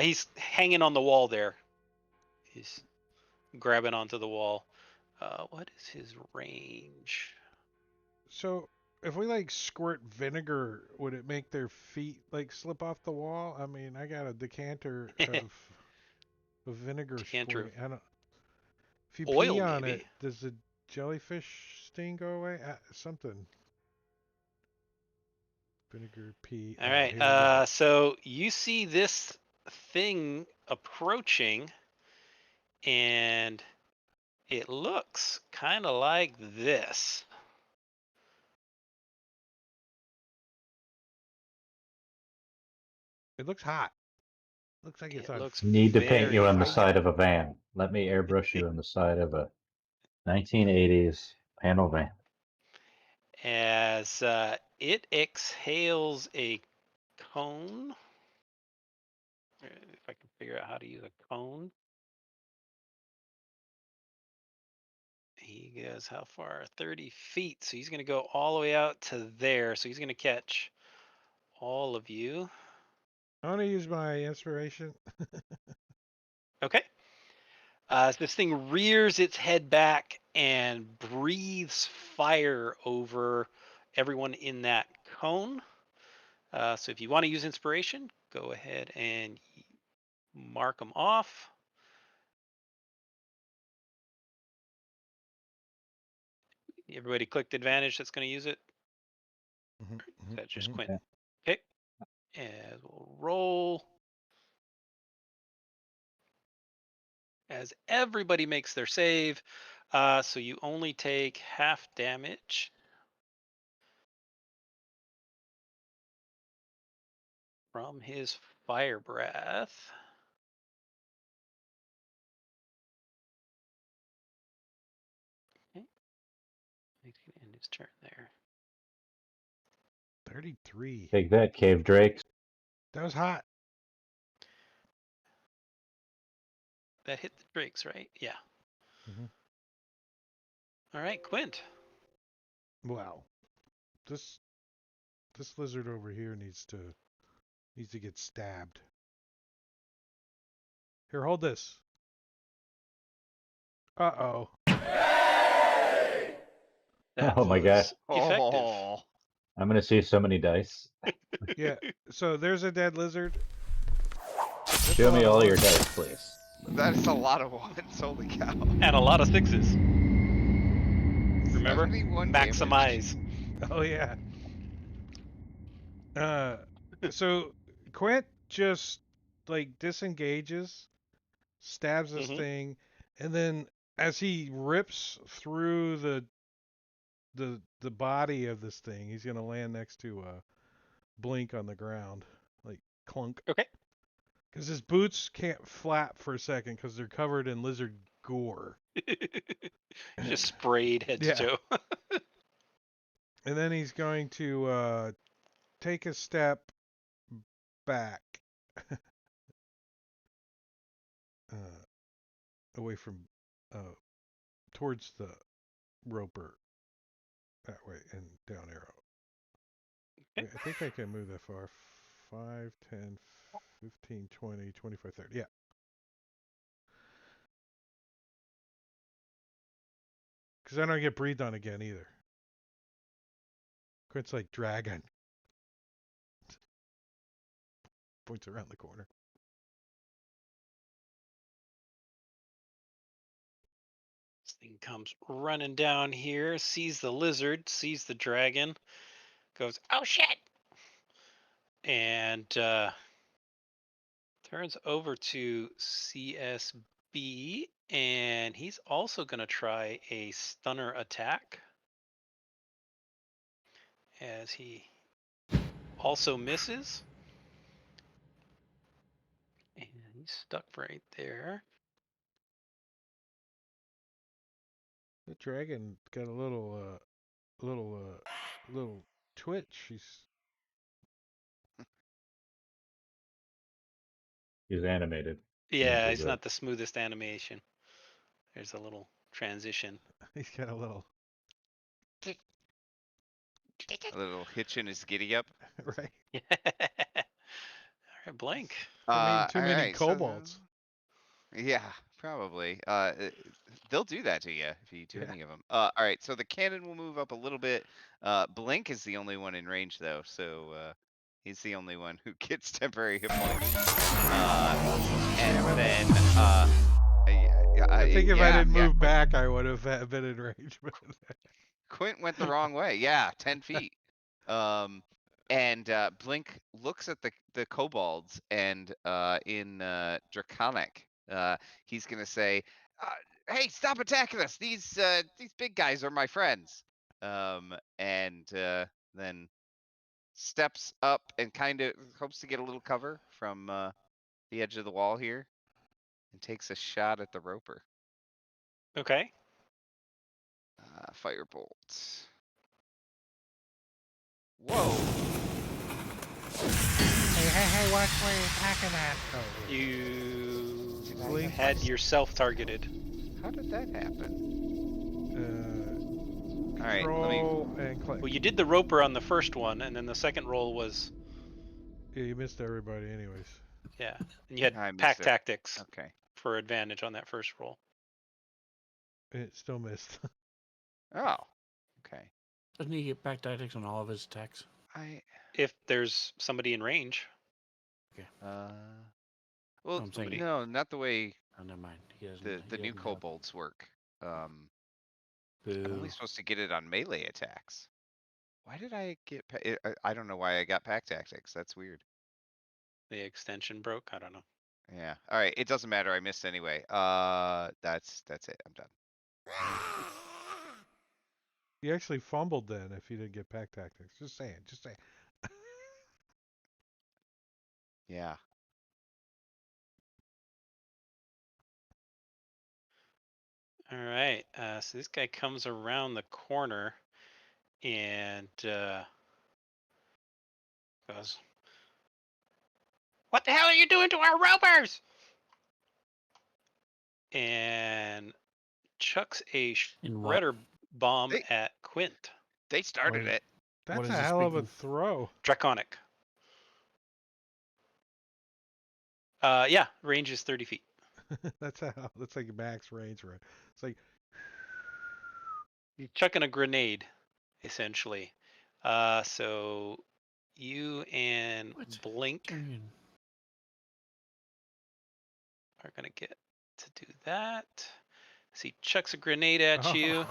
[SPEAKER 3] He's hanging on the wall there. He's grabbing onto the wall. What is his range?
[SPEAKER 2] So, if we like squirt vinegar, would it make their feet like slip off the wall? I mean, I got a decanter of vinegar.
[SPEAKER 3] Decanter.
[SPEAKER 2] I don't. you
[SPEAKER 3] Oil,
[SPEAKER 2] pee on
[SPEAKER 3] maybe.
[SPEAKER 2] it, does the jellyfish sting go away? Something. Vinegar, pee.
[SPEAKER 3] All
[SPEAKER 2] Oh,
[SPEAKER 3] right.
[SPEAKER 2] here we go.
[SPEAKER 3] So you see this thing approaching, and it looks kind of like this.
[SPEAKER 2] It looks hot. Looks like it's
[SPEAKER 3] It
[SPEAKER 2] on.
[SPEAKER 3] looks
[SPEAKER 6] Need to paint you
[SPEAKER 3] very
[SPEAKER 6] on the
[SPEAKER 3] hot.
[SPEAKER 6] side of a van. Let me airbrush you on the side of a 1980s panel van.
[SPEAKER 3] As it exhales a cone. If I can figure out how to use a cone. He goes how far? 30 feet. So he's going to go all the way out to there. So he's going to catch all of you.
[SPEAKER 2] I want to use my inspiration.
[SPEAKER 3] Okay. This thing rears its head back and breathes fire over everyone in that cone. So if you want to use inspiration, go ahead and mark them off. Everybody clicked advantage that's going to use it. That's just Quentin. Okay. And we'll roll. As everybody makes their save. So you only take half damage. From his fire breath. Okay. He's going to end his turn there.
[SPEAKER 2] 33.
[SPEAKER 6] Take that, cave drakes.
[SPEAKER 2] That was hot.
[SPEAKER 3] That hit the drakes, right? Yeah.
[SPEAKER 2] Mhm.
[SPEAKER 3] All right, Quint.
[SPEAKER 2] Wow. This lizard over here needs to get stabbed. Here, hold this. Uh-oh.
[SPEAKER 3] That
[SPEAKER 6] Oh my God.
[SPEAKER 3] was effective.
[SPEAKER 4] Oh,
[SPEAKER 6] I'm gonna see so many dice.
[SPEAKER 2] Yeah. So there's a dead lizard. That's
[SPEAKER 6] Show
[SPEAKER 2] a
[SPEAKER 6] me
[SPEAKER 2] lot of
[SPEAKER 6] all your
[SPEAKER 2] ones.
[SPEAKER 6] dice, please.
[SPEAKER 4] that's a lot of ones. Holy cow.
[SPEAKER 3] And a lot of sixes. Remember?
[SPEAKER 4] 71 damage.
[SPEAKER 3] Maximize.
[SPEAKER 2] Oh yeah. So Quint just like disengages, stabs this thing, and then as he rips through the body of this thing, he's gonna land next to Blink on the ground, like clunk.
[SPEAKER 3] Okay.
[SPEAKER 2] Because his boots can't flap for a second because they're covered in lizard gore.
[SPEAKER 3] Just sprayed head to toe.
[SPEAKER 2] And then he's going to take a step back away from towards the roper that way and down arrow.
[SPEAKER 3] Okay.
[SPEAKER 2] I think I can move that far. 5, 10, 15, 20, 25, 30. Yeah. Because I don't get breathed on again either. Quint's like dragon. Points around the corner.
[SPEAKER 3] This thing comes running down here, sees the lizard, sees the dragon, goes, oh shit! And turns over to CSB, and he's also going to try a stunner attack. As he also misses. And he's stuck right there.
[SPEAKER 2] The dragon got a little twitch.
[SPEAKER 6] He's animated.
[SPEAKER 3] Yeah, it's not the smoothest animation. There's a little transition.
[SPEAKER 2] He's got a little
[SPEAKER 4] hitch in his giddy up.
[SPEAKER 2] right.
[SPEAKER 3] All right, blank.
[SPEAKER 2] Too many kobolds.
[SPEAKER 4] Yeah, probably. They'll do that to you if you do any of them. All right, so the cannon will move up a little bit. Blink is the only one in range, though, so he's the only one who gets temporary hit points. And then
[SPEAKER 2] think if I
[SPEAKER 4] yeah,
[SPEAKER 2] didn't
[SPEAKER 4] yeah,
[SPEAKER 2] move
[SPEAKER 4] Quint,
[SPEAKER 2] back, I would have been in range. But
[SPEAKER 4] Quint went the wrong way. Yeah, 10 feet. And Blink looks at the kobolds, and in Draconic, he's gonna say, "Hey, stop attacking us! These big guys are my friends." And then steps up and kind of hopes to get a little cover from the edge of the wall here, and takes a shot at the roper.
[SPEAKER 3] Okay.
[SPEAKER 4] Firebolt. Whoa!
[SPEAKER 2] hey, watch where you're attacking at. Oh,
[SPEAKER 3] You
[SPEAKER 2] Blink.
[SPEAKER 3] had yourself targeted.
[SPEAKER 4] How did that happen?
[SPEAKER 2] All
[SPEAKER 4] All right, let me.
[SPEAKER 2] Control and click.
[SPEAKER 3] Well, you did the roper on the first one, and then the second roll was,
[SPEAKER 2] Yeah, you missed everybody, anyways.
[SPEAKER 3] yeah. And you had
[SPEAKER 4] I missed
[SPEAKER 3] pack
[SPEAKER 4] it.
[SPEAKER 3] tactics
[SPEAKER 4] Okay.
[SPEAKER 3] for advantage on that first roll.
[SPEAKER 2] It still missed.
[SPEAKER 4] Oh. Okay.
[SPEAKER 5] Doesn't he get back tactics on all of his attacks?
[SPEAKER 3] If there's somebody in range.
[SPEAKER 4] Well,
[SPEAKER 5] I'm saying-
[SPEAKER 4] no, not the way
[SPEAKER 5] Oh, never mind. He doesn't.
[SPEAKER 4] the
[SPEAKER 5] he
[SPEAKER 4] new
[SPEAKER 5] doesn't have-
[SPEAKER 4] kobolds work. I'm
[SPEAKER 5] Boo.
[SPEAKER 4] only supposed to get it on melee attacks. Why did I get? I don't know why I got pack tactics. That's weird.
[SPEAKER 3] The extension broke. I don't know.
[SPEAKER 4] Yeah. All right. It doesn't matter. I missed anyway. That's it. I'm done.
[SPEAKER 2] You actually fumbled then if you didn't get pack tactics. Just saying.
[SPEAKER 4] Yeah.
[SPEAKER 3] All right. So this guy comes around the corner and goes, "What the hell are you doing to our ropers?" And chucks a
[SPEAKER 5] In what?
[SPEAKER 3] shredder bomb
[SPEAKER 4] Hey.
[SPEAKER 3] at Quint.
[SPEAKER 4] They started
[SPEAKER 5] Wait.
[SPEAKER 4] it.
[SPEAKER 2] That's
[SPEAKER 5] What
[SPEAKER 2] a
[SPEAKER 5] is this
[SPEAKER 2] hell of a
[SPEAKER 5] big-
[SPEAKER 2] throw.
[SPEAKER 3] Draconic. Yeah, range is 30 feet.
[SPEAKER 2] That's like max range, right? It's like
[SPEAKER 3] You're chucking a grenade, essentially. So you and
[SPEAKER 5] What?
[SPEAKER 3] Blink
[SPEAKER 5] Darian.
[SPEAKER 3] are gonna get to do that. So he chucks a grenade at you,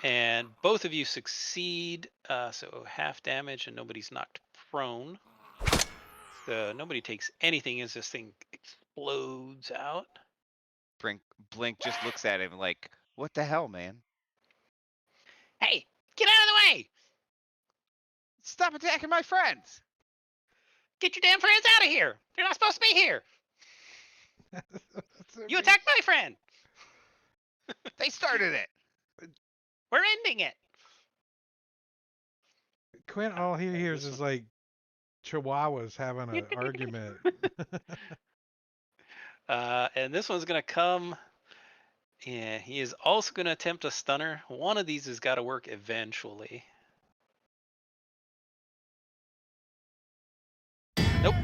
[SPEAKER 3] and both of you succeed. So half damage, and nobody's knocked prone. So nobody takes anything as this thing explodes out.
[SPEAKER 4] Blink just looks at him like, "What the hell, man?
[SPEAKER 3] Hey, get out of the way!
[SPEAKER 4] Stop attacking my friends!"
[SPEAKER 3] Get your damn friends out of here! They're not supposed to be here! You attacked my friend!
[SPEAKER 4] They started it.
[SPEAKER 3] We're ending it!
[SPEAKER 2] Quint, all he
[SPEAKER 3] Okay,
[SPEAKER 2] hears
[SPEAKER 3] this
[SPEAKER 2] is like chihuahuas having an argument.
[SPEAKER 3] And this one's gonna come. Yeah, he is also gonna attempt a stunner. One of these has got to work eventually. Nope.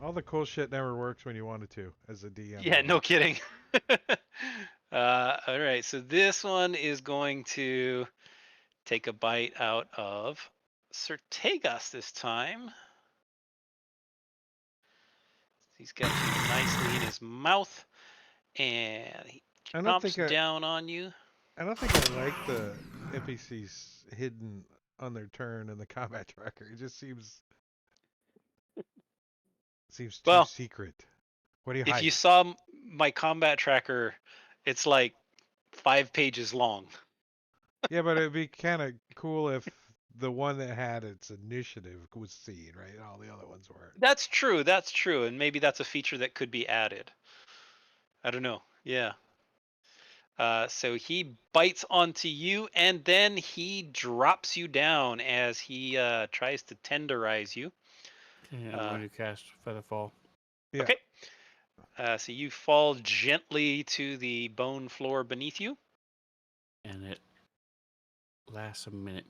[SPEAKER 2] All the cool shit never works when you want it to, as a DM.
[SPEAKER 3] Yeah, no kidding. All right, so this one is going to take a bite out of Sertegas this time. He's got you nicely in his mouth, and he
[SPEAKER 2] I don't
[SPEAKER 3] chomps
[SPEAKER 2] think
[SPEAKER 3] down on you.
[SPEAKER 2] I don't think I like the NPCs hidden on their turn in the combat tracker. It just seems too
[SPEAKER 3] Well,
[SPEAKER 2] secret. What do you
[SPEAKER 3] If
[SPEAKER 2] hide?
[SPEAKER 3] you saw my combat tracker, it's like 5 pages long.
[SPEAKER 2] Yeah, but it'd be kind of cool if the one that had its initiative was seen, right? And all the other ones weren't.
[SPEAKER 3] That's true, and maybe that's a feature that could be added. I don't know. Yeah. So he bites onto you, and then he drops you down as he tries to tenderize you.
[SPEAKER 5] Okay, I'm going to cast Featherfall.
[SPEAKER 2] Yeah.
[SPEAKER 3] Okay. So you fall gently to the bone floor beneath you.
[SPEAKER 5] And it lasts a minute.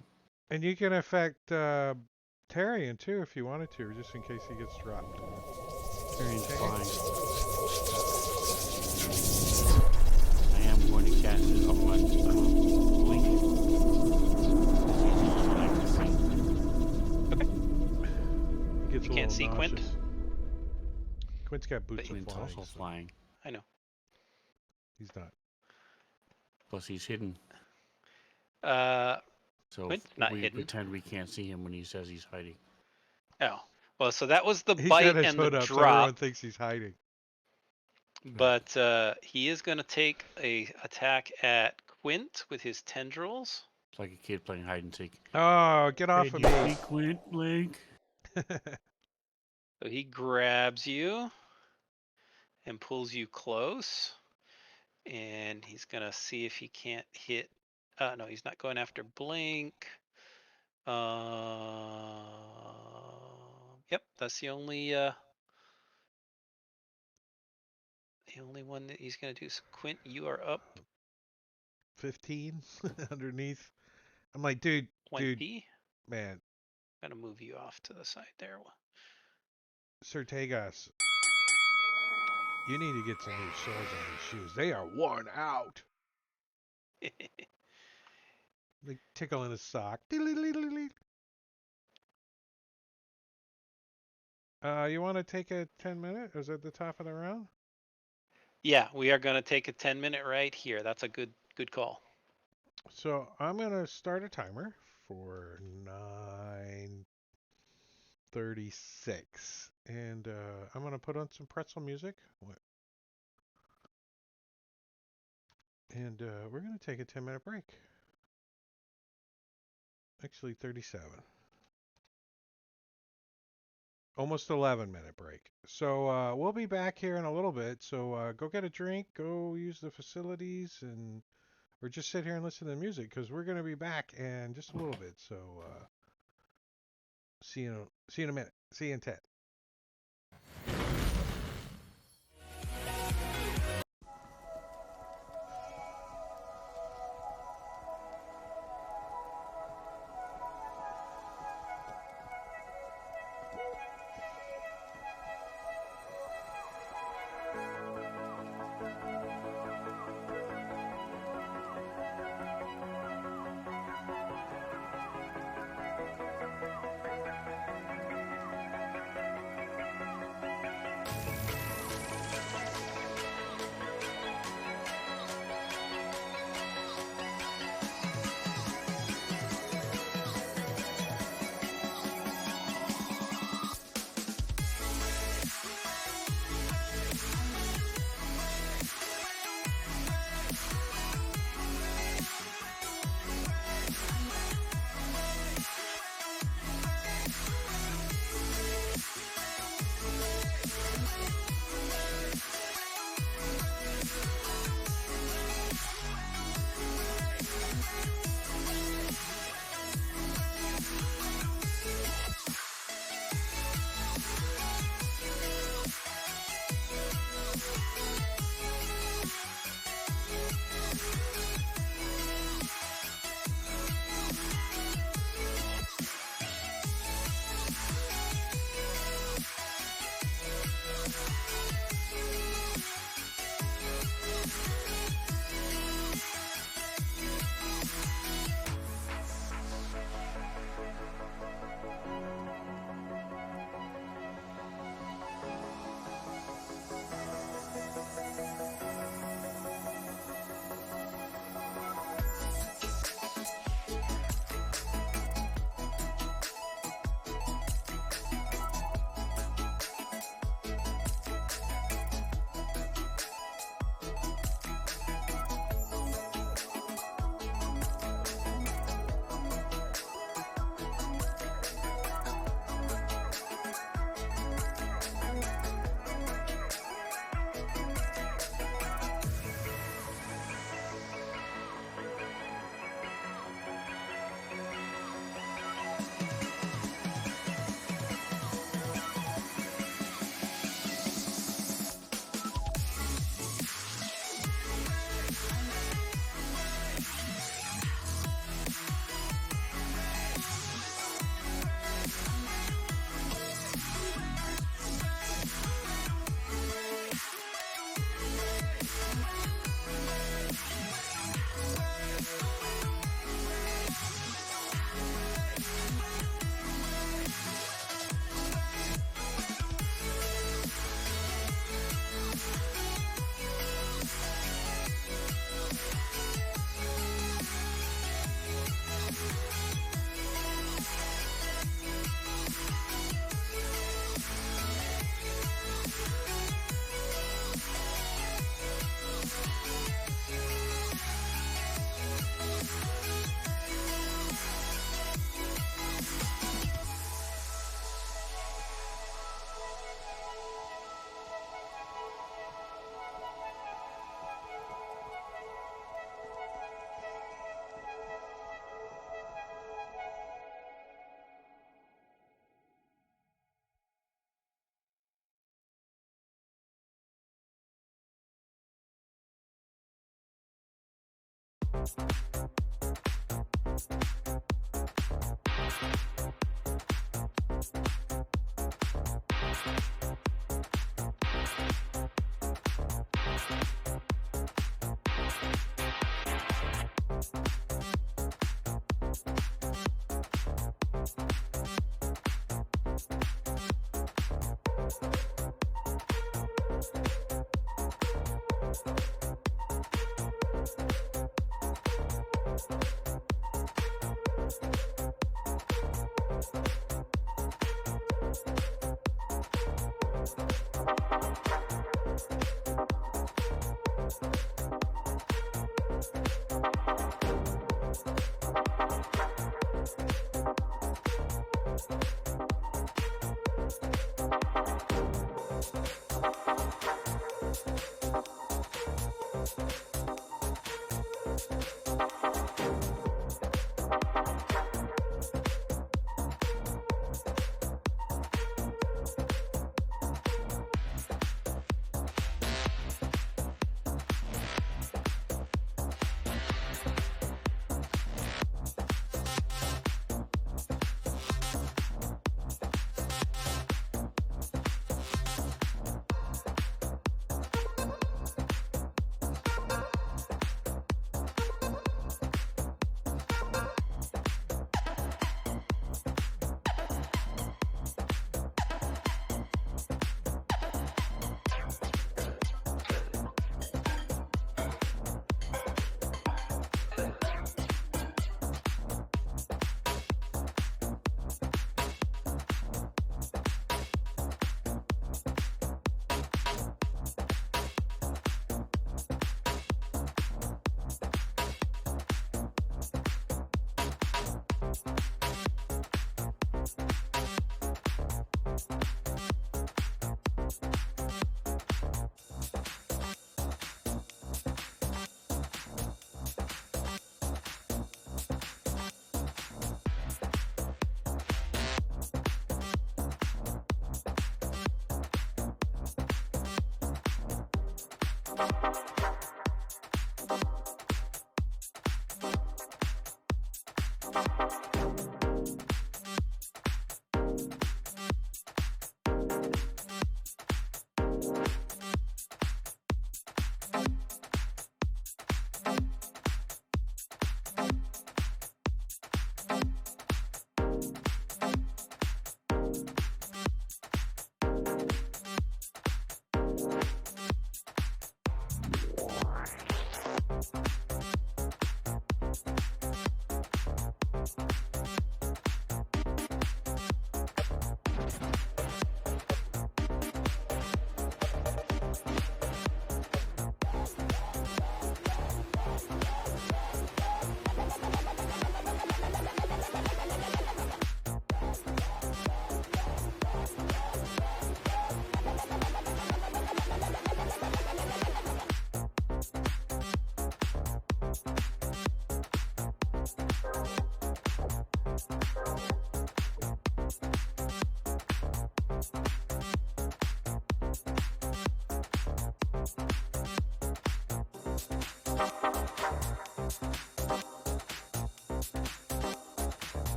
[SPEAKER 2] And you can affect Tarian too if you wanted to, just in case he gets dropped.
[SPEAKER 5] Tarian's
[SPEAKER 2] Okay.
[SPEAKER 5] flying. I am going to cast it on my Blink.
[SPEAKER 2] He gets
[SPEAKER 3] You
[SPEAKER 2] a
[SPEAKER 3] can't
[SPEAKER 2] little
[SPEAKER 3] see Quint?
[SPEAKER 2] nauseous. Quint's got boots of
[SPEAKER 5] Blint's
[SPEAKER 2] flying.
[SPEAKER 5] also
[SPEAKER 2] so-
[SPEAKER 5] flying.
[SPEAKER 3] I know.
[SPEAKER 2] He's not.
[SPEAKER 5] Plus, he's hidden. So
[SPEAKER 3] Quint's not
[SPEAKER 5] we
[SPEAKER 3] hidden.
[SPEAKER 5] pretend we can't see him when he says he's hiding.
[SPEAKER 3] Oh, well, so that was the
[SPEAKER 2] He's
[SPEAKER 3] bite
[SPEAKER 2] got his
[SPEAKER 3] and the
[SPEAKER 2] hood up, so
[SPEAKER 3] drop.
[SPEAKER 2] everyone thinks he's hiding.
[SPEAKER 3] But he is going to take a attack at Quint with his tendrils.
[SPEAKER 5] It's like a kid playing hide and seek.
[SPEAKER 2] Oh, get off of
[SPEAKER 5] Can you
[SPEAKER 2] me!
[SPEAKER 5] see Quint, Link?
[SPEAKER 3] So he grabs you and pulls you close. And he's going to see if he can't hit. No, he's not going after Blink. Yep, that's the only one that he's going to do. So Quint, you are up
[SPEAKER 2] 15 underneath. I'm like, dude,
[SPEAKER 3] 20.
[SPEAKER 2] man,
[SPEAKER 3] I'm going to move you off to the side there.
[SPEAKER 2] Sir Tagas, you need to get some new soles on these shoes. They are worn out. Like tickling his sock. You want to take a 10-minute? Is that the top of the round?
[SPEAKER 3] Yeah, we are going to take a 10-minute right here. That's a good call.
[SPEAKER 2] So I'm going to start a timer for 9:36, and I'm going to put on some pretzel music. And we're going to take a 10-minute break. Actually, 37. Almost 11-minute break. So we'll be back here in a little bit. So go get a drink, go use the facilities, or just sit here and listen to the music, because we're going to be back in just a little bit. So see you in a minute. See you in 10.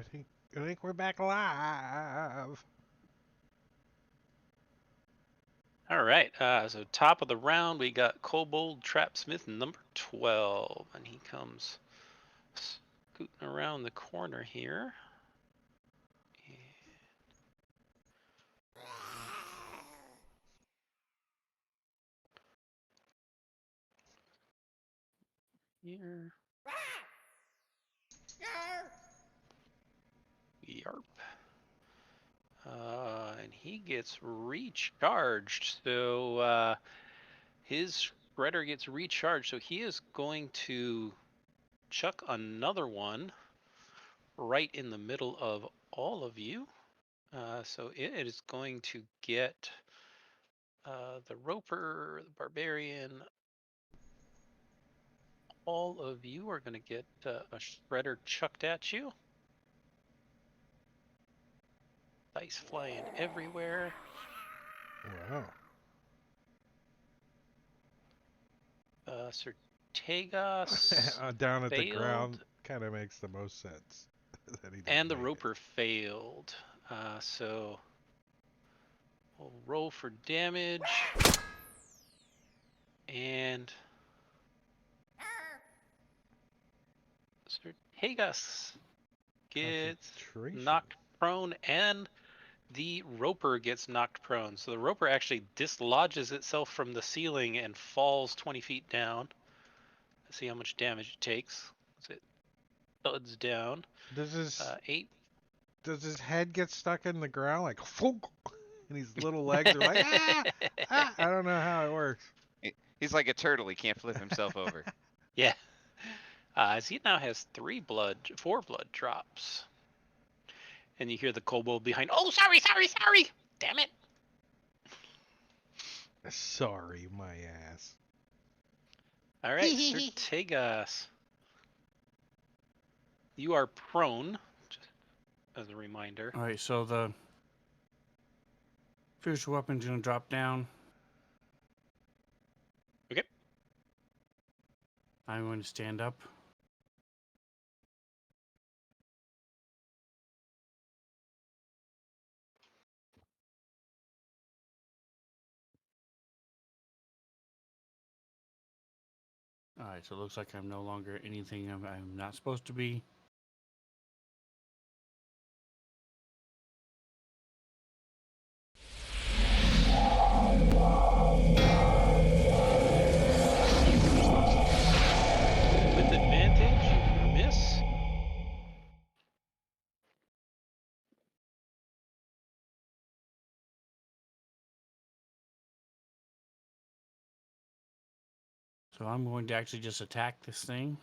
[SPEAKER 2] I think we're back live.
[SPEAKER 3] All right. So top of the round, we got Kobold Trapsmith number 12, and he comes scooting around the corner here. Here. Yarp. And he gets recharged. So his shredder gets recharged. So he is going to chuck another one right in the middle of all of you. So it is going to get the Roper, the Barbarian. All of you are going to get a shredder chucked at you. Dice flying everywhere.
[SPEAKER 2] Wow.
[SPEAKER 3] Sertegos
[SPEAKER 2] Down at the
[SPEAKER 3] failed.
[SPEAKER 2] ground kind of makes the most sense. That he didn't
[SPEAKER 3] And the
[SPEAKER 2] make it.
[SPEAKER 3] Roper failed. So we'll roll for damage. And Sertegos gets
[SPEAKER 2] Concentration.
[SPEAKER 3] knocked prone, and the Roper gets knocked prone. So the Roper actually dislodges itself from the ceiling and falls 20 feet down. Let's see how much damage it takes. So it thuds down.
[SPEAKER 2] Does his
[SPEAKER 3] 8.
[SPEAKER 2] does his head get stuck in the ground like funk, and his little legs are like ah, ah? I don't know how it works.
[SPEAKER 4] He's like a turtle. He can't flip himself over.
[SPEAKER 3] Yeah. As he now has 4 blood drops. And you hear the kobold behind. Oh, sorry. Damn it.
[SPEAKER 2] Sorry, my ass.
[SPEAKER 3] All right, Sertegos. You are prone, just as a reminder.
[SPEAKER 5] All right, so the fierce weapon's gonna drop down.
[SPEAKER 3] Okay.
[SPEAKER 5] I'm going to stand up. All right, so it looks like I'm no longer anything I'm not supposed to be.
[SPEAKER 3] With advantage, miss.
[SPEAKER 5] So I'm going to actually just attack this thing.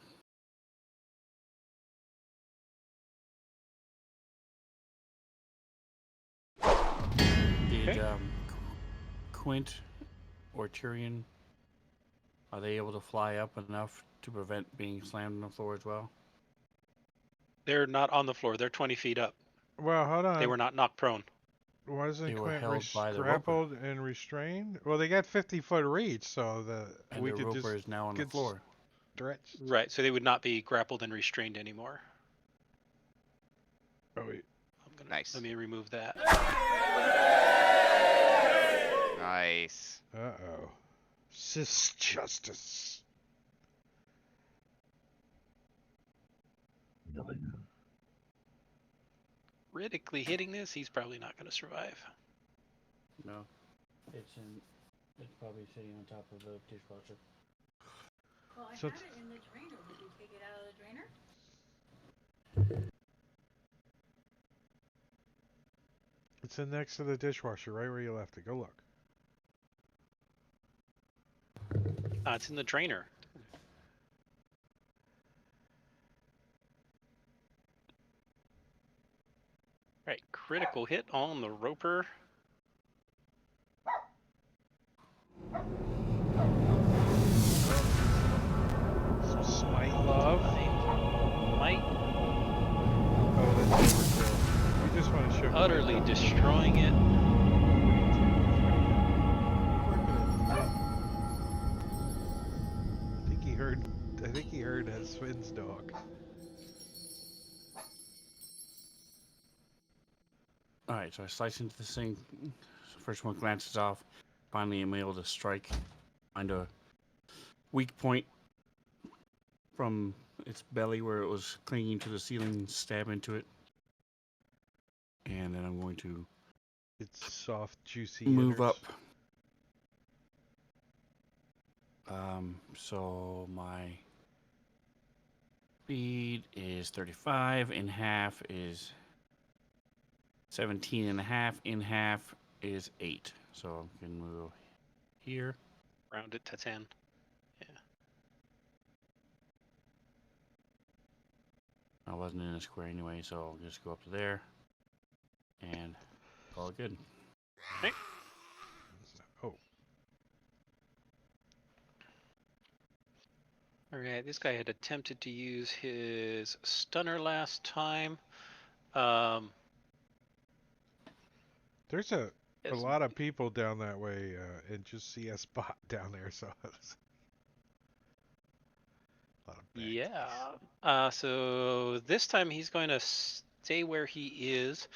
[SPEAKER 5] Did
[SPEAKER 3] Okay.
[SPEAKER 5] Quint or Tyrion, are they able to fly up enough to prevent being slammed on the floor as well?
[SPEAKER 3] They're not on the floor. They're 20 feet up.
[SPEAKER 2] Well, hold on.
[SPEAKER 3] They were not knocked prone.
[SPEAKER 2] Wasn't
[SPEAKER 5] They were
[SPEAKER 2] Quint
[SPEAKER 5] held by the
[SPEAKER 2] grappled and restrained? Well, they got 50-foot reach, so
[SPEAKER 5] And
[SPEAKER 2] we
[SPEAKER 5] the
[SPEAKER 2] could
[SPEAKER 5] Roper
[SPEAKER 2] just
[SPEAKER 5] is now on the
[SPEAKER 2] get
[SPEAKER 5] floor.
[SPEAKER 2] stretched.
[SPEAKER 3] Right, so they would not be grappled and restrained anymore.
[SPEAKER 2] Oh wait.
[SPEAKER 4] Nice.
[SPEAKER 3] Let me remove that.
[SPEAKER 4] Nice.
[SPEAKER 2] Uh-oh. Cis justice.
[SPEAKER 3] Critically hitting this, he's probably not going to survive.
[SPEAKER 5] No, it's probably sitting on top of the dishwasher.
[SPEAKER 8] Well, I
[SPEAKER 2] So
[SPEAKER 8] had it in the drainer. Did you take it out of the drainer?
[SPEAKER 2] It's in next to the dishwasher, right where you left it. Go look.
[SPEAKER 3] It's in the drainer. Right, critical hit on the Roper.
[SPEAKER 2] Some smite love.
[SPEAKER 3] Might
[SPEAKER 2] Oh, that's super cool. We just want to show
[SPEAKER 3] utterly
[SPEAKER 2] Quint.
[SPEAKER 3] destroying it.
[SPEAKER 2] I think he heard Sven's dog.
[SPEAKER 5] All right, so I slice into this thing. First one glances off. Finally, I'm able to strike, find a weak point from its belly where it was clinging to the ceiling, stab into it. And then I'm going to
[SPEAKER 2] It's soft, juicy
[SPEAKER 5] move
[SPEAKER 2] hitters.
[SPEAKER 5] up. So my speed is 35, in half is 17 and a half, in half is 8. So I can move here.
[SPEAKER 3] Round it to 10. Yeah.
[SPEAKER 5] I wasn't in a square anyway, so I'll just go up to there and call it good.
[SPEAKER 3] Okay.
[SPEAKER 2] Oh,
[SPEAKER 3] All right, this guy had attempted to use his stunner last time.
[SPEAKER 2] there's a
[SPEAKER 3] As-
[SPEAKER 2] lot of people down that way, and just see a spot down there, so it's a lot of bad guys.
[SPEAKER 3] Yeah. So this time he's going to stay where he is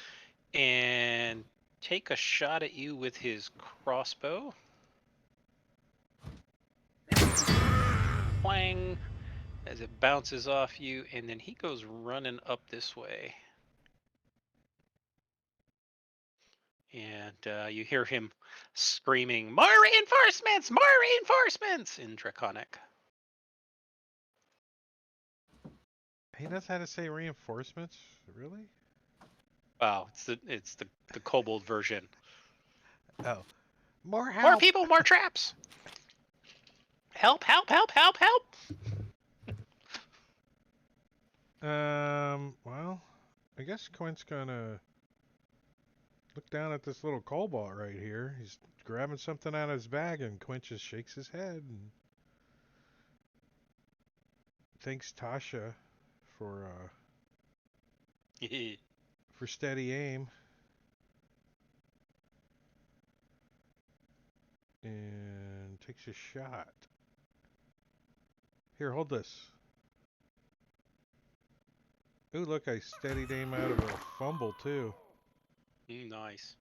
[SPEAKER 3] and take a shot at you with his crossbow. Whang! As it bounces off you, and then he goes running up this way. And you hear him screaming, "More reinforcements! More reinforcements!" in Draconic.
[SPEAKER 2] He knows how to say reinforcements? Really?
[SPEAKER 3] Wow, it's the kobold version.
[SPEAKER 2] Oh. More help!
[SPEAKER 3] More people, more traps! Help, help, help, help, help!
[SPEAKER 2] Well, I guess Quint's gonna look down at this little cobalt right here. He's grabbing something out of his bag, and Quint just shakes his head and thanks Tasha for steady aim. And takes a shot. Here, hold this. Ooh, look, I steadied aim out of a fumble, too.
[SPEAKER 3] Nice.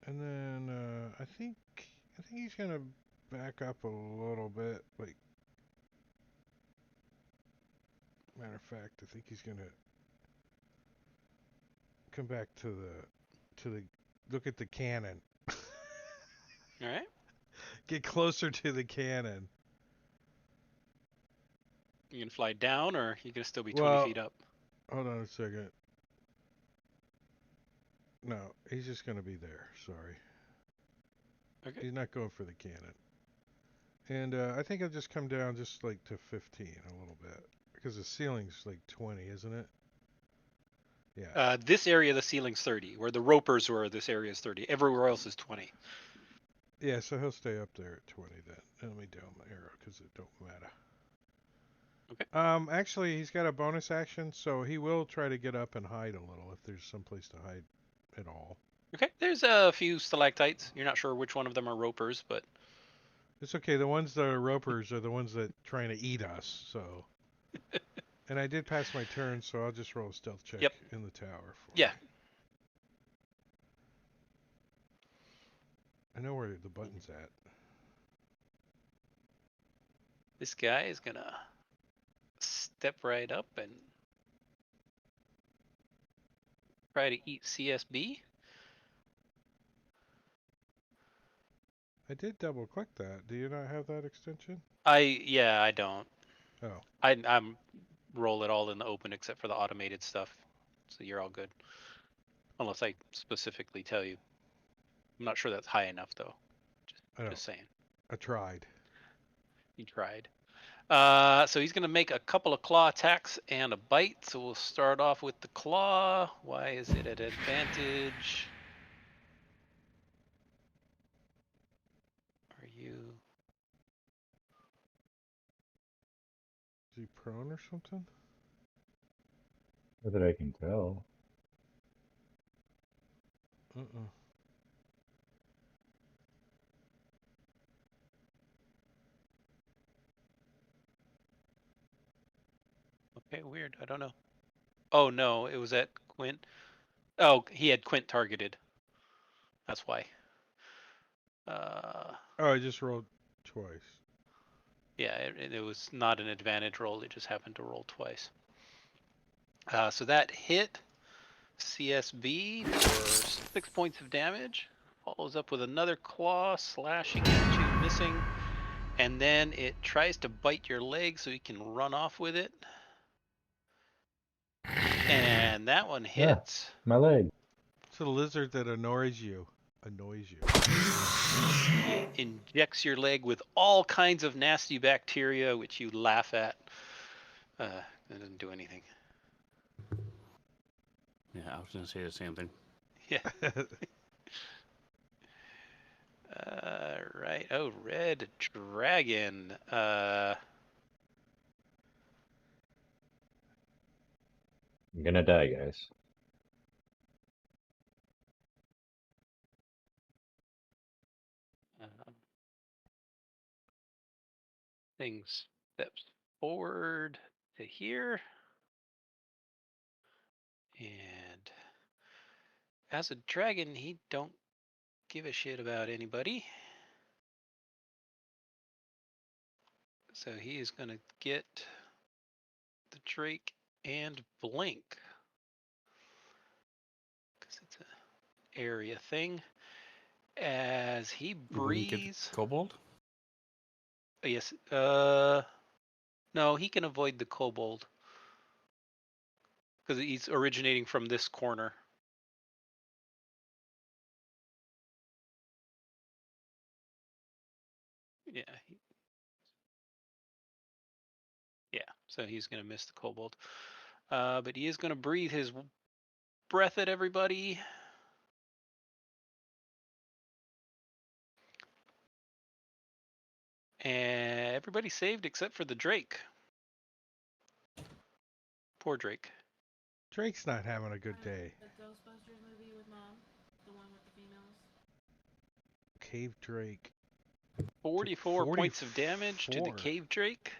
[SPEAKER 2] And then, I think he's gonna back up a little bit. Like, matter of fact, I think he's gonna come back to the look at the cannon.
[SPEAKER 3] All right.
[SPEAKER 2] Get closer to the cannon.
[SPEAKER 3] You gonna fly down, or you gonna still be 20
[SPEAKER 2] Well,
[SPEAKER 3] feet up?
[SPEAKER 2] hold on a second. No, he's just gonna be there. Sorry.
[SPEAKER 3] Okay.
[SPEAKER 2] He's not going for the cannon. And I think I'll just come down just like to 15 a little bit. Because the ceiling's like 20, isn't it? Yeah.
[SPEAKER 3] This area, the ceiling's 30. Where the ropers were, this area is 30. Everywhere else is 20.
[SPEAKER 2] Yeah, so he'll stay up there at 20 then. And let me down my arrow because it don't matter.
[SPEAKER 3] Okay.
[SPEAKER 2] Actually, he's got a bonus action, so he will try to get up and hide a little if there's some place to hide at all.
[SPEAKER 3] Okay. There's a few stalactites. You're not sure which one of them are ropers, but
[SPEAKER 2] It's okay. The ones that are ropers are the ones that trying to eat us, so. And I did pass my turn, so I'll just roll a stealth check
[SPEAKER 3] Yep.
[SPEAKER 2] in the tower for
[SPEAKER 3] yeah.
[SPEAKER 2] me. I know where the button's at.
[SPEAKER 3] This guy is gonna step right up and try to eat CSB.
[SPEAKER 2] I did double click that. Do you not have that extension?
[SPEAKER 3] I don't.
[SPEAKER 2] Oh.
[SPEAKER 3] I'm roll it all in the open except for the automated stuff, so you're all good. Unless I specifically tell you. I'm not sure that's high enough though. Just saying.
[SPEAKER 2] I tried.
[SPEAKER 3] He tried. So he's gonna make a couple of claw attacks and a bite. So we'll start off with the claw. Why is it at advantage? Are you?
[SPEAKER 2] Is he prone or something?
[SPEAKER 6] Not that I can tell.
[SPEAKER 2] Uh-uh.
[SPEAKER 3] Okay, weird. I don't know. Oh no, it was at Quint. Oh, he had Quint targeted. That's why.
[SPEAKER 2] Oh, I just rolled twice.
[SPEAKER 3] Yeah, it was not an advantage roll. It just happened to roll twice. So that hit CSB for 6 points of damage. Follows up with another claw, slashing at you, missing. And then it tries to bite your leg so you can run off with it. And that one hits.
[SPEAKER 6] My leg.
[SPEAKER 2] It's a lizard that annoys you. Annoys you.
[SPEAKER 3] It injects your leg with all kinds of nasty bacteria, which you laugh at. It doesn't do anything.
[SPEAKER 5] Yeah, I was gonna say the same thing.
[SPEAKER 3] Yeah. Right. Oh, red dragon.
[SPEAKER 6] I'm gonna die, guys.
[SPEAKER 3] Things steps forward to here. And as a dragon, he don't give a shit about anybody. So he is going to get the Drake and blink. Because it's an area thing. As he breathes.
[SPEAKER 5] Kobold?
[SPEAKER 3] Yes. No, he can avoid the kobold. Because he's originating from this corner. Yeah. Yeah, so he's going to miss the kobold. But he is going to breathe his breath at everybody. And everybody saved except for the Drake. Poor Drake.
[SPEAKER 2] Drake's not having a good day.
[SPEAKER 8] The Ghostbusters movie with Mom, the one with the females.
[SPEAKER 2] Cave Drake.
[SPEAKER 3] 44 points of damage to the Cave Drake.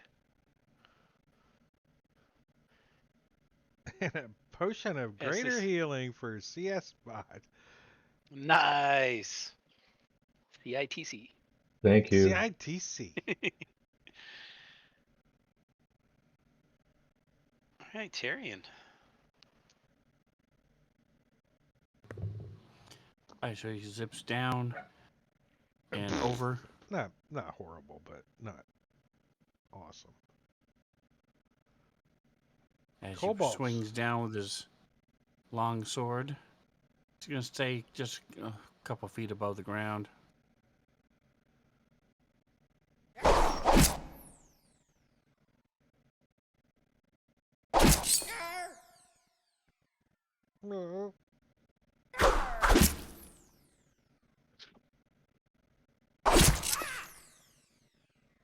[SPEAKER 2] And a potion of greater healing for CS Bot.
[SPEAKER 3] Nice. CITC.
[SPEAKER 6] Thank you.
[SPEAKER 2] CITC.
[SPEAKER 3] All right, Tyrion.
[SPEAKER 5] Alright, so he zips down and over.
[SPEAKER 2] Not horrible, but not awesome.
[SPEAKER 5] As he swings down with his long sword. He's going to stay just a couple feet above the ground.
[SPEAKER 2] No.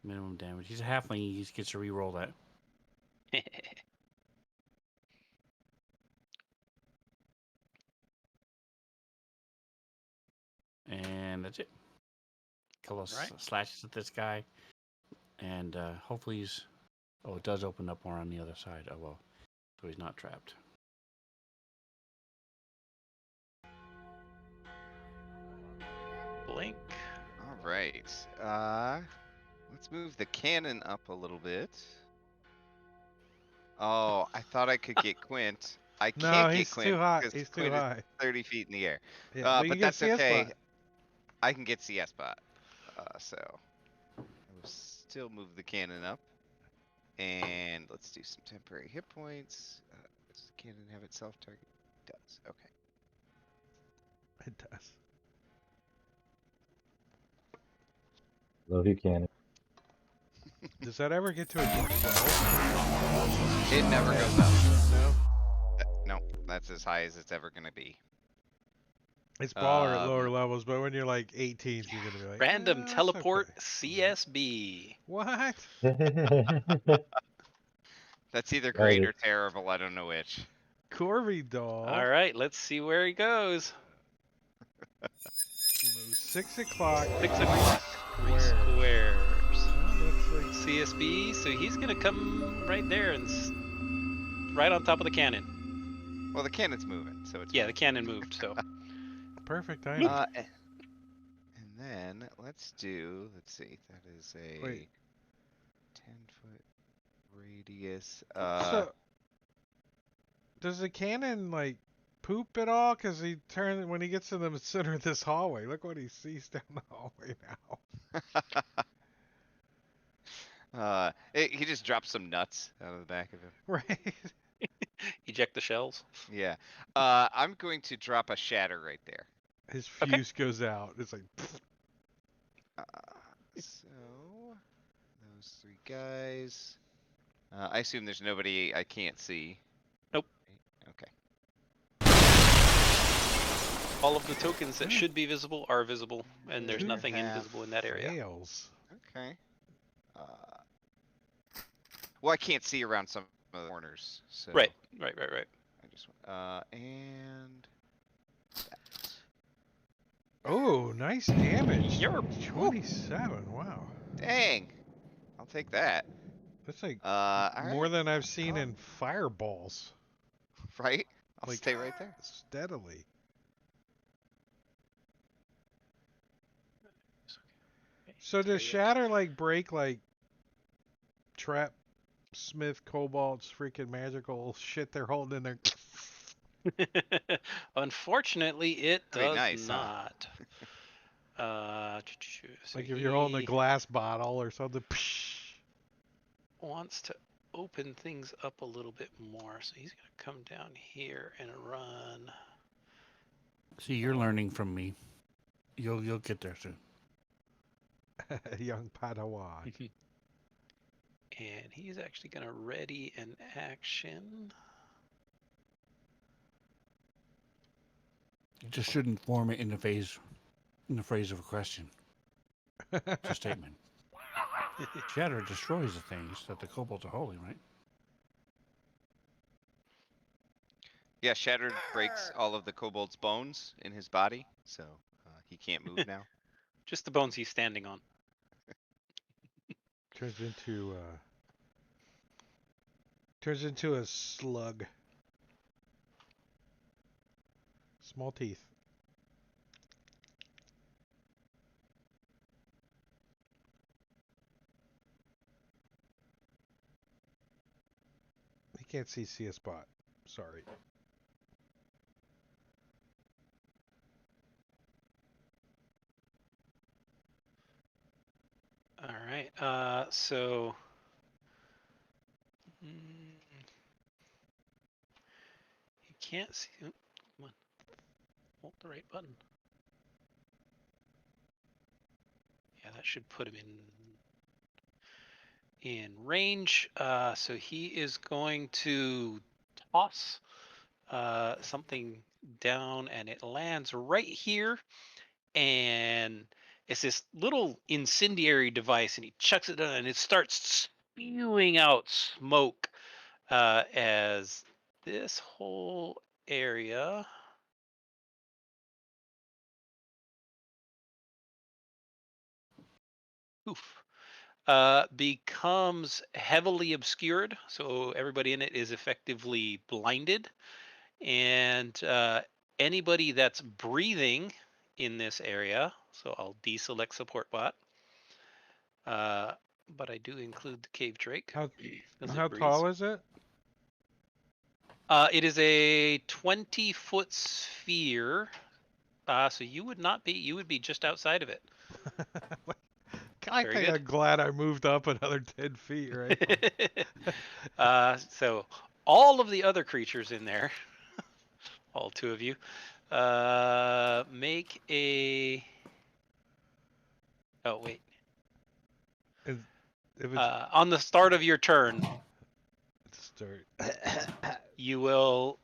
[SPEAKER 5] Minimum damage. He's a halfling. He just gets to re-roll that. And that's it. Couple of slashes at this guy. And hopefully he's... Oh, it does open up more on the other side. Oh, well. So he's not trapped.
[SPEAKER 3] Blink.
[SPEAKER 4] All right. Let's move the cannon up a little bit. Oh, I thought I could get Quint. I can't get Quint
[SPEAKER 2] too high.
[SPEAKER 4] because
[SPEAKER 2] He's
[SPEAKER 4] Quint
[SPEAKER 2] too high.
[SPEAKER 4] is 30 feet in the air.
[SPEAKER 2] Yeah,
[SPEAKER 4] but that's okay. I can get CS Bot. So I will still move the cannon up. And let's do some temporary hit points. Does the cannon have its self-target? It does. Okay.
[SPEAKER 2] It does.
[SPEAKER 6] Love you, Cannon.
[SPEAKER 2] Does that ever get to a 12?
[SPEAKER 4] It never goes up. No, that's as high as it's ever going to be.
[SPEAKER 2] It's baller at lower levels, but when you're like 18, you're gonna be like
[SPEAKER 3] Random teleport
[SPEAKER 2] okay.
[SPEAKER 3] CSB.
[SPEAKER 2] What?
[SPEAKER 4] That's either great or terrible. I don't know which.
[SPEAKER 2] Corby doll.
[SPEAKER 3] All right, let's see where he goes.
[SPEAKER 2] 6 o'clock.
[SPEAKER 3] 6 o'clock. 3 squares.
[SPEAKER 2] Oh, that's like...
[SPEAKER 3] CSB, so he's gonna come right there and right on top of the cannon.
[SPEAKER 4] Well, the cannon's moving, so it's
[SPEAKER 3] Yeah, the cannon moved. So
[SPEAKER 2] Perfect timing.
[SPEAKER 4] and then let's see, that is a
[SPEAKER 2] Wait.
[SPEAKER 4] 10-foot radius.
[SPEAKER 2] So, does the cannon like poop at all? Cause when he gets to the center of this hallway, look what he sees down the hallway now.
[SPEAKER 4] He just dropped some nuts out of the back of him.
[SPEAKER 2] Right.
[SPEAKER 3] eject the shells.
[SPEAKER 4] Yeah. I'm going to drop a shatter right there.
[SPEAKER 2] His fuse goes out. It's like.
[SPEAKER 4] So those 3 guys. I assume there's nobody I can't see.
[SPEAKER 3] Nope.
[SPEAKER 4] Okay.
[SPEAKER 3] All of the tokens that should be visible are visible, and there's
[SPEAKER 4] 2.5
[SPEAKER 3] nothing invisible in that area.
[SPEAKER 2] Fails.
[SPEAKER 4] Okay. Well, I can't see around some of the corners. So
[SPEAKER 3] Right.
[SPEAKER 4] I just and that.
[SPEAKER 2] Oh, nice damage.
[SPEAKER 3] Yerp.
[SPEAKER 2] 27. Wow.
[SPEAKER 4] Dang. I'll take that.
[SPEAKER 2] That's like
[SPEAKER 4] All
[SPEAKER 2] more
[SPEAKER 4] right.
[SPEAKER 2] than I've seen in fireballs.
[SPEAKER 4] Right? I'll
[SPEAKER 2] Like,
[SPEAKER 4] stay right there.
[SPEAKER 2] Steadily. So does shatter like break like trap smith cobalt's freaking magical shit they're holding in their
[SPEAKER 3] Unfortunately, it
[SPEAKER 4] That'd be
[SPEAKER 3] does
[SPEAKER 4] nice, huh?
[SPEAKER 3] not. So
[SPEAKER 2] like if you're holding a
[SPEAKER 3] he
[SPEAKER 2] glass bottle or something.
[SPEAKER 3] wants to open things up a little bit more, so he's gonna come down here and run.
[SPEAKER 5] See, you're learning from me. You'll get there soon.
[SPEAKER 2] Young Padawan.
[SPEAKER 3] And he's actually gonna ready an action.
[SPEAKER 5] You just shouldn't form it in the phrase of a question. It's a statement. Shatter destroys the things that the kobolds are holding, right?
[SPEAKER 4] Yeah, Shattered breaks all of the kobold's bones in his body, so he can't move now.
[SPEAKER 3] Just the bones he's standing on.
[SPEAKER 2] Turns into a slug. Small teeth. He can't see a spot. Sorry.
[SPEAKER 3] All right. So you can't see. Oh, come on. Hold the right button. Yeah, that should put him in range. So he is going to toss something down, and it lands right here. And it's this little incendiary device, and he chucks it down, and it starts spewing out smoke as this whole area becomes heavily obscured, so everybody in it is effectively blinded, and anybody that's breathing in this area, so I'll deselect support bot, but I do include the cave drake.
[SPEAKER 2] How tall is it?
[SPEAKER 3] It is a 20-foot sphere, so you would be just outside of it.
[SPEAKER 2] I think I'm glad I moved up another 10 feet,
[SPEAKER 3] right? So all of the other creatures in there, all 2 of you, make a... Oh, wait. On the start of your turn, you will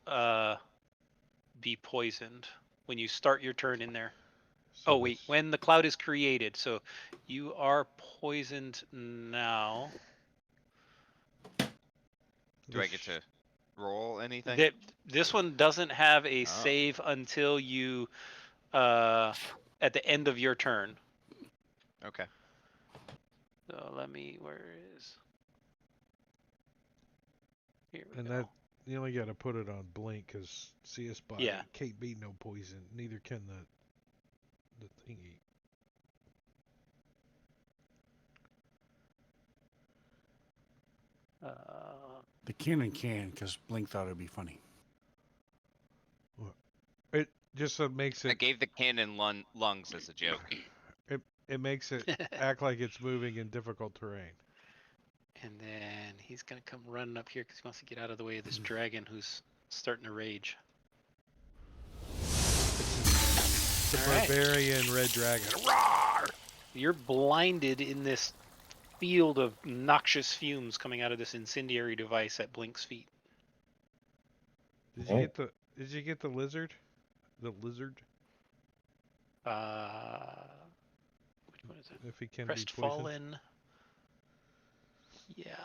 [SPEAKER 3] be poisoned when you start your turn in there. So wait, when the cloud is created. So you are poisoned now.
[SPEAKER 4] Do I get to roll anything?
[SPEAKER 3] This one doesn't have a save until you at the end of your turn.
[SPEAKER 4] Okay.
[SPEAKER 3] So where is... Here we
[SPEAKER 2] and
[SPEAKER 3] go.
[SPEAKER 2] You only got to put it on blink because CS body
[SPEAKER 3] Yeah.
[SPEAKER 2] can't be no poison. Neither can the thingy.
[SPEAKER 5] The cannon can, because Blink thought it'd be funny.
[SPEAKER 2] It just makes
[SPEAKER 4] I
[SPEAKER 2] it.
[SPEAKER 4] gave the cannon lungs as a joke.
[SPEAKER 2] It makes it act like it's moving in difficult terrain.
[SPEAKER 3] And then he's gonna come running up here because he wants to get out of the way of this dragon who's starting to rage.
[SPEAKER 2] The
[SPEAKER 3] All right.
[SPEAKER 2] barbarian red dragon.
[SPEAKER 3] Roar! You're blinded in this field of noxious fumes coming out of this incendiary device at Blink's feet.
[SPEAKER 2] Did you get the? Did you get the lizard? The lizard.
[SPEAKER 3] Which one is it?
[SPEAKER 2] If he can be poisoned.
[SPEAKER 3] Crestfallen. Yeah.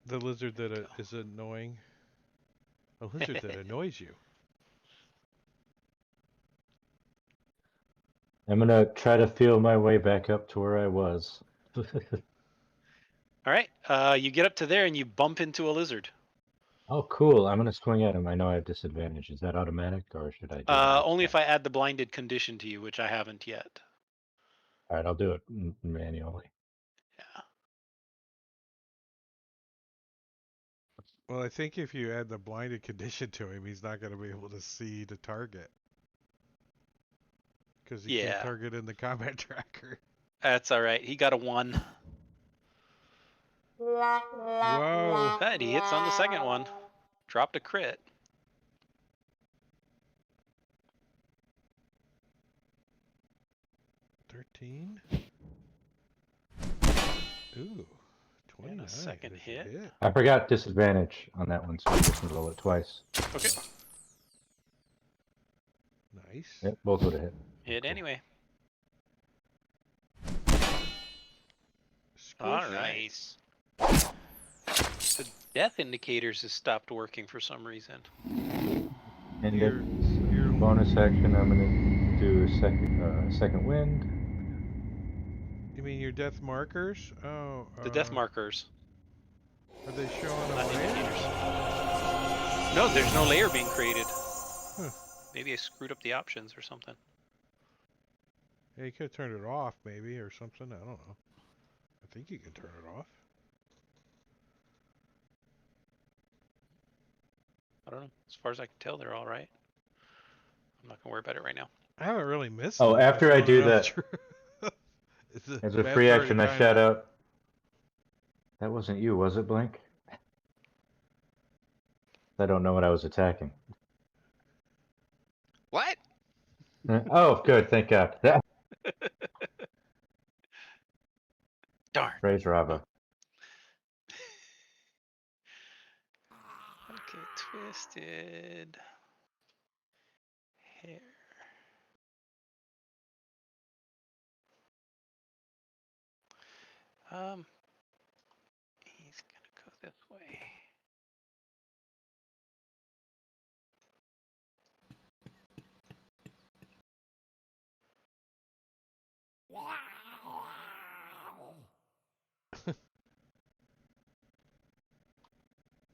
[SPEAKER 2] The lizard that is annoying. A lizard that annoys you.
[SPEAKER 6] I'm gonna try to feel my way back up to where I was.
[SPEAKER 3] All right. You get up to there and you bump into a lizard.
[SPEAKER 6] Oh, cool. I'm gonna swing at him. I know I have disadvantage. Is that automatic, or should I do it?
[SPEAKER 3] Only if I add the blinded condition to you, which I haven't yet.
[SPEAKER 6] All right, I'll do it manually.
[SPEAKER 3] Yeah.
[SPEAKER 2] Well, I think if you add the blinded condition to him, he's not going to be able to see the target. Because he can't target in the combat tracker.
[SPEAKER 3] That's all right. He got a 1.
[SPEAKER 2] Whoa.
[SPEAKER 3] But he hits on the second one. Dropped a crit.
[SPEAKER 2] $13. Ooh. 29.
[SPEAKER 3] And a second hit.
[SPEAKER 6] I forgot disadvantage on that one, so I'm just gonna roll it twice.
[SPEAKER 3] Okay.
[SPEAKER 2] Nice.
[SPEAKER 6] Yep, both would have hit.
[SPEAKER 3] Hit anyway.
[SPEAKER 2] Squish.
[SPEAKER 3] All right.
[SPEAKER 4] Nice.
[SPEAKER 3] The death indicators has stopped working for some reason.
[SPEAKER 6] And
[SPEAKER 2] Your
[SPEAKER 6] bonus action, I'm gonna do second wind.
[SPEAKER 2] You mean your death markers? Oh.
[SPEAKER 3] The death markers.
[SPEAKER 2] Are they showing a
[SPEAKER 3] Not
[SPEAKER 2] layer?
[SPEAKER 3] indicators. No, there's no layer being created.
[SPEAKER 2] Huh.
[SPEAKER 3] Maybe I screwed up the options or something.
[SPEAKER 2] Yeah, you could have turned it off, maybe, or something. I don't know. I think you can turn it off.
[SPEAKER 3] I don't know. As far as I can tell, they're all right. I'm not gonna worry about it right now.
[SPEAKER 2] I haven't really missed.
[SPEAKER 6] Oh,
[SPEAKER 2] them,
[SPEAKER 6] after I
[SPEAKER 2] so
[SPEAKER 6] do
[SPEAKER 2] don't know
[SPEAKER 6] that, as a free action, I shout out. That wasn't you, was it, Blink? I don't know what I was attacking.
[SPEAKER 4] What?
[SPEAKER 6] Oh, good. Thank God.
[SPEAKER 3] Darn.
[SPEAKER 6] Praise Rava.
[SPEAKER 3] Okay, twisted hair. He's gonna go this way.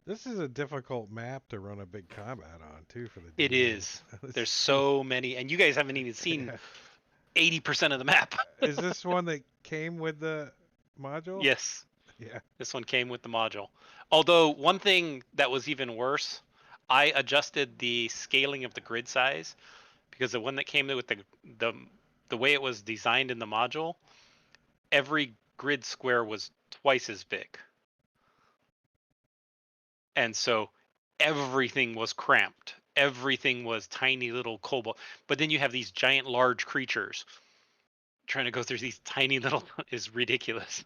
[SPEAKER 2] This is a difficult map to run a big combat on, too, for the
[SPEAKER 3] It
[SPEAKER 2] DMs.
[SPEAKER 3] is. There's so many, and you guys haven't even seen 80% of the map.
[SPEAKER 2] Is this one that came with the module?
[SPEAKER 3] Yes.
[SPEAKER 2] Yeah.
[SPEAKER 3] This one came with the module. Although one thing that was even worse, I adjusted the scaling of the grid size because the one that came with the way it was designed in the module, every grid square was twice as big. And so everything was cramped. Everything was tiny little cobalt. But then you have these giant large creatures trying to go through these tiny little is ridiculous.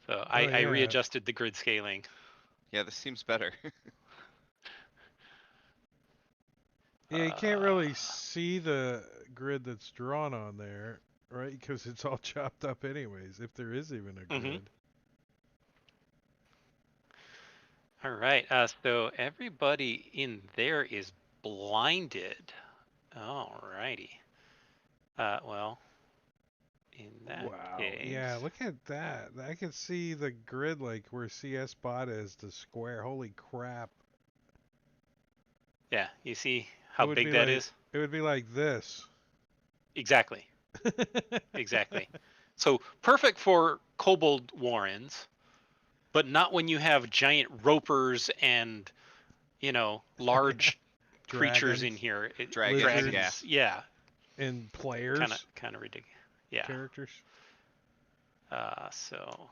[SPEAKER 3] So I readjusted the grid scaling.
[SPEAKER 4] Yeah, this seems better.
[SPEAKER 2] Yeah, you can't really see the grid that's drawn on there, right? Because it's all chopped up anyways, if there is even a grid.
[SPEAKER 3] All right, so everybody in there is blinded. All righty. Well, In that
[SPEAKER 2] Wow.
[SPEAKER 3] case,
[SPEAKER 2] Yeah, look at that. I can see the grid like where CS bot is, the square. Holy crap.
[SPEAKER 3] yeah, you see
[SPEAKER 2] It
[SPEAKER 3] how
[SPEAKER 2] would
[SPEAKER 3] big
[SPEAKER 2] be
[SPEAKER 3] that
[SPEAKER 2] like
[SPEAKER 3] is?
[SPEAKER 2] it would be like this.
[SPEAKER 3] Exactly, exactly. So perfect for kobold warrens, but not when you have giant ropers and, large creatures in
[SPEAKER 2] Dragons,
[SPEAKER 3] here.
[SPEAKER 4] Dragons,
[SPEAKER 3] Dragons, yeah,
[SPEAKER 2] and
[SPEAKER 3] kind of
[SPEAKER 2] players
[SPEAKER 3] ridiculous. Yeah.
[SPEAKER 2] characters.
[SPEAKER 3] So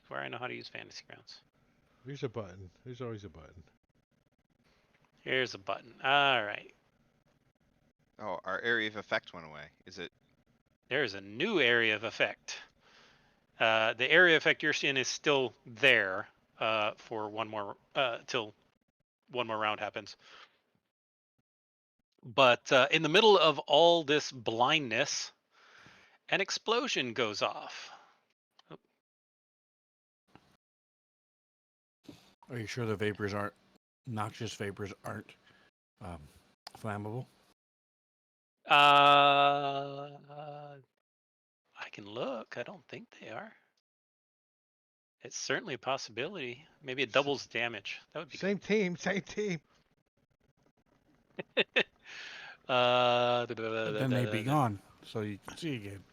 [SPEAKER 3] where I know how to use Fantasy Grounds.
[SPEAKER 2] There's a button. There's always a button.
[SPEAKER 3] Here's a button. All right.
[SPEAKER 4] Oh, our area of effect went away. Is it?
[SPEAKER 3] There's a new area of effect. The area effect you're seeing is still there for one more till one more round happens. But in the middle of all this blindness, an explosion goes off.
[SPEAKER 5] Are you sure the vapors aren't noxious vapors aren't flammable?
[SPEAKER 3] I can look. I don't think they are. It's certainly a possibility. Maybe it doubles damage. That would be
[SPEAKER 2] Same team, same team.
[SPEAKER 3] good.
[SPEAKER 5] Then they'd be gone, so you can see again.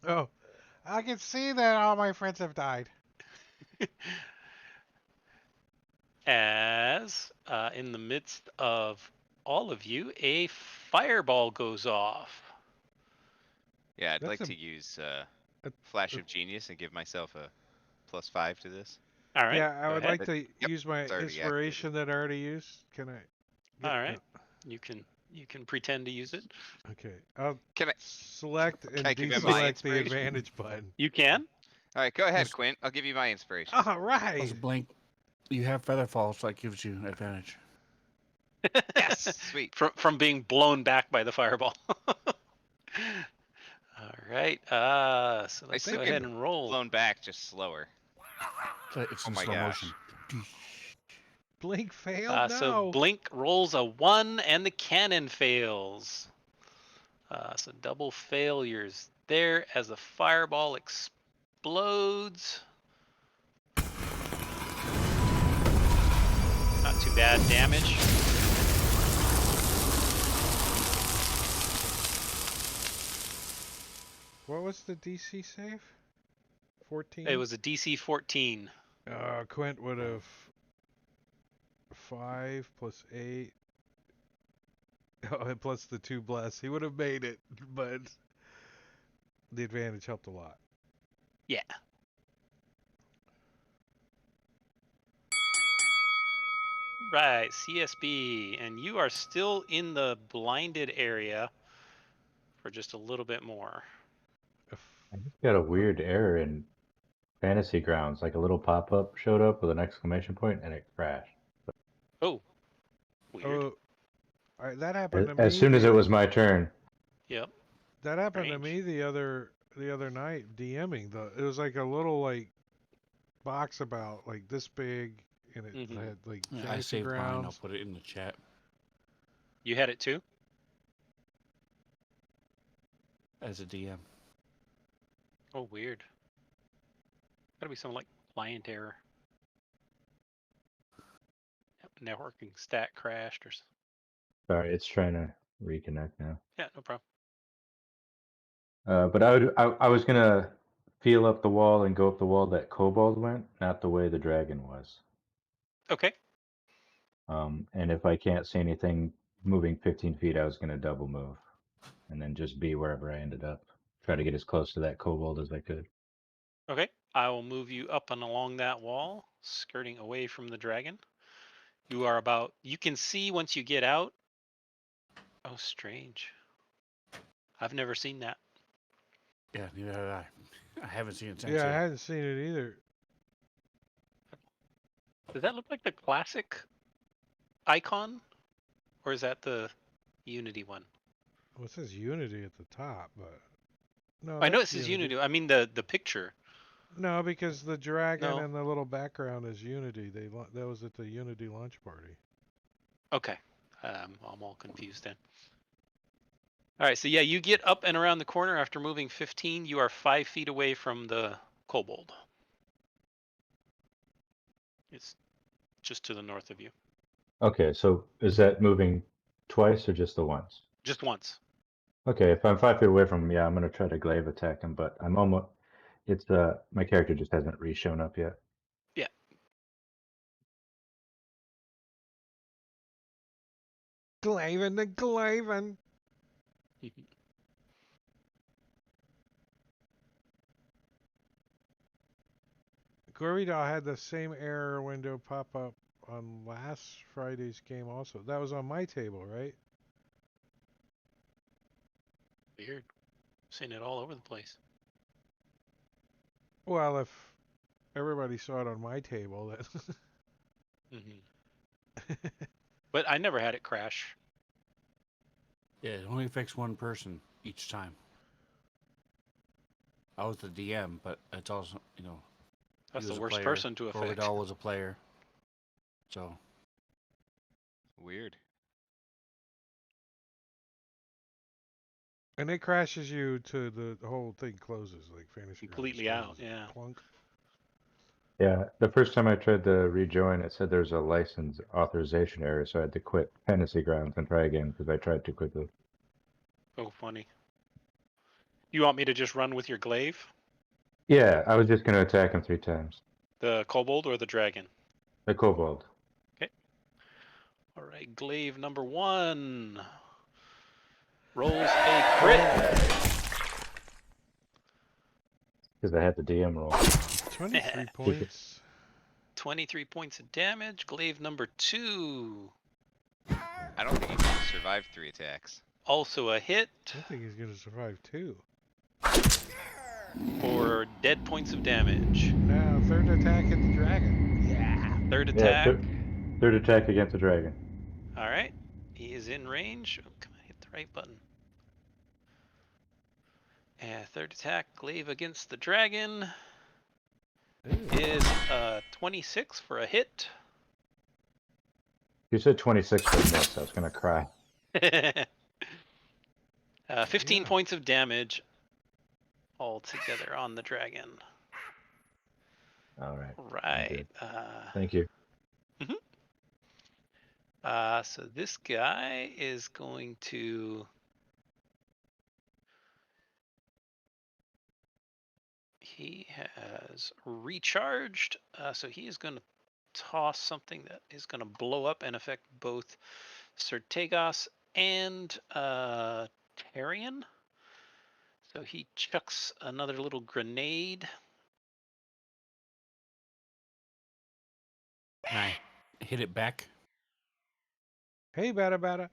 [SPEAKER 2] Oh, I can see that all my friends have died.
[SPEAKER 3] As in the midst of all of you, a fireball goes off.
[SPEAKER 4] Yeah, I'd
[SPEAKER 2] That's
[SPEAKER 4] like
[SPEAKER 2] a-
[SPEAKER 4] to use
[SPEAKER 2] a-
[SPEAKER 4] Flash
[SPEAKER 2] a-
[SPEAKER 4] of Genius and give myself a +5 to this.
[SPEAKER 3] All right.
[SPEAKER 2] Yeah, I
[SPEAKER 3] go
[SPEAKER 2] would
[SPEAKER 3] ahead.
[SPEAKER 2] like to
[SPEAKER 4] Yep,
[SPEAKER 2] use my
[SPEAKER 4] it's already
[SPEAKER 2] inspiration that I already used. Can I?
[SPEAKER 3] All right. You can pretend to use it.
[SPEAKER 2] Okay. I'll
[SPEAKER 4] Can I?
[SPEAKER 2] select and
[SPEAKER 4] I give him my
[SPEAKER 2] deselect the
[SPEAKER 4] inspiration?
[SPEAKER 2] advantage button.
[SPEAKER 3] You can.
[SPEAKER 4] All right, go ahead,
[SPEAKER 5] Just-
[SPEAKER 4] Quint. I'll give you my inspiration.
[SPEAKER 2] All right.
[SPEAKER 5] Plus blink. You have feather fall, so that gives you advantage.
[SPEAKER 4] Yes, sweet.
[SPEAKER 3] From being blown back by the fireball. All right. So let's
[SPEAKER 4] still
[SPEAKER 3] go
[SPEAKER 4] get
[SPEAKER 3] ahead and roll.
[SPEAKER 4] Blown back, just slower.
[SPEAKER 5] So it's
[SPEAKER 4] Oh
[SPEAKER 5] in
[SPEAKER 4] my
[SPEAKER 5] slow
[SPEAKER 4] gosh.
[SPEAKER 5] motion.
[SPEAKER 2] Blink failed. No.
[SPEAKER 3] So Blink rolls a 1 and the cannon fails. So double failures there as the fireball explodes. Not too bad damage.
[SPEAKER 2] What was the DC save? 14.
[SPEAKER 3] It was a DC 14.
[SPEAKER 2] Quint would have 5 plus 8. Oh, and plus the 2 bless. He would have made it, but the advantage helped a lot.
[SPEAKER 3] Yeah. Right, CSB, and you are still in the blinded area for just a little bit more.
[SPEAKER 6] I just got a weird error in Fantasy Grounds. Like a little pop-up showed up with an exclamation point, and it crashed.
[SPEAKER 3] Oh, weird.
[SPEAKER 2] Oh, that happened to me.
[SPEAKER 6] As soon as it was my turn.
[SPEAKER 3] Yep.
[SPEAKER 2] That happened to
[SPEAKER 3] Strange.
[SPEAKER 2] me the other night DMing. It was like a little like box about like this big, and it
[SPEAKER 3] Mhm.
[SPEAKER 2] had like
[SPEAKER 5] Yeah, I
[SPEAKER 2] Fantasy
[SPEAKER 5] saved mine. I'll
[SPEAKER 2] Grounds.
[SPEAKER 5] put it in the chat.
[SPEAKER 3] You had it too?
[SPEAKER 5] As a DM.
[SPEAKER 3] Oh, weird. Gotta be some like client error. Yep, networking stat crashed or something.
[SPEAKER 6] Sorry, it's trying to reconnect now.
[SPEAKER 3] Yeah, no problem.
[SPEAKER 6] But I was gonna feel up the wall and go up the wall that Kobold went, not the way the dragon was.
[SPEAKER 3] Okay.
[SPEAKER 6] And if I can't see anything moving 15 feet, I was gonna double move, and then just be wherever I ended up. Try to get as close to that Kobold as I could.
[SPEAKER 3] Okay. I will move you up and along that wall, skirting away from the dragon. You can see once you get out. Oh, strange. I've never seen that.
[SPEAKER 5] Yeah, neither have I. I haven't seen it since.
[SPEAKER 2] Yeah, I hadn't seen it either.
[SPEAKER 3] Does that look like the classic icon? Or is that the Unity one?
[SPEAKER 2] Well, it says Unity at the top, but no.
[SPEAKER 3] I know it
[SPEAKER 2] that's
[SPEAKER 3] says Unity. I mean the picture.
[SPEAKER 2] No, because the dragon
[SPEAKER 3] No.
[SPEAKER 2] and the little background is Unity. That was at the Unity launch party.
[SPEAKER 3] Okay. I'm all confused then. All right, so yeah, you get up and around the corner after moving 15. You are 5 feet away from the kobold. It's just to the north of you.
[SPEAKER 6] Okay, so is that moving twice or just the once?
[SPEAKER 3] Just once.
[SPEAKER 6] Okay, if I'm 5 feet away from him, yeah, I'm gonna try to glaive attack him, but I'm almost. It's my character just hasn't re-shown up yet.
[SPEAKER 3] Yeah.
[SPEAKER 2] Glavin the Glavin. Gorvidal had the same error window pop up on last Friday's game also. That was on my table, right?
[SPEAKER 3] Weird. Seeing it all over the place.
[SPEAKER 2] Well, if everybody saw it on my table, that.
[SPEAKER 3] But I never had it crash.
[SPEAKER 5] Yeah, it only affects one person each time. I was the DM, but it's also, you know,
[SPEAKER 3] That's
[SPEAKER 5] he
[SPEAKER 3] the
[SPEAKER 5] was a
[SPEAKER 3] worst
[SPEAKER 5] player.
[SPEAKER 3] person to affect.
[SPEAKER 5] Gorvidal was a player. So.
[SPEAKER 4] Weird.
[SPEAKER 2] And it crashes you to the whole thing closes, like Fantasy
[SPEAKER 3] Completely
[SPEAKER 2] Grounds
[SPEAKER 3] out,
[SPEAKER 2] closes.
[SPEAKER 3] yeah.
[SPEAKER 2] Clunk.
[SPEAKER 6] Yeah, the first time I tried to rejoin, it said there's a license authorization error, so I had to quit Fantasy Grounds and try again because I tried too quickly.
[SPEAKER 3] Oh, funny. You want me to just run with your glaive?
[SPEAKER 6] Yeah, I was just gonna attack him 3 times.
[SPEAKER 3] The kobold or the dragon?
[SPEAKER 6] The kobold.
[SPEAKER 3] Okay. All right, glaive number 1 rolls a crit.
[SPEAKER 6] Because I had the DM roll.
[SPEAKER 2] 23 points.
[SPEAKER 3] 23 points of damage. Glaive number 2.
[SPEAKER 4] I don't think he can survive 3 attacks.
[SPEAKER 3] Also a hit.
[SPEAKER 2] I think he's gonna survive 2.
[SPEAKER 3] For dead points of damage.
[SPEAKER 2] Now, third attack at the dragon.
[SPEAKER 3] Yeah. Third
[SPEAKER 6] Yeah,
[SPEAKER 3] attack.
[SPEAKER 6] third attack against the dragon.
[SPEAKER 3] All right. He is in range. Oh, come on, hit the right button. And third attack, glaive against the dragon, is 26 for a hit.
[SPEAKER 6] You said 26 for a miss. I was gonna cry.
[SPEAKER 3] 15 points of damage altogether on the dragon.
[SPEAKER 6] All right.
[SPEAKER 3] Right.
[SPEAKER 6] Thank you.
[SPEAKER 3] So this guy is going to. He has recharged, so he is going to toss something that is going to blow up and affect both Sertegos and Tarion. So he chucks another little grenade.
[SPEAKER 5] Can I hit it back?
[SPEAKER 2] Hey, bada.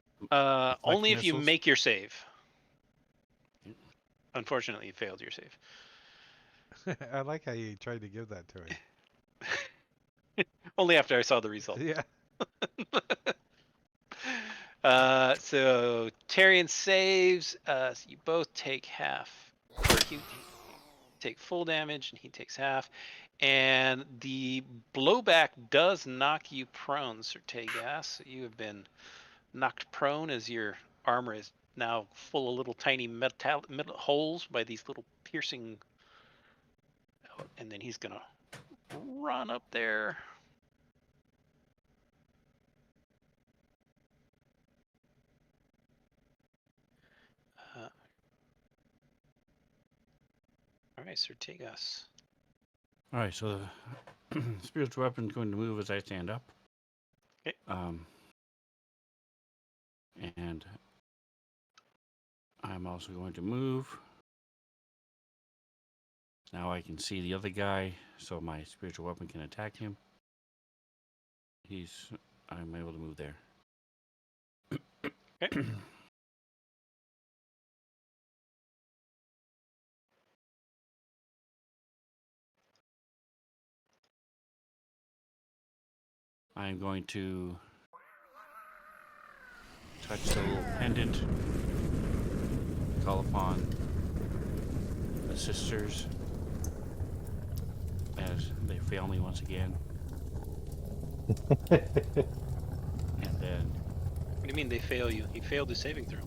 [SPEAKER 3] Only if you
[SPEAKER 5] missiles?
[SPEAKER 3] make your save. Unfortunately, you failed your save.
[SPEAKER 2] I like how you tried to give that to him.
[SPEAKER 3] Only after I saw the result.
[SPEAKER 2] Yeah.
[SPEAKER 3] So Tarion saves. So you both take half. Or you take full damage, and he takes half. And the blowback does knock you prone, Sertegas. So you have been knocked prone as your armor is now full of little tiny metal holes by these little piercing. And then he's gonna run up there. All right, Sertegas.
[SPEAKER 5] All right, so the spiritual weapon is going to move as I stand up.
[SPEAKER 3] Okay.
[SPEAKER 5] And I'm also going to move. Now I can see the other guy, so my spiritual weapon can attack him. I'm able to move there.
[SPEAKER 3] Okay.
[SPEAKER 5] I'm going to touch the little pendant, call upon the sisters as they fail me once again. And then...
[SPEAKER 3] What do you mean they fail you? He failed his saving throw.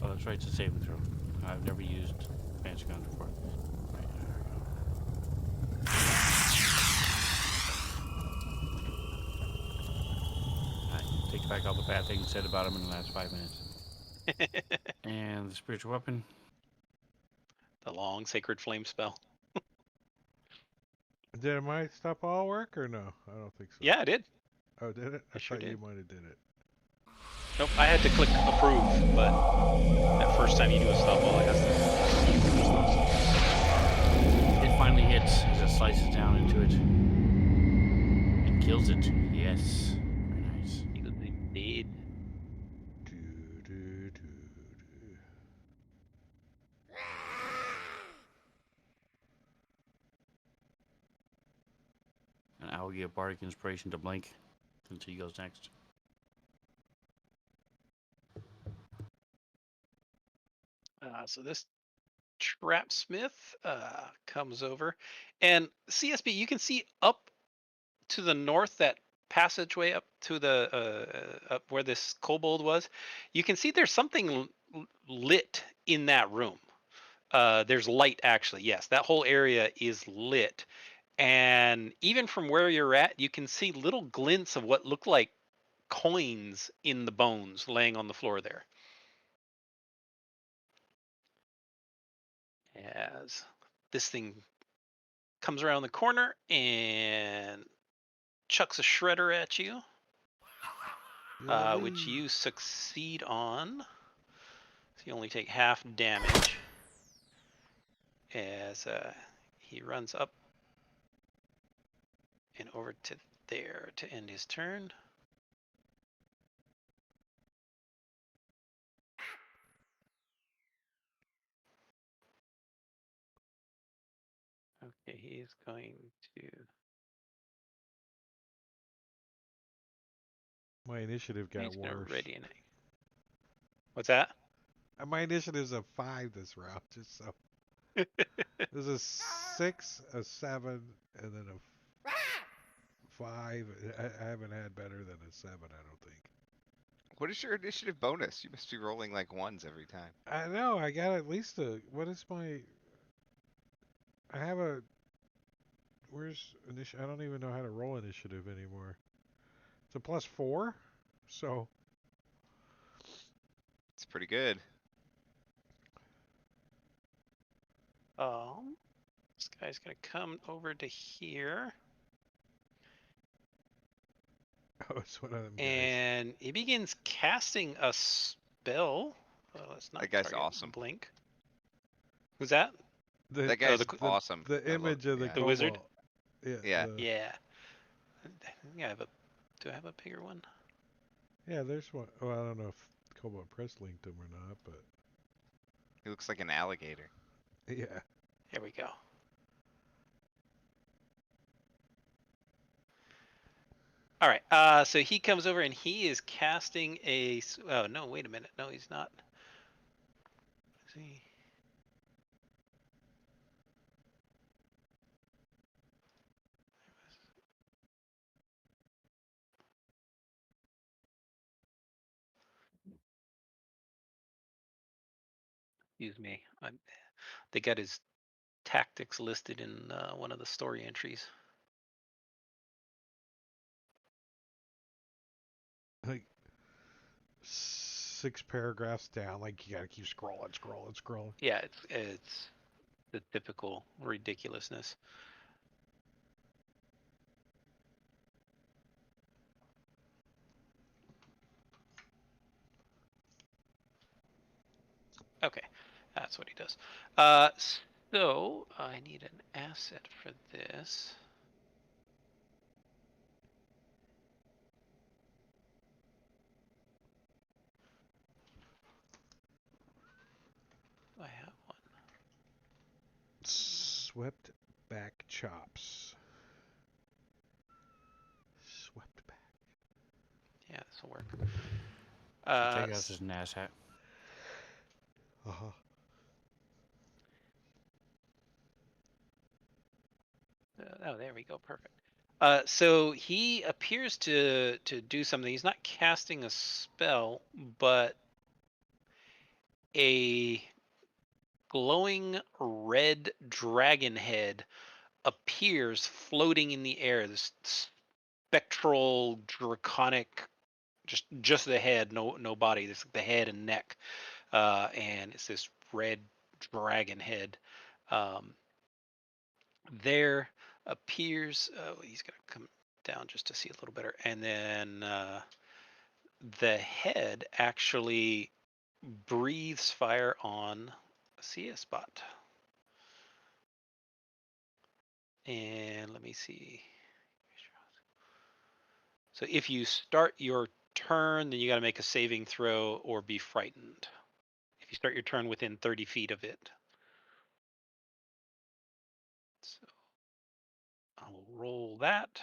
[SPEAKER 5] Oh, that's right. It's a saving throw. I've never used advanced gun before. Right, there we go. I take back all the bad things said about him in the last 5 minutes. And the spiritual weapon.
[SPEAKER 3] The long sacred flame spell.
[SPEAKER 2] Did my stuff all work or no? I don't think so.
[SPEAKER 3] Yeah, it did.
[SPEAKER 2] Oh, did it? I
[SPEAKER 3] sure
[SPEAKER 2] thought you
[SPEAKER 3] did.
[SPEAKER 2] might have did it.
[SPEAKER 3] Nope, I had to click approve, but that first time you do a stop all, it has to.
[SPEAKER 5] It finally hits as it slices down into it. And kills it. Yes. Very nice.
[SPEAKER 3] He was indeed.
[SPEAKER 5] And I will give bardic inspiration to Blink until he goes next.
[SPEAKER 3] So this trapsmith comes over, and CSB, you can see up to the north, that passageway up to the up where this kobold was. You can see there's something lit in that room. There's light, actually. Yes, that whole area is lit, and even from where you're at, you can see little glints of what look like coins in the bones laying on the floor there. As this thing comes around the corner and chucks a shredder at you, which you succeed on. So you only take half damage as he runs up and over to there to end his turn. Okay, he's going to.
[SPEAKER 2] My initiative got
[SPEAKER 3] He's gonna
[SPEAKER 2] worse.
[SPEAKER 3] ready an. What's that?
[SPEAKER 2] My initiative's a 5 this round, just so. There's a 6, a 7, and then a 5. I haven't had better than a 7, I don't think.
[SPEAKER 4] What is your initiative bonus? You must be rolling like ones every time.
[SPEAKER 2] I know, I got at least a. What is my. I have a. Where's initiative? I don't even know how to roll initiative anymore. It's a +4, so.
[SPEAKER 4] It's pretty good.
[SPEAKER 3] This guy's gonna come over to here.
[SPEAKER 2] Oh, it's one of them guys.
[SPEAKER 3] And he begins casting a spell. Well, it's not
[SPEAKER 4] That guy's
[SPEAKER 3] target
[SPEAKER 4] awesome.
[SPEAKER 3] Blink. Who's that?
[SPEAKER 4] That guy's awesome.
[SPEAKER 2] The image of the
[SPEAKER 3] The wizard?
[SPEAKER 2] Yeah.
[SPEAKER 4] Yeah.
[SPEAKER 3] Yeah. I have a. Do I have a bigger one?
[SPEAKER 2] Yeah, there's one. Well, I don't know if Cobalt Press linked him or not, but
[SPEAKER 4] He looks like an alligator.
[SPEAKER 2] yeah.
[SPEAKER 3] Here we go. All right. So he comes over and he is casting a. Oh no! Wait a minute. No, he's not. Let's see. Excuse me. They got his tactics listed in one of the story entries.
[SPEAKER 2] Like 6 paragraphs down, like you gotta keep scrolling.
[SPEAKER 3] Yeah, it's the typical ridiculousness. Okay, that's what he does. So I need an asset for this. I have one.
[SPEAKER 2] Swept back chops. Swept back.
[SPEAKER 3] Yeah, this will work.
[SPEAKER 5] So take us as an ass hat.
[SPEAKER 2] Uh-huh.
[SPEAKER 3] Oh, there we go. Perfect. So he appears to do something. He's not casting a spell, but a glowing red dragon head appears floating in the air. This spectral, draconic, just the head, no body. This the head and neck, and it's this red dragon head. There appears. Oh, he's gonna come down just to see a little better, and then the head actually breathes fire on a CS spot. And let me see. So if you start your turn, then you got to make a saving throw or be frightened. If you start your turn within 30 feet of it. So I'll roll that.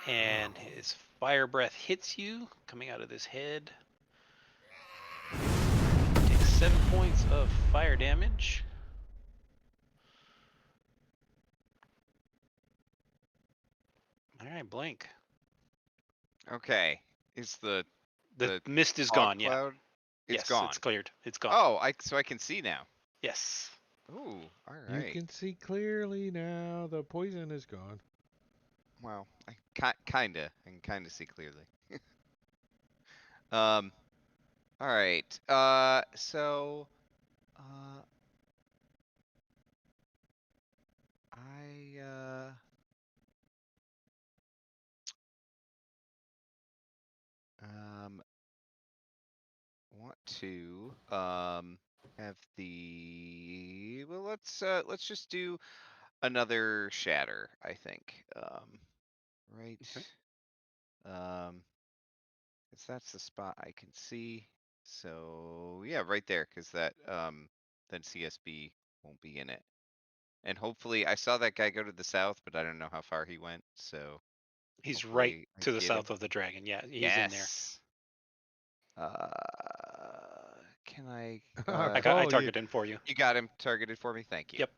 [SPEAKER 3] And his fire breath hits you, coming out of this head. Takes 7 points of fire damage. All right, Blink.
[SPEAKER 4] Okay. Is the
[SPEAKER 3] mist is
[SPEAKER 4] fog
[SPEAKER 3] gone,
[SPEAKER 4] cloud?
[SPEAKER 3] yeah.
[SPEAKER 4] It's
[SPEAKER 3] Yes,
[SPEAKER 4] gone.
[SPEAKER 3] it's cleared. It's gone.
[SPEAKER 4] Oh, so I can see now.
[SPEAKER 3] Yes.
[SPEAKER 4] Ooh, all
[SPEAKER 2] You
[SPEAKER 4] right.
[SPEAKER 2] can see clearly now. The poison is gone.
[SPEAKER 4] Well, I can kinda see clearly. All right. So, I want to have the let's just do another shatter, I think. Right.
[SPEAKER 3] Okay.
[SPEAKER 4] 'Cause that's the spot I can see. So yeah, right there, because that then CSB won't be in it. And hopefully, I saw that guy go to the south, but I don't know how far he went. So
[SPEAKER 3] He's right
[SPEAKER 4] hopefully I
[SPEAKER 3] to the
[SPEAKER 4] get him.
[SPEAKER 3] south of the dragon. Yeah, he's in there.
[SPEAKER 4] Yes. Can I?
[SPEAKER 3] I
[SPEAKER 2] Cole,
[SPEAKER 3] targeted him for you.
[SPEAKER 4] You got him targeted for me. Thank you.
[SPEAKER 3] Yep.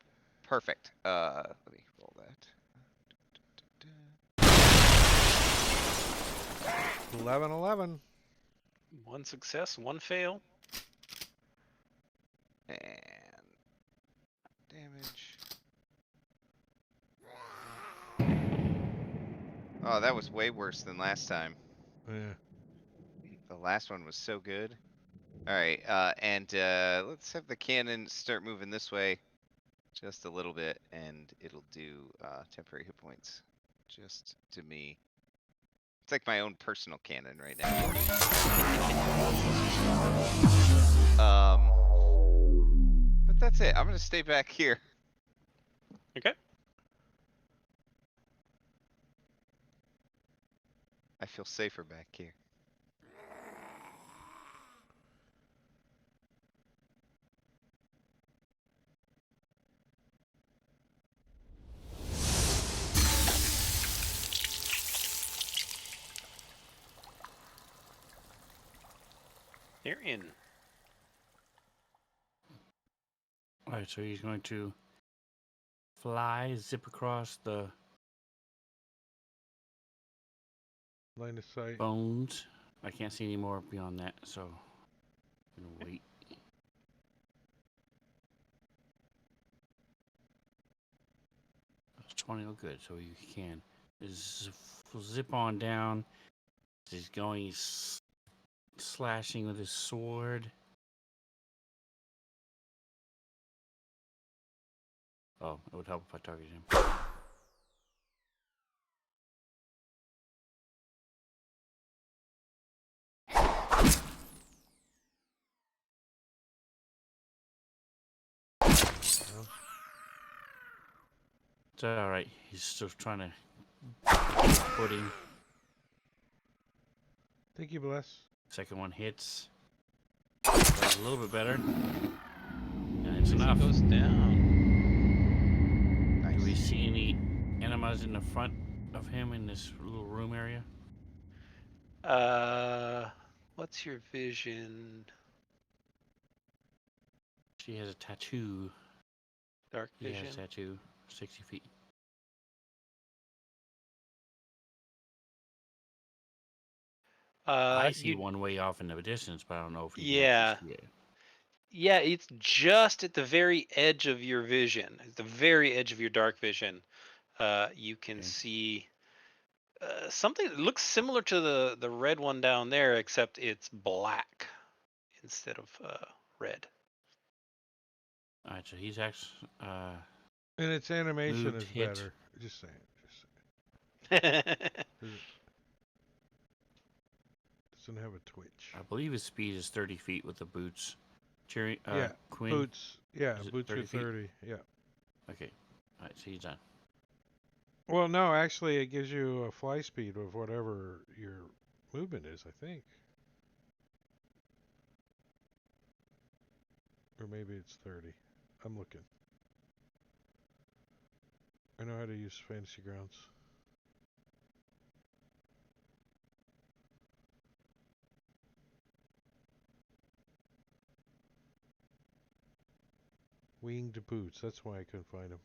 [SPEAKER 4] Perfect. Let me roll that.
[SPEAKER 2] 11-11.
[SPEAKER 3] One success, one fail.
[SPEAKER 4] And damage. Oh, that was way worse than last time.
[SPEAKER 2] Yeah.
[SPEAKER 4] The last one was so good. All right, and let's have the cannon start moving this way just a little bit, and it'll do temporary hit points just to me. It's like my own personal cannon right now. But that's it. I'm gonna stay back here.
[SPEAKER 3] Okay.
[SPEAKER 4] I feel safer back here.
[SPEAKER 3] They're in.
[SPEAKER 5] Alright, so he's going to fly, zip across the
[SPEAKER 2] Line of sight.
[SPEAKER 5] bones. I can't see any more beyond that, so I'm gonna wait. That's 20 good, so you can zip on down. He's going slashing with his sword. Oh, it would help if I targeted him. It's alright, he's still trying to get his footing.
[SPEAKER 2] Thank you, Bless.
[SPEAKER 5] Second one hits. Does a little bit better. And it's enough.
[SPEAKER 3] Goes down.
[SPEAKER 4] Nice.
[SPEAKER 5] Do we see any enemas in the front of him in this little room area?
[SPEAKER 3] What's your vision?
[SPEAKER 5] She has a tattoo.
[SPEAKER 3] Dark
[SPEAKER 5] He
[SPEAKER 3] vision.
[SPEAKER 5] has a tattoo. 60 feet. I see
[SPEAKER 3] You
[SPEAKER 5] one way off in the distance, but I don't know if you can
[SPEAKER 3] yeah.
[SPEAKER 5] actually see it.
[SPEAKER 3] Yeah, it's just at the very edge of your vision, at the very edge of your dark vision. You can
[SPEAKER 5] Okay.
[SPEAKER 3] see something that looks similar to the red one down there, except it's black instead of red.
[SPEAKER 5] All right, so he's actually
[SPEAKER 2] And its animation
[SPEAKER 5] moved,
[SPEAKER 2] is
[SPEAKER 5] hit.
[SPEAKER 2] better. Just saying. Doesn't have a twitch.
[SPEAKER 5] I believe his speed is 30 feet with the boots. Cherry,
[SPEAKER 2] Yeah,
[SPEAKER 5] Quinn.
[SPEAKER 2] boots. Yeah,
[SPEAKER 5] is it
[SPEAKER 2] boots
[SPEAKER 5] 30
[SPEAKER 2] are
[SPEAKER 5] feet?
[SPEAKER 2] 30. Yeah.
[SPEAKER 5] Okay. All right, so he's done.
[SPEAKER 2] Well, no, actually, it gives you a fly speed of whatever your movement is, I think. Or maybe it's 30. I'm looking. I know how to use Fantasy Grounds. Winged boots. That's why I couldn't find them.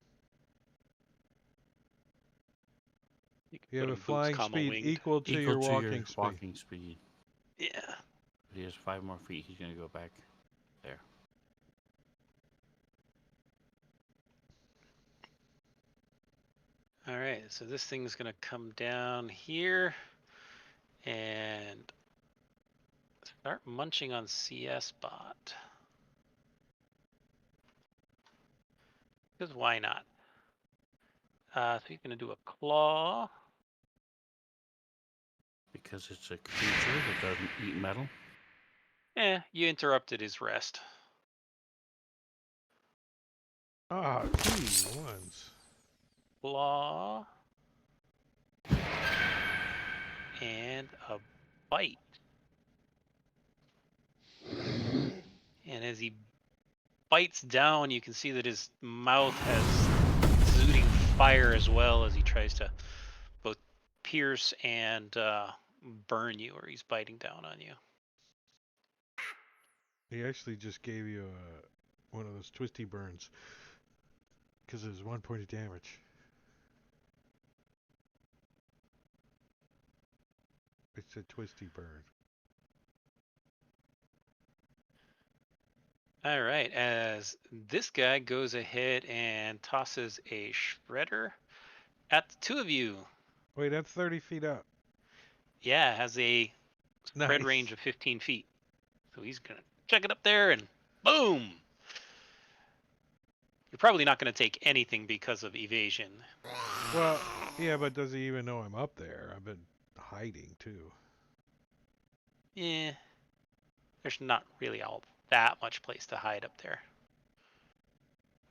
[SPEAKER 3] You can
[SPEAKER 2] You
[SPEAKER 3] put
[SPEAKER 2] have a
[SPEAKER 3] him boots,
[SPEAKER 2] flying
[SPEAKER 3] comma,
[SPEAKER 2] speed
[SPEAKER 3] winged.
[SPEAKER 2] equal to
[SPEAKER 5] Equal
[SPEAKER 2] your
[SPEAKER 5] to
[SPEAKER 2] walking
[SPEAKER 5] your
[SPEAKER 2] speed.
[SPEAKER 5] walking speed.
[SPEAKER 3] Yeah.
[SPEAKER 5] If he has 5 more feet, he's going to go back there.
[SPEAKER 3] All right, so this thing's gonna come down here and start munching on CS bot. Because why not? So he's gonna do a claw.
[SPEAKER 5] Because it's a creature that doesn't eat metal.
[SPEAKER 3] You interrupted his rest.
[SPEAKER 2] Ah, 2 1s.
[SPEAKER 3] Claw. And a bite. And as he bites down, you can see that his mouth has exuding fire as well as he tries to both pierce and burn you, or he's biting down on you.
[SPEAKER 2] He actually just gave you one of those twisty burns. Because it was 1 point of damage. It's a twisty burn.
[SPEAKER 3] All right, as this guy goes ahead and tosses a shredder at the two of you.
[SPEAKER 2] Wait, that's 30 feet up.
[SPEAKER 3] Yeah, has a spread
[SPEAKER 2] Nice.
[SPEAKER 3] range of 15 feet. So he's going to check it up there and boom! You're probably not going to take anything because of evasion.
[SPEAKER 2] Well, yeah, but does he even know I'm up there? I've been hiding too.
[SPEAKER 3] Yeah, there's not really all that much place to hide up there.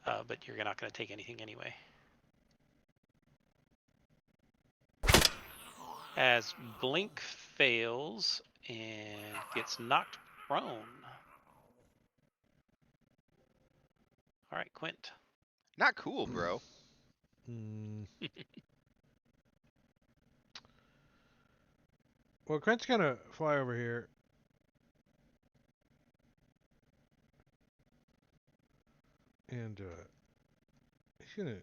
[SPEAKER 3] But you're not going to take anything anyway. As Blink fails and gets knocked prone. All right, Quint.
[SPEAKER 4] Not cool, bro.
[SPEAKER 2] Well, Quint's gonna fly over here. And he's gonna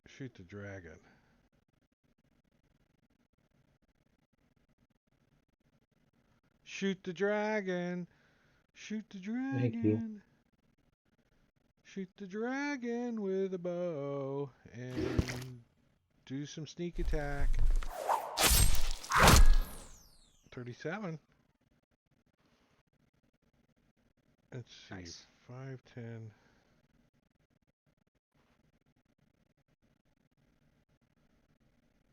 [SPEAKER 2] shoot the dragon. Shoot the dragon. Shoot the dragon.
[SPEAKER 6] Thank you.
[SPEAKER 2] Shoot the dragon with a bow and do some sneak attack. 37. Let's see.
[SPEAKER 4] Nice.
[SPEAKER 2] 5, 10.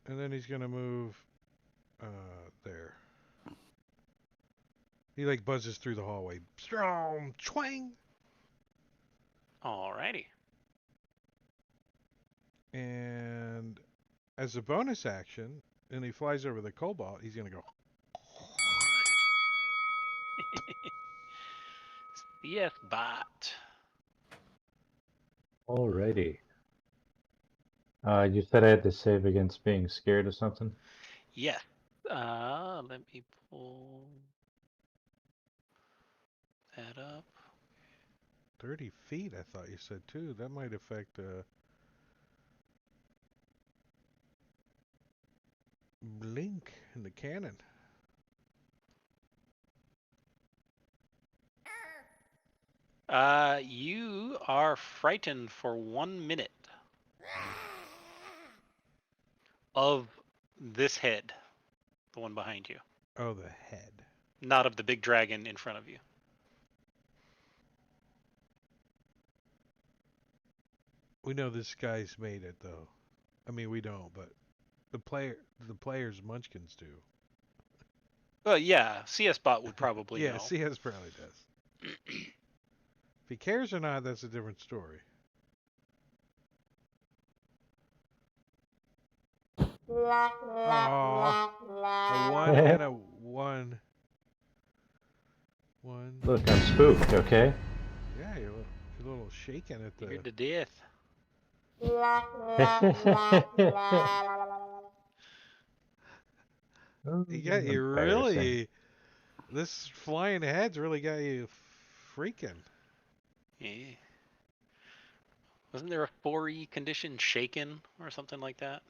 [SPEAKER 2] And then he's gonna move there. He like buzzes through the hallway. Strong twang.
[SPEAKER 3] Alrighty.
[SPEAKER 2] And as a bonus action, and he flies over the cobalt, he's gonna go.
[SPEAKER 3] CS bot.
[SPEAKER 6] Alrighty. You said I had to save against being scared of something?
[SPEAKER 3] Yes. Let me pull that up.
[SPEAKER 2] 30 feet, I thought you said too. That might affect Blink in the cannon.
[SPEAKER 3] You are frightened for 1 minute of this head, the one behind you,
[SPEAKER 2] Oh, the head.
[SPEAKER 3] not of the big dragon in front of you.
[SPEAKER 2] We know this guy's made it though. I mean, we don't, but the players Munchkins do.
[SPEAKER 3] Well, yeah, CS Bot would probably
[SPEAKER 2] Yeah,
[SPEAKER 3] know.
[SPEAKER 2] CS probably does. If he cares or not, that's a different story. Aww. A 1 and a 1. 1.
[SPEAKER 6] Look, I'm spooked, okay?
[SPEAKER 2] Yeah, you're a little shaken at the.
[SPEAKER 3] Scared to death.
[SPEAKER 2] You got you really. This flying head's really got you freaking.
[SPEAKER 3] Yeah. Wasn't there a 4E condition, shaken or something like that?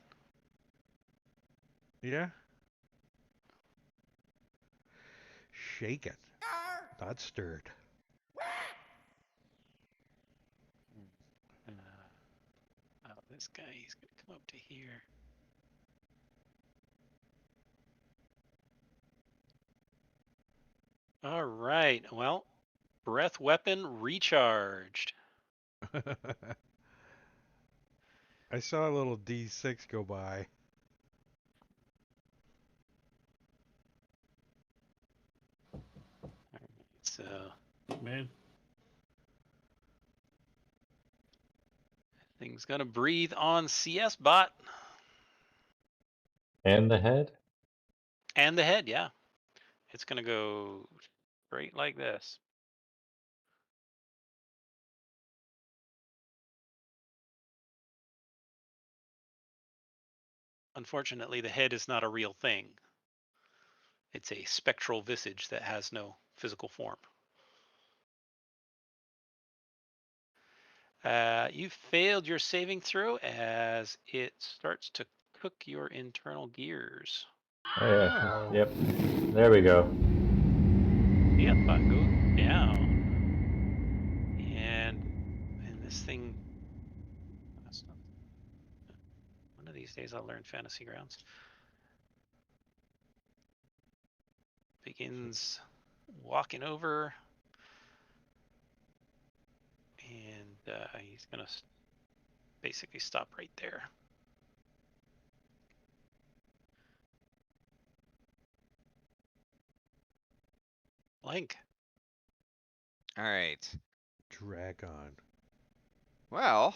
[SPEAKER 2] Yeah. Shaken. Not stirred.
[SPEAKER 3] Oh, this guy, he's going to come up to here. All right. Well, breath weapon recharged.
[SPEAKER 2] I saw a little D6 go by.
[SPEAKER 3] So,
[SPEAKER 5] Man,
[SPEAKER 3] thing's going to breathe on CS Bot.
[SPEAKER 6] And the head?
[SPEAKER 3] And the head, yeah. It's going to go straight like this. Unfortunately, the head is not a real thing. It's a spectral visage that has no physical form. You failed your saving throw as it starts to cook your internal gears.
[SPEAKER 6] Oh, yeah.
[SPEAKER 2] Oh.
[SPEAKER 6] Yep. There we go.
[SPEAKER 3] Yep, goes down. And this thing, one of these days I'll learn Fantasy Grounds. Begins walking over, and he's gonna basically stop right there. Blank.
[SPEAKER 4] All right.
[SPEAKER 2] Dragon.
[SPEAKER 4] Well,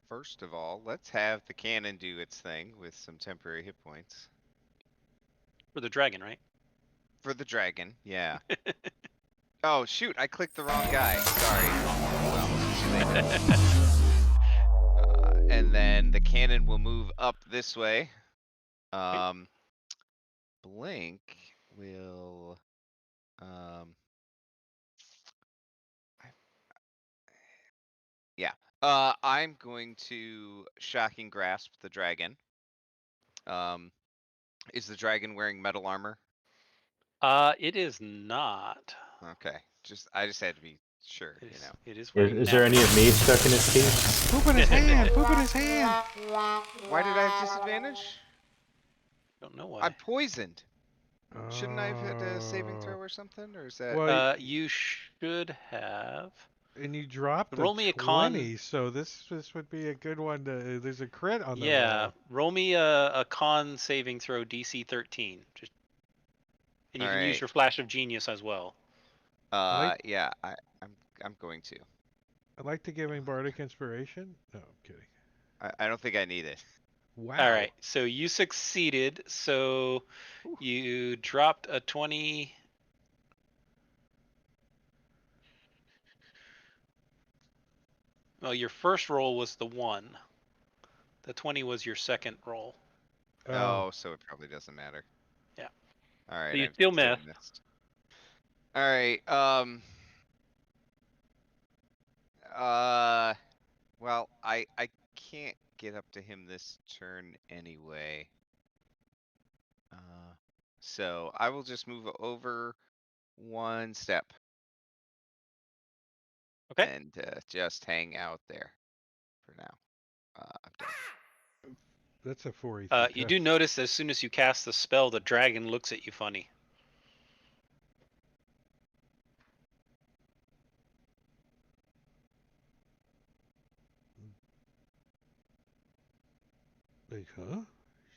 [SPEAKER 4] first of all, let's have the cannon do its thing with some temporary hit points.
[SPEAKER 3] For the dragon, right?
[SPEAKER 4] For the dragon, yeah. Oh, shoot, I clicked the wrong guy. Sorry. Well, and then the cannon will move up this way. Blink will, yeah. I'm going to shocking grasp the dragon. Is the dragon wearing metal armor?
[SPEAKER 3] It is not.
[SPEAKER 4] Okay. I just had to be sure,
[SPEAKER 3] It is,
[SPEAKER 4] you know.
[SPEAKER 3] It is wearing
[SPEAKER 6] Is there any of me stuck in his teeth?
[SPEAKER 2] Poop in his hand! Poop in his hand!
[SPEAKER 4] Why did I have disadvantage?
[SPEAKER 3] Don't know why.
[SPEAKER 4] I'm poisoned. Shouldn't I have had a saving throw or something, or is that?
[SPEAKER 2] Well,
[SPEAKER 3] you should have.
[SPEAKER 2] and you dropped
[SPEAKER 3] Roll
[SPEAKER 2] a
[SPEAKER 3] me a
[SPEAKER 2] 20,
[SPEAKER 3] con.
[SPEAKER 2] so this would be a good one to. There's a crit on the
[SPEAKER 3] Yeah,
[SPEAKER 2] roll.
[SPEAKER 3] roll me a con saving throw DC 13. And you can use your flash of genius as well.
[SPEAKER 4] Yeah, I'm going to.
[SPEAKER 2] I'd like to give him bardic inspiration. No, I'm kidding.
[SPEAKER 4] I don't think I need it.
[SPEAKER 2] Wow.
[SPEAKER 3] All right, so you succeeded. So you dropped a 20. Well, your first roll was the 1. The 20 was your second roll.
[SPEAKER 4] Oh, so it probably doesn't matter.
[SPEAKER 3] Yeah.
[SPEAKER 4] All right.
[SPEAKER 3] So you still missed.
[SPEAKER 4] All right. Well, I can't get up to him this turn anyway. So I will just move over 1 step.
[SPEAKER 3] Okay.
[SPEAKER 4] And just hang out there for now. I'm done.
[SPEAKER 2] That's a 4
[SPEAKER 3] You do notice as soon as you cast the spell, the dragon looks at you funny.
[SPEAKER 2] Like, huh?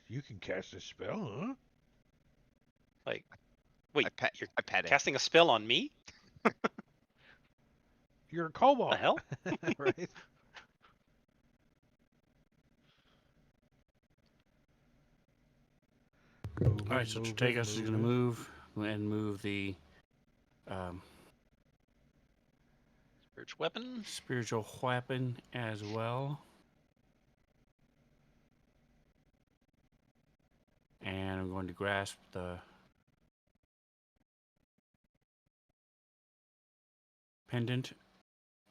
[SPEAKER 2] You can cast a spell, huh?
[SPEAKER 3] Like, wait, you're
[SPEAKER 4] I pet it.
[SPEAKER 3] casting a spell on me?
[SPEAKER 2] You're a kobold.
[SPEAKER 3] The hell?
[SPEAKER 2] Right?
[SPEAKER 5] All right, so Tagus is going to move and move the
[SPEAKER 3] Spiritual
[SPEAKER 5] weapon as well. And I'm going to grasp the pendant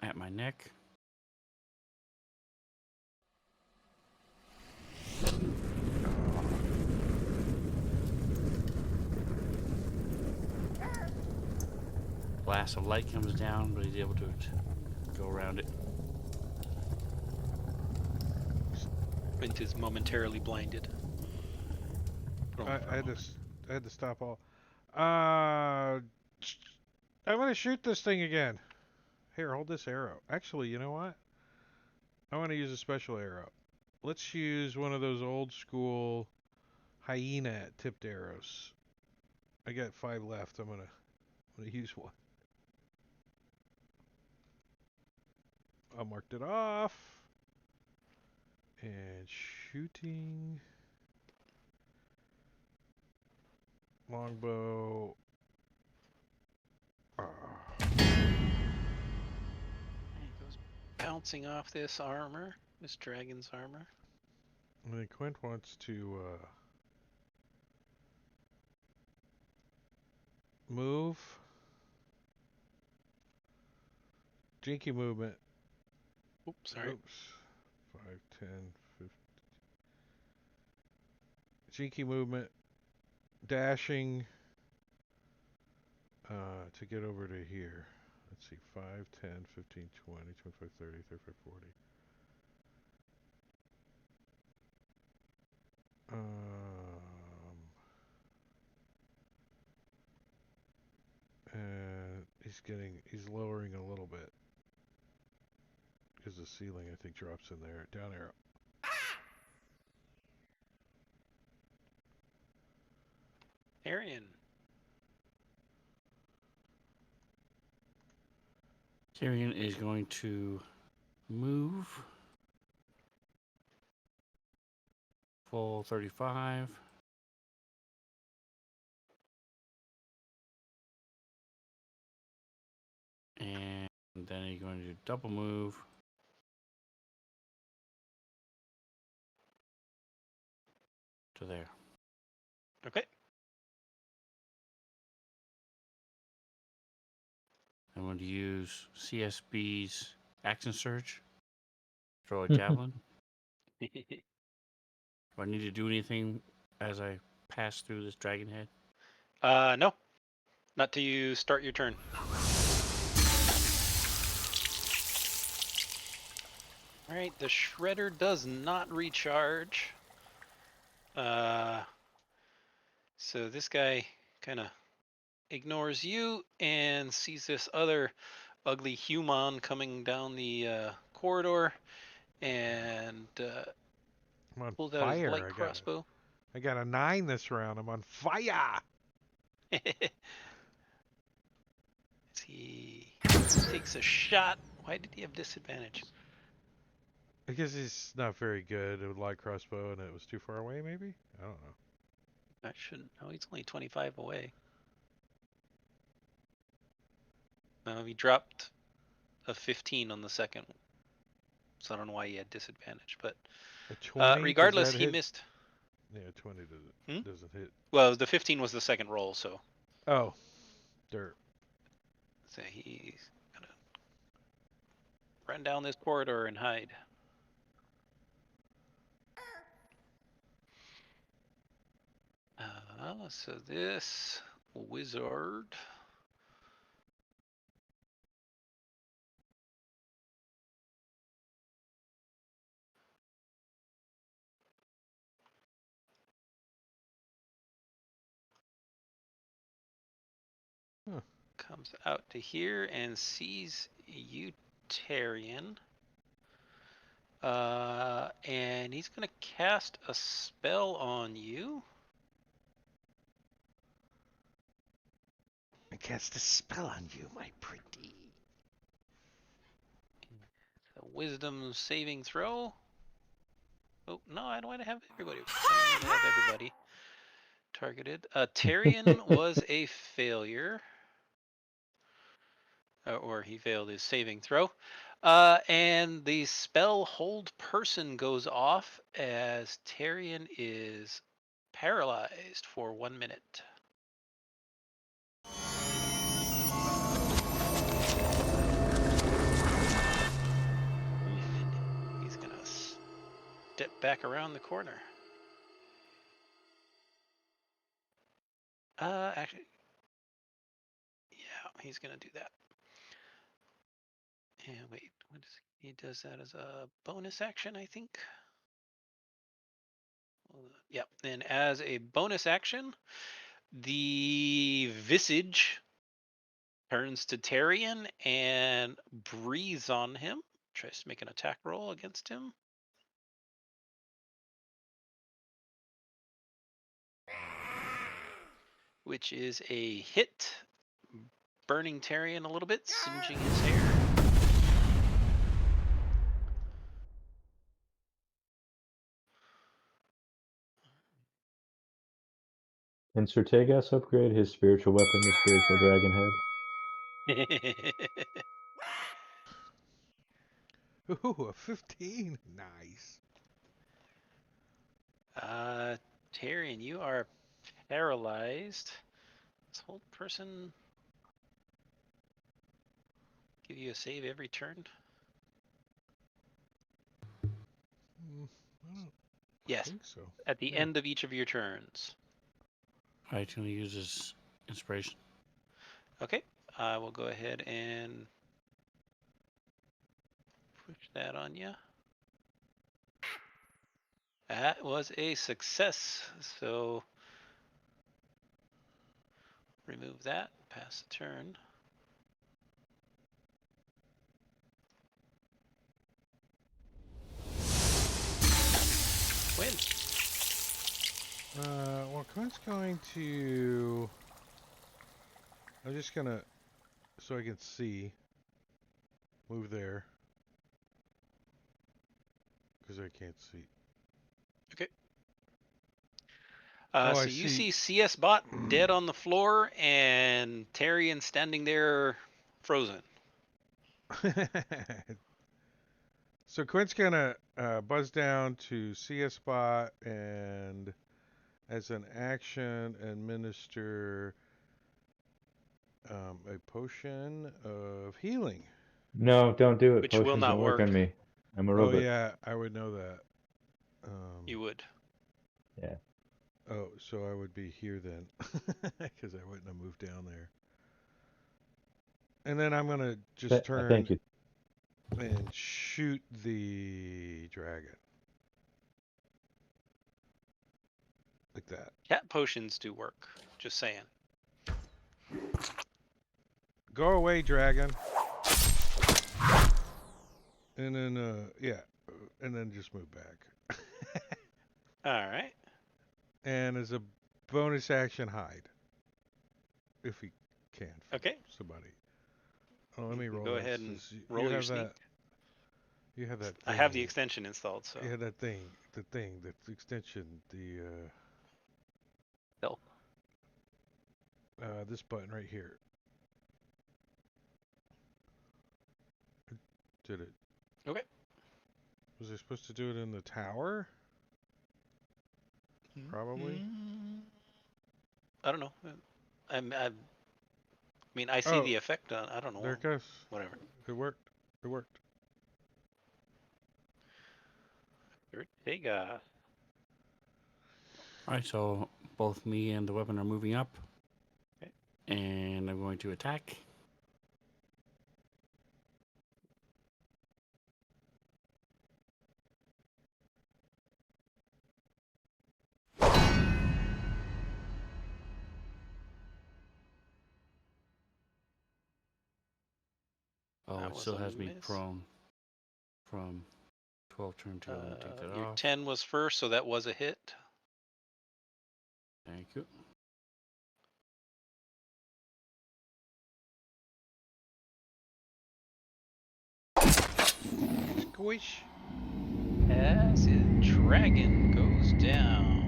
[SPEAKER 5] at my neck. Blast of light comes down, but he's able to go around it.
[SPEAKER 3] Quint is momentarily blinded.
[SPEAKER 2] I had to stop all. I'm gonna shoot this thing again. Here, hold this arrow. Actually, you know what? I want to use a special arrow. Let's use one of those old school hyena tipped arrows. I got 5 left. I'm gonna use one. I marked it off. And shooting. Longbow.
[SPEAKER 3] It goes bouncing off this armor, this dragon's armor.
[SPEAKER 2] And then Quint wants to move. Jinky movement.
[SPEAKER 3] Oops, sorry.
[SPEAKER 2] Oops. 5, 10, 15. Jinky movement. Dashing to get over to here. Let's see. 5, 10, 15, 20, 25, 30, 35, 40. And he's lowering a little bit. Because the ceiling, I think, drops in there. Down arrow.
[SPEAKER 3] Arian.
[SPEAKER 5] Tyrion is going to move. Full 35. And then he's going to do double move. To there.
[SPEAKER 3] Okay.
[SPEAKER 5] I'm going to use CSB's action surge. Throw a javelin. Do I need to do anything as I pass through this dragon head?
[SPEAKER 3] No. Not till you start your turn. Alright, the shredder does not recharge. So this guy kind of ignores you and sees this other ugly human coming down the corridor and
[SPEAKER 2] I'm on
[SPEAKER 3] pulled out his
[SPEAKER 2] fire.
[SPEAKER 3] light crossbow.
[SPEAKER 2] I got a 9 this round. I'm on fire.
[SPEAKER 3] He takes a shot. Why did he have disadvantage?
[SPEAKER 2] Because he's not very good with light crossbow and it was too far away, maybe? I don't know.
[SPEAKER 3] I shouldn't. No, he's only 25 away. No, he dropped a 15 on the second. So I don't know why he had disadvantage, but
[SPEAKER 2] A 20,
[SPEAKER 3] regardless, he missed.
[SPEAKER 2] Yeah, 20 doesn't hit.
[SPEAKER 3] Well, the 15 was the second roll, so.
[SPEAKER 2] Oh, dirt.
[SPEAKER 3] So he's gonna run down this corridor and hide. So this wizard
[SPEAKER 2] Huh.
[SPEAKER 3] Comes out to here and sees you, Tarian. And he's going to cast a spell on you.
[SPEAKER 2] I cast a spell on you, my pretty.
[SPEAKER 3] A wisdom saving throw. Oh, no, I don't want to have everybody. I don't need to have everybody targeted. Tarian was a failure. Or he failed his saving throw. And the spell hold person goes off as Tarian is paralyzed for 1 minute. And he's gonna step back around the corner. Actually, yeah, he's gonna do that. And wait, what is he does that as a bonus action, I think. Yep. And as a bonus action, the visage turns to Tarian and breathes on him. Tries to make an attack roll against him. Which is a hit, burning Tarian a little bit, singeing his hair.
[SPEAKER 6] Can Sortegas upgrade his spiritual weapon to Spiritual Dragon Head?
[SPEAKER 2] Ooh, a 15. Nice.
[SPEAKER 3] Tarian, you are paralyzed. This whole person give you a save every turn?
[SPEAKER 2] I don't
[SPEAKER 3] Yes.
[SPEAKER 2] think so.
[SPEAKER 3] At the
[SPEAKER 2] Yeah.
[SPEAKER 3] end of each of your turns.
[SPEAKER 5] Alright, gonna use his inspiration.
[SPEAKER 3] Okay. I will go ahead and push that on you. That was a success. So remove that. Pass the turn. Win.
[SPEAKER 2] Well, Clint's going to. I'm just gonna, so I can see, move there. Because I can't see.
[SPEAKER 3] Okay.
[SPEAKER 2] Oh,
[SPEAKER 3] so
[SPEAKER 2] I
[SPEAKER 3] you
[SPEAKER 2] see.
[SPEAKER 3] see CS Bot dead on the floor and Tarian standing there frozen.
[SPEAKER 2] So Quint's gonna buzz down to see a spot and, as an action, administer a potion of healing.
[SPEAKER 6] No, don't do it.
[SPEAKER 3] Which will
[SPEAKER 6] Potions
[SPEAKER 3] not
[SPEAKER 6] don't work
[SPEAKER 3] work.
[SPEAKER 6] on me. I'm a
[SPEAKER 2] Oh
[SPEAKER 6] robot.
[SPEAKER 2] yeah, I would know that.
[SPEAKER 3] You would.
[SPEAKER 6] Yeah.
[SPEAKER 2] Oh, so I would be here then, because I wouldn't have moved down there. And then I'm gonna just turn
[SPEAKER 6] Thank you.
[SPEAKER 2] and shoot the dragon. Like that.
[SPEAKER 3] Cat potions do work. Just saying.
[SPEAKER 2] Go away, dragon. And then, yeah. And then just move back.
[SPEAKER 3] All right.
[SPEAKER 2] And as a bonus action, hide. If he can.
[SPEAKER 3] Okay.
[SPEAKER 2] Somebody. Oh, let me roll
[SPEAKER 3] Go
[SPEAKER 2] that,
[SPEAKER 3] ahead and
[SPEAKER 2] since
[SPEAKER 3] roll
[SPEAKER 2] you
[SPEAKER 3] your
[SPEAKER 2] have
[SPEAKER 3] sneak.
[SPEAKER 2] that. You have that thing.
[SPEAKER 3] I have the extension installed, so.
[SPEAKER 2] You have that thing. The extension. The,
[SPEAKER 3] Hell.
[SPEAKER 2] this button right here. Did it?
[SPEAKER 3] Okay.
[SPEAKER 2] Was I supposed to do it in the tower? Probably.
[SPEAKER 3] I don't know. I mean, I see the effect on. I don't know.
[SPEAKER 2] There it goes.
[SPEAKER 3] Whatever.
[SPEAKER 2] It worked. It worked.
[SPEAKER 3] Ortega.
[SPEAKER 5] Alright, so both me and the weapon are moving up.
[SPEAKER 3] Okay.
[SPEAKER 5] And I'm going to attack. Oh,
[SPEAKER 3] That
[SPEAKER 5] it
[SPEAKER 3] was
[SPEAKER 5] still
[SPEAKER 3] a
[SPEAKER 5] has me
[SPEAKER 3] miss.
[SPEAKER 5] prone from 12 turn 2. I'm going to take that
[SPEAKER 3] Your
[SPEAKER 5] off.
[SPEAKER 3] 10 was first, so that was a hit.
[SPEAKER 5] Thank you.
[SPEAKER 2] Squish.
[SPEAKER 3] As his dragon goes down.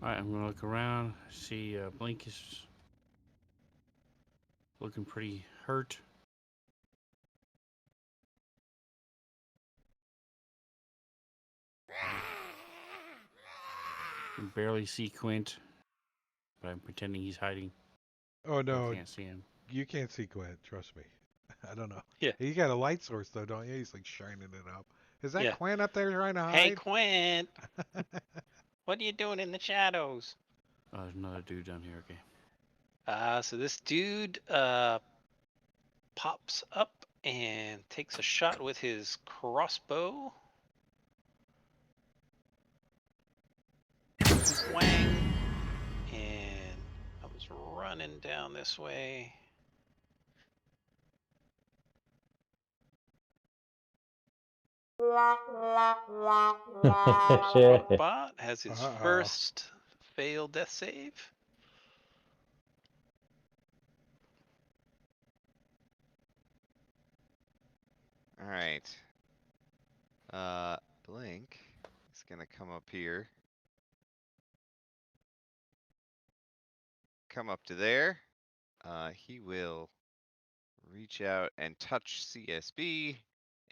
[SPEAKER 5] Alright, I'm going to look around. See Blink is looking pretty hurt. I can barely see Quint, but I'm pretending he's hiding.
[SPEAKER 2] Oh no,
[SPEAKER 5] I can't see him.
[SPEAKER 2] you can't see Quint. Trust me. I don't know.
[SPEAKER 3] Yeah.
[SPEAKER 2] You got a light source though, don't you? He's like shining it up. Is that
[SPEAKER 3] Yeah.
[SPEAKER 2] Quint up there trying to
[SPEAKER 3] Hey,
[SPEAKER 2] hide?
[SPEAKER 3] Quint, what are you doing in the shadows?
[SPEAKER 5] Oh, there's another dude down here. Okay.
[SPEAKER 3] So this dude pops up and takes a shot with his crossbow. Wang. And I was running down this way. Bot has his first failed death save.
[SPEAKER 4] All right. Blink is gonna come up here. Come up to there. He will reach out and touch CSB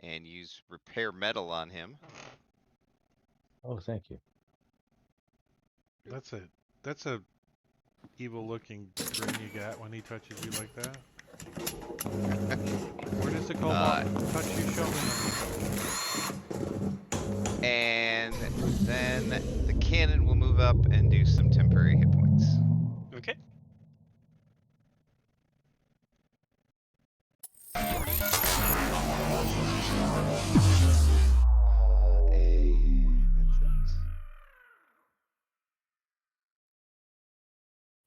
[SPEAKER 4] and use repair metal on him.
[SPEAKER 6] Oh, thank you.
[SPEAKER 2] That's a evil looking grin you got when he touches you like that. Where does the cobalt touch you? Show me.
[SPEAKER 4] And then the cannon will move up and do some temporary hit points.
[SPEAKER 3] Okay.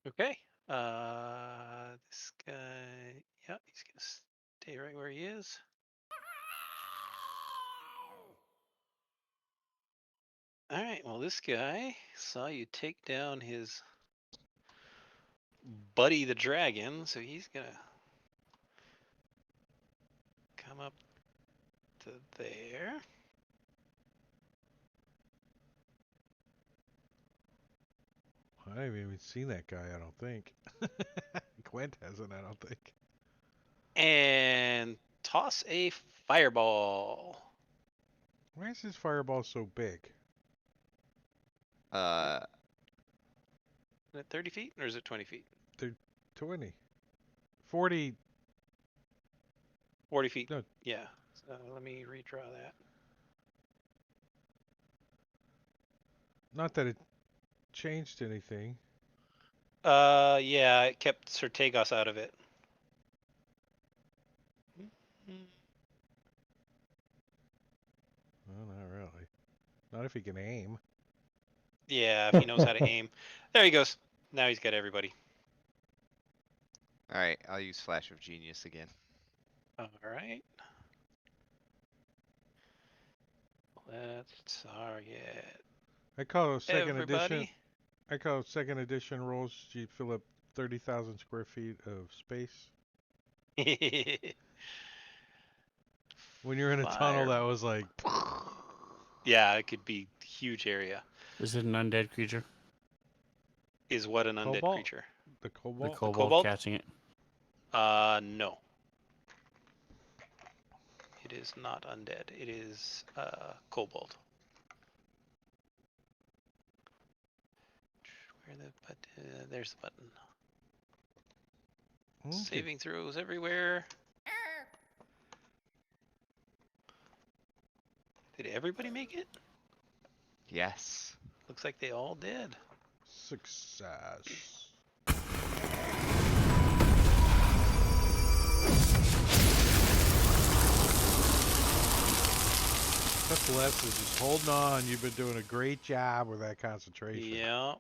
[SPEAKER 3] Okay. This guy, yeah, he's gonna stay right where he is. All right. Well, this guy saw you take down his buddy, the dragon, so he's gonna come up to there.
[SPEAKER 2] I haven't even seen that guy, I don't think. Quint hasn't, I don't think.
[SPEAKER 3] And toss a fireball.
[SPEAKER 2] Why is his fireball so big?
[SPEAKER 3] Is it 30 feet or is it 20 feet?
[SPEAKER 2] 20. 40.
[SPEAKER 3] 40 feet.
[SPEAKER 2] No.
[SPEAKER 3] Yeah. So let me redraw that.
[SPEAKER 2] Not that it changed anything.
[SPEAKER 3] Yeah, it kept Sertegos out of it.
[SPEAKER 2] Well, not really. Not if he can aim.
[SPEAKER 3] Yeah, if he knows how to aim. There he goes. Now he's got everybody.
[SPEAKER 4] All right, I'll use Flash of Genius again.
[SPEAKER 3] All right. Let's target
[SPEAKER 2] I call it second
[SPEAKER 3] everybody.
[SPEAKER 2] edition. I call it second edition rolls. You fill up 30,000 square feet of space. When you're in a tunnel, that was like.
[SPEAKER 3] Yeah, it could be huge area.
[SPEAKER 5] Is it an undead creature?
[SPEAKER 3] Is what an undead
[SPEAKER 2] Cobalt?
[SPEAKER 3] creature?
[SPEAKER 2] The cobalt?
[SPEAKER 5] The
[SPEAKER 3] Cobalt?
[SPEAKER 5] kobold catching it.
[SPEAKER 3] No. It is not undead. It is kobold. Where the button? There's the button.
[SPEAKER 2] Okay.
[SPEAKER 3] Saving throws everywhere. Did everybody make it?
[SPEAKER 4] Yes.
[SPEAKER 3] Looks like they all did.
[SPEAKER 2] Success. Les is just holding on. You've been doing a great job with that concentration.
[SPEAKER 3] Yeah.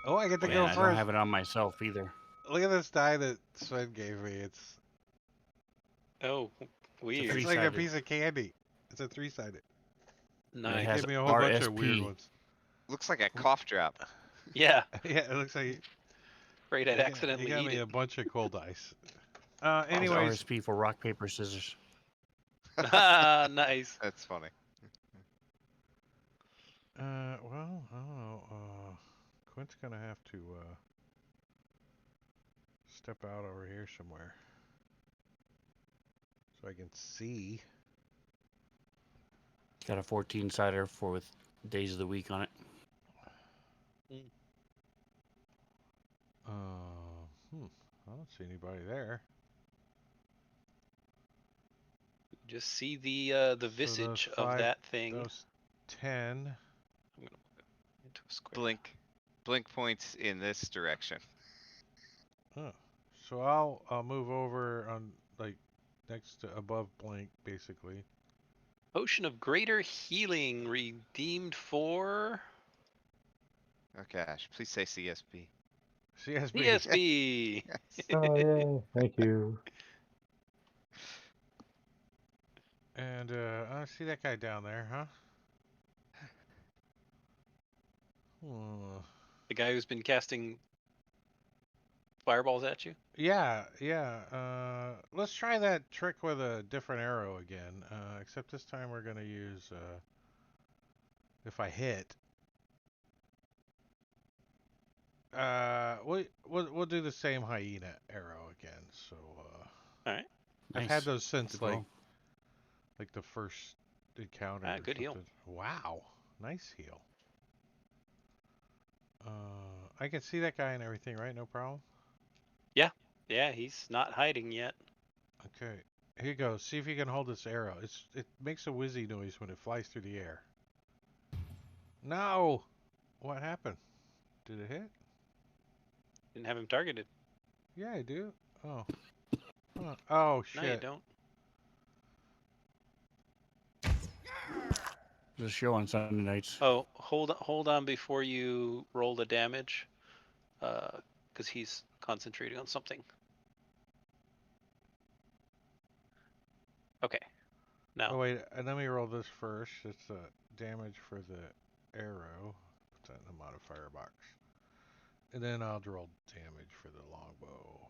[SPEAKER 2] Oh, I get to
[SPEAKER 5] Man,
[SPEAKER 2] go
[SPEAKER 5] I don't
[SPEAKER 2] first.
[SPEAKER 5] have it on myself either.
[SPEAKER 2] Look at this die that Sven gave me. It's
[SPEAKER 3] Oh, weird.
[SPEAKER 2] it's like a
[SPEAKER 5] Three-sided.
[SPEAKER 2] piece of candy. It's a 3-sided.
[SPEAKER 5] It
[SPEAKER 3] Nice.
[SPEAKER 2] He
[SPEAKER 5] has
[SPEAKER 2] gave me a whole bunch of
[SPEAKER 5] RSP.
[SPEAKER 2] weird ones.
[SPEAKER 4] Looks like a cough drop.
[SPEAKER 3] Yeah.
[SPEAKER 2] Yeah, it looks like
[SPEAKER 3] Afraid I'd
[SPEAKER 2] he
[SPEAKER 3] accidentally
[SPEAKER 2] got
[SPEAKER 3] eat
[SPEAKER 2] me
[SPEAKER 3] it.
[SPEAKER 2] a bunch of cool dice.
[SPEAKER 5] It's
[SPEAKER 2] Anyways,
[SPEAKER 5] RSP for rock, paper, scissors.
[SPEAKER 3] Nice.
[SPEAKER 4] That's funny.
[SPEAKER 2] well, I don't know. Quint's gonna have to step out over here somewhere so I can see.
[SPEAKER 5] Got a 14-sider for with days of the week on it.
[SPEAKER 2] I don't see anybody there.
[SPEAKER 3] Just see the
[SPEAKER 2] So
[SPEAKER 3] visage
[SPEAKER 2] those
[SPEAKER 3] of that thing.
[SPEAKER 2] Those 10.
[SPEAKER 3] I'm gonna move it into a square.
[SPEAKER 4] Blink points in this direction.
[SPEAKER 2] Oh. So I'll move over on like next to above Blink basically.
[SPEAKER 3] Potion of Greater Healing redeemed for
[SPEAKER 4] Oh gosh, please say CSP.
[SPEAKER 2] CSB.
[SPEAKER 3] ESB.
[SPEAKER 6] Oh, yeah. Thank you.
[SPEAKER 2] And I see that guy down there, huh?
[SPEAKER 3] The guy who's been casting fireballs at you.
[SPEAKER 2] Yeah. Let's try that trick with a different arrow again. Except this time we're gonna use if I hit. We'll do the same hyena arrow again. So
[SPEAKER 3] All right.
[SPEAKER 2] I've
[SPEAKER 5] Nice.
[SPEAKER 2] had those since
[SPEAKER 5] Good roll.
[SPEAKER 2] like the first encounter. Or
[SPEAKER 3] Good heal.
[SPEAKER 2] something. Wow, nice heal. I can see that guy and everything, right? No problem.
[SPEAKER 3] Yeah, he's not hiding yet.
[SPEAKER 2] Okay, here you go. See if you can hold this arrow. It makes a whizzy noise when it flies through the air. No, what happened? Did it hit?
[SPEAKER 3] Didn't have him targeted.
[SPEAKER 2] Yeah, I do. Oh, oh shit.
[SPEAKER 3] No, you don't.
[SPEAKER 5] There's a show on Sunday nights.
[SPEAKER 3] Oh, hold on before you roll the damage, because he's concentrating on something. Okay. Now.
[SPEAKER 2] Oh wait, let me roll this first. It's damage for the arrow. Put that in the modifier box. And then I'll roll damage for the longbow.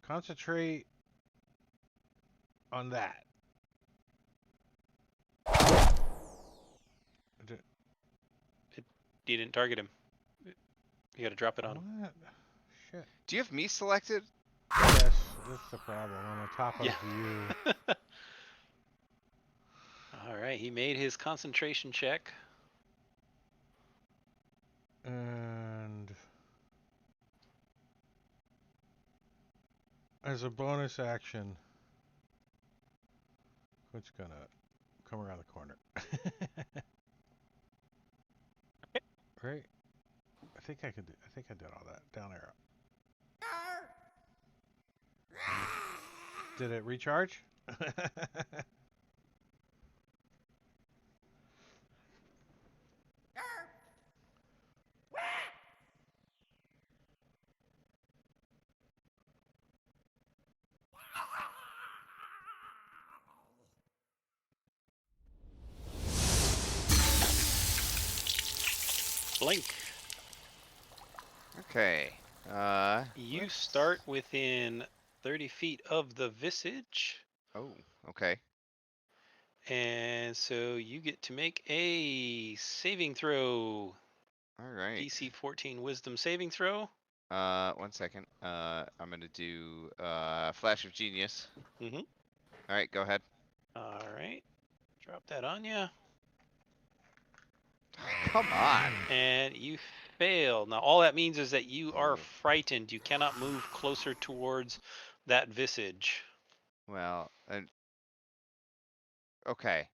[SPEAKER 2] Concentrate on that.
[SPEAKER 3] You didn't target him. You got to drop it on him.
[SPEAKER 2] What? Shit.
[SPEAKER 4] Do you have me selected?
[SPEAKER 2] Yes, that's the problem. On the top of you.
[SPEAKER 3] All right, he made his concentration check.
[SPEAKER 2] And as a bonus action, it's gonna come around the corner. Right? I think I did all that. Down arrow. Did it recharge?
[SPEAKER 3] Blink.
[SPEAKER 4] Okay.
[SPEAKER 3] You start within 30 feet of the visage.
[SPEAKER 4] Oh, okay.
[SPEAKER 3] And so you get to make a saving throw.
[SPEAKER 4] All right.
[SPEAKER 3] DC 14 wisdom saving throw.
[SPEAKER 4] 1 second. I'm gonna do Flash of Genius.
[SPEAKER 3] Mm-hmm.
[SPEAKER 4] All right, go ahead.
[SPEAKER 3] All right. Drop that on you.
[SPEAKER 4] Come on.
[SPEAKER 3] And you fail. Now all that means is that you are frightened. You cannot move closer towards that visage.
[SPEAKER 4] Well, okay.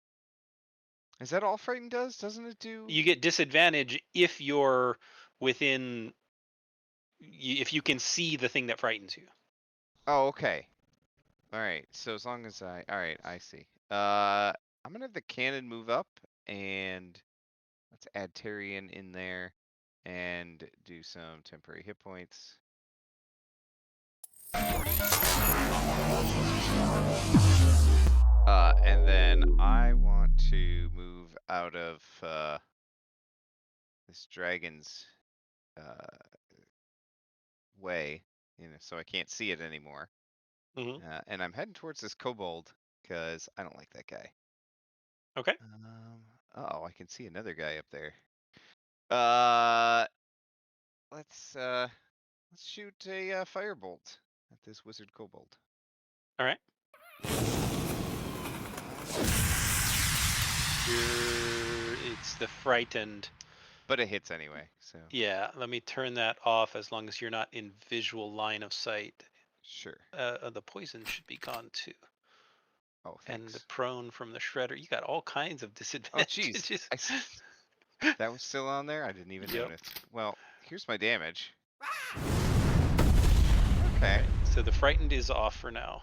[SPEAKER 4] Is that all Frighten does? Doesn't it do?
[SPEAKER 3] You get disadvantage if you're within, if you can see the thing that frightens you.
[SPEAKER 4] Oh, okay. All right. So as long as all right, I see. I'm gonna have the cannon move up and Let's add Tyrion in there and do some temporary hit points. And then I want to move out of this dragon's way, so I can't see it anymore. And I'm heading towards this kobold because I don't like that guy.
[SPEAKER 3] Okay.
[SPEAKER 4] Oh, I can see another guy up there. Let's shoot a firebolt at this wizard kobold.
[SPEAKER 3] All right. It's the frightened.
[SPEAKER 4] But it hits anyway, so.
[SPEAKER 3] Yeah, let me turn that off as long as you're not in visual line of sight.
[SPEAKER 4] Sure.
[SPEAKER 3] The poison should be gone too.
[SPEAKER 4] Oh,
[SPEAKER 3] And
[SPEAKER 4] thanks.
[SPEAKER 3] the prone from the shredder. You got all kinds of
[SPEAKER 4] Oh,
[SPEAKER 3] disadvantages.
[SPEAKER 4] jeez. That was still on there? I didn't even notice. Well, here's my damage. Okay.
[SPEAKER 3] Right, so the frightened is off for now.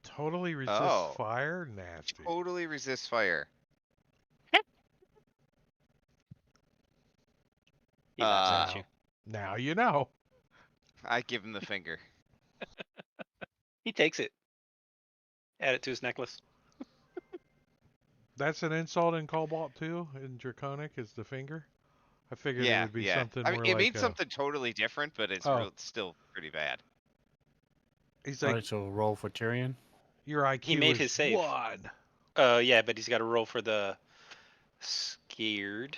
[SPEAKER 2] Totally resist fire? Nasty.
[SPEAKER 4] Totally resist fire.
[SPEAKER 3] He laughs at you.
[SPEAKER 2] Now you know.
[SPEAKER 4] I give him the finger.
[SPEAKER 3] He takes it. Add it to his necklace.
[SPEAKER 2] That's an insult in Cobalt too, in Draconic, is the finger? I figured it would be something
[SPEAKER 4] I
[SPEAKER 2] more
[SPEAKER 4] mean, it
[SPEAKER 2] like
[SPEAKER 4] means something totally different, but it's still pretty bad.
[SPEAKER 2] He's
[SPEAKER 5] All
[SPEAKER 2] like,
[SPEAKER 5] right, so roll for Tyrion.
[SPEAKER 2] your IQ
[SPEAKER 3] He made
[SPEAKER 2] is
[SPEAKER 3] his save.
[SPEAKER 2] 1.
[SPEAKER 3] Yeah, but he's got to roll for the scared.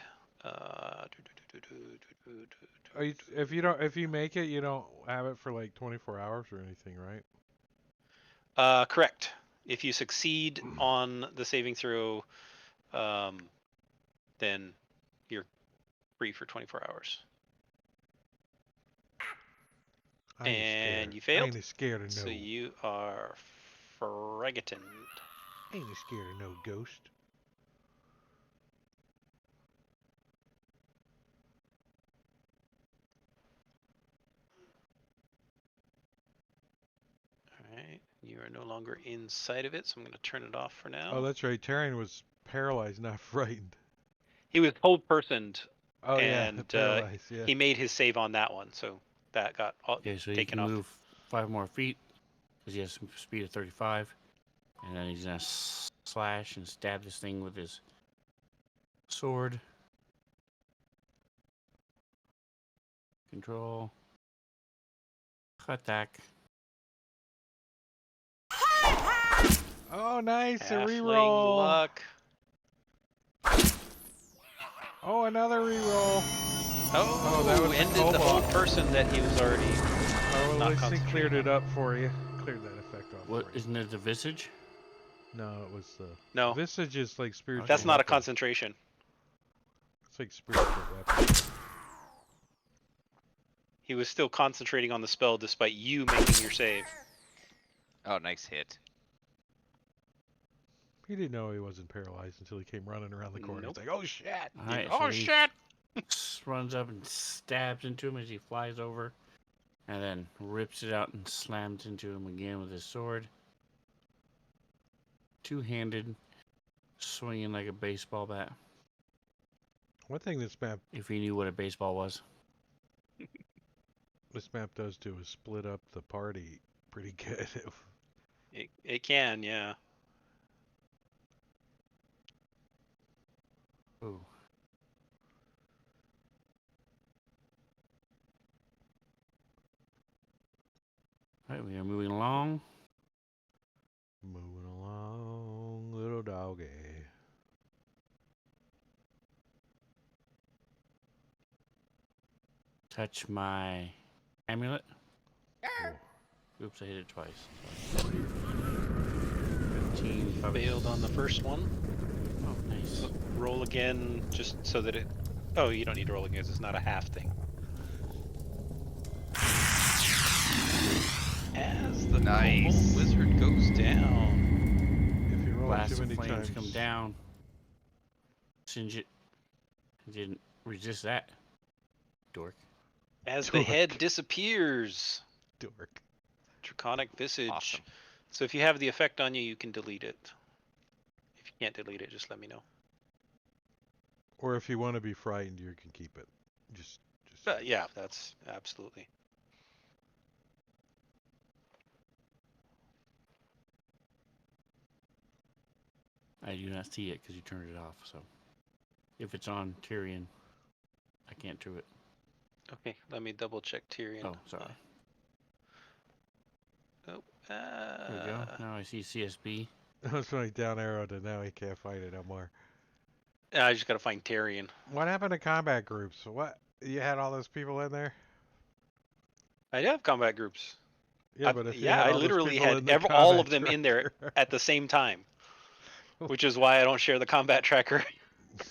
[SPEAKER 2] If you make it, you don't have it for like 24 hours or anything, right?
[SPEAKER 3] Correct. If you succeed on the saving throw, then you're free for 24 hours. And you failed.
[SPEAKER 2] I ain't scared of no.
[SPEAKER 3] So you are frightened.
[SPEAKER 2] Ain't scared of no ghost.
[SPEAKER 3] Alright, you are no longer inside of it, so I'm going to turn it off for now.
[SPEAKER 2] Oh, that's right. Tyrion was paralyzed, not frightened.
[SPEAKER 3] He was hold-personed,
[SPEAKER 2] Oh,
[SPEAKER 3] and
[SPEAKER 2] yeah, paralyzed, yeah.
[SPEAKER 3] he made his save on that one, so that got
[SPEAKER 5] Okay, so he
[SPEAKER 3] taken
[SPEAKER 5] can
[SPEAKER 3] off.
[SPEAKER 5] move 5 more feet because he has some speed of 35, and then he's gonna slash and stab this thing with his sword. Control. Attack.
[SPEAKER 2] Oh, nice. A
[SPEAKER 3] Halfling
[SPEAKER 2] reroll.
[SPEAKER 3] luck.
[SPEAKER 2] Oh, another reroll.
[SPEAKER 3] Oh,
[SPEAKER 2] that was
[SPEAKER 3] ended the whole person that he was already.
[SPEAKER 2] Oh,
[SPEAKER 3] not
[SPEAKER 2] at least he cleared
[SPEAKER 3] concentrating
[SPEAKER 2] it up for you. Cleared that effect off.
[SPEAKER 5] What
[SPEAKER 2] for you.
[SPEAKER 5] isn't it the visage?
[SPEAKER 2] No, it was the.
[SPEAKER 3] No.
[SPEAKER 2] Visage is like spiritual.
[SPEAKER 3] That's not a
[SPEAKER 2] weapon.
[SPEAKER 3] concentration.
[SPEAKER 2] It's like spiritual weapon.
[SPEAKER 3] He was still concentrating on the spell despite you making your save.
[SPEAKER 4] Oh, nice hit.
[SPEAKER 2] He didn't know he wasn't paralyzed until he came running around the corner.
[SPEAKER 3] Nope.
[SPEAKER 2] It's like, oh shit!
[SPEAKER 5] All right,
[SPEAKER 3] Oh
[SPEAKER 5] so he
[SPEAKER 3] shit!
[SPEAKER 5] runs up and stabs into him as he flies over, and then rips it out and slams into him again with his sword. Two-handed, swinging like a baseball bat.
[SPEAKER 2] One thing this map
[SPEAKER 5] If he knew what a baseball was.
[SPEAKER 2] does too is split up the party pretty good.
[SPEAKER 3] It can, yeah.
[SPEAKER 5] Ooh. All right, we are moving along.
[SPEAKER 2] Moving along, little doggy.
[SPEAKER 5] Touch my amulet.
[SPEAKER 2] Oh.
[SPEAKER 5] Oops, I hit it twice. 15.
[SPEAKER 3] Failed on the first one.
[SPEAKER 5] Oh, nice.
[SPEAKER 3] Roll again, just so that it. Oh, you don't need to roll again. It's not a half thing. As the
[SPEAKER 4] Nice.
[SPEAKER 3] wizard goes down.
[SPEAKER 2] If you roll
[SPEAKER 5] Blast
[SPEAKER 2] too
[SPEAKER 5] of
[SPEAKER 2] many
[SPEAKER 5] flames
[SPEAKER 2] times,
[SPEAKER 5] come down. Singe it. Didn't resist that. Dork.
[SPEAKER 3] As the
[SPEAKER 2] Dork.
[SPEAKER 3] head disappears.
[SPEAKER 2] dork.
[SPEAKER 3] Draconic visage.
[SPEAKER 4] Awesome.
[SPEAKER 3] So if you have the effect on you, you can delete it. If you can't delete it, just let me know.
[SPEAKER 2] Or if you want to be frightened, you can keep it. Just.
[SPEAKER 3] Yeah, that's absolutely.
[SPEAKER 5] I do not see it because you turned it off. So if it's on Tyrion, I can't do it.
[SPEAKER 3] Okay, let me double check Tyrion.
[SPEAKER 5] Oh, sorry.
[SPEAKER 3] Oh,
[SPEAKER 5] There we go. Now I see CSB.
[SPEAKER 2] I was like down arrow to now he can't fight it no more.
[SPEAKER 3] I just gotta find Tyrion.
[SPEAKER 2] What happened to combat groups? What? You had all those people in there?
[SPEAKER 3] I have combat groups.
[SPEAKER 2] Yeah, but if you
[SPEAKER 3] yeah,
[SPEAKER 2] had
[SPEAKER 3] I
[SPEAKER 2] all those
[SPEAKER 3] literally
[SPEAKER 2] people
[SPEAKER 3] had
[SPEAKER 2] in the
[SPEAKER 3] all
[SPEAKER 2] combat
[SPEAKER 3] of them in there
[SPEAKER 2] tracker-
[SPEAKER 3] at the same time, which is why I don't share the combat tracker.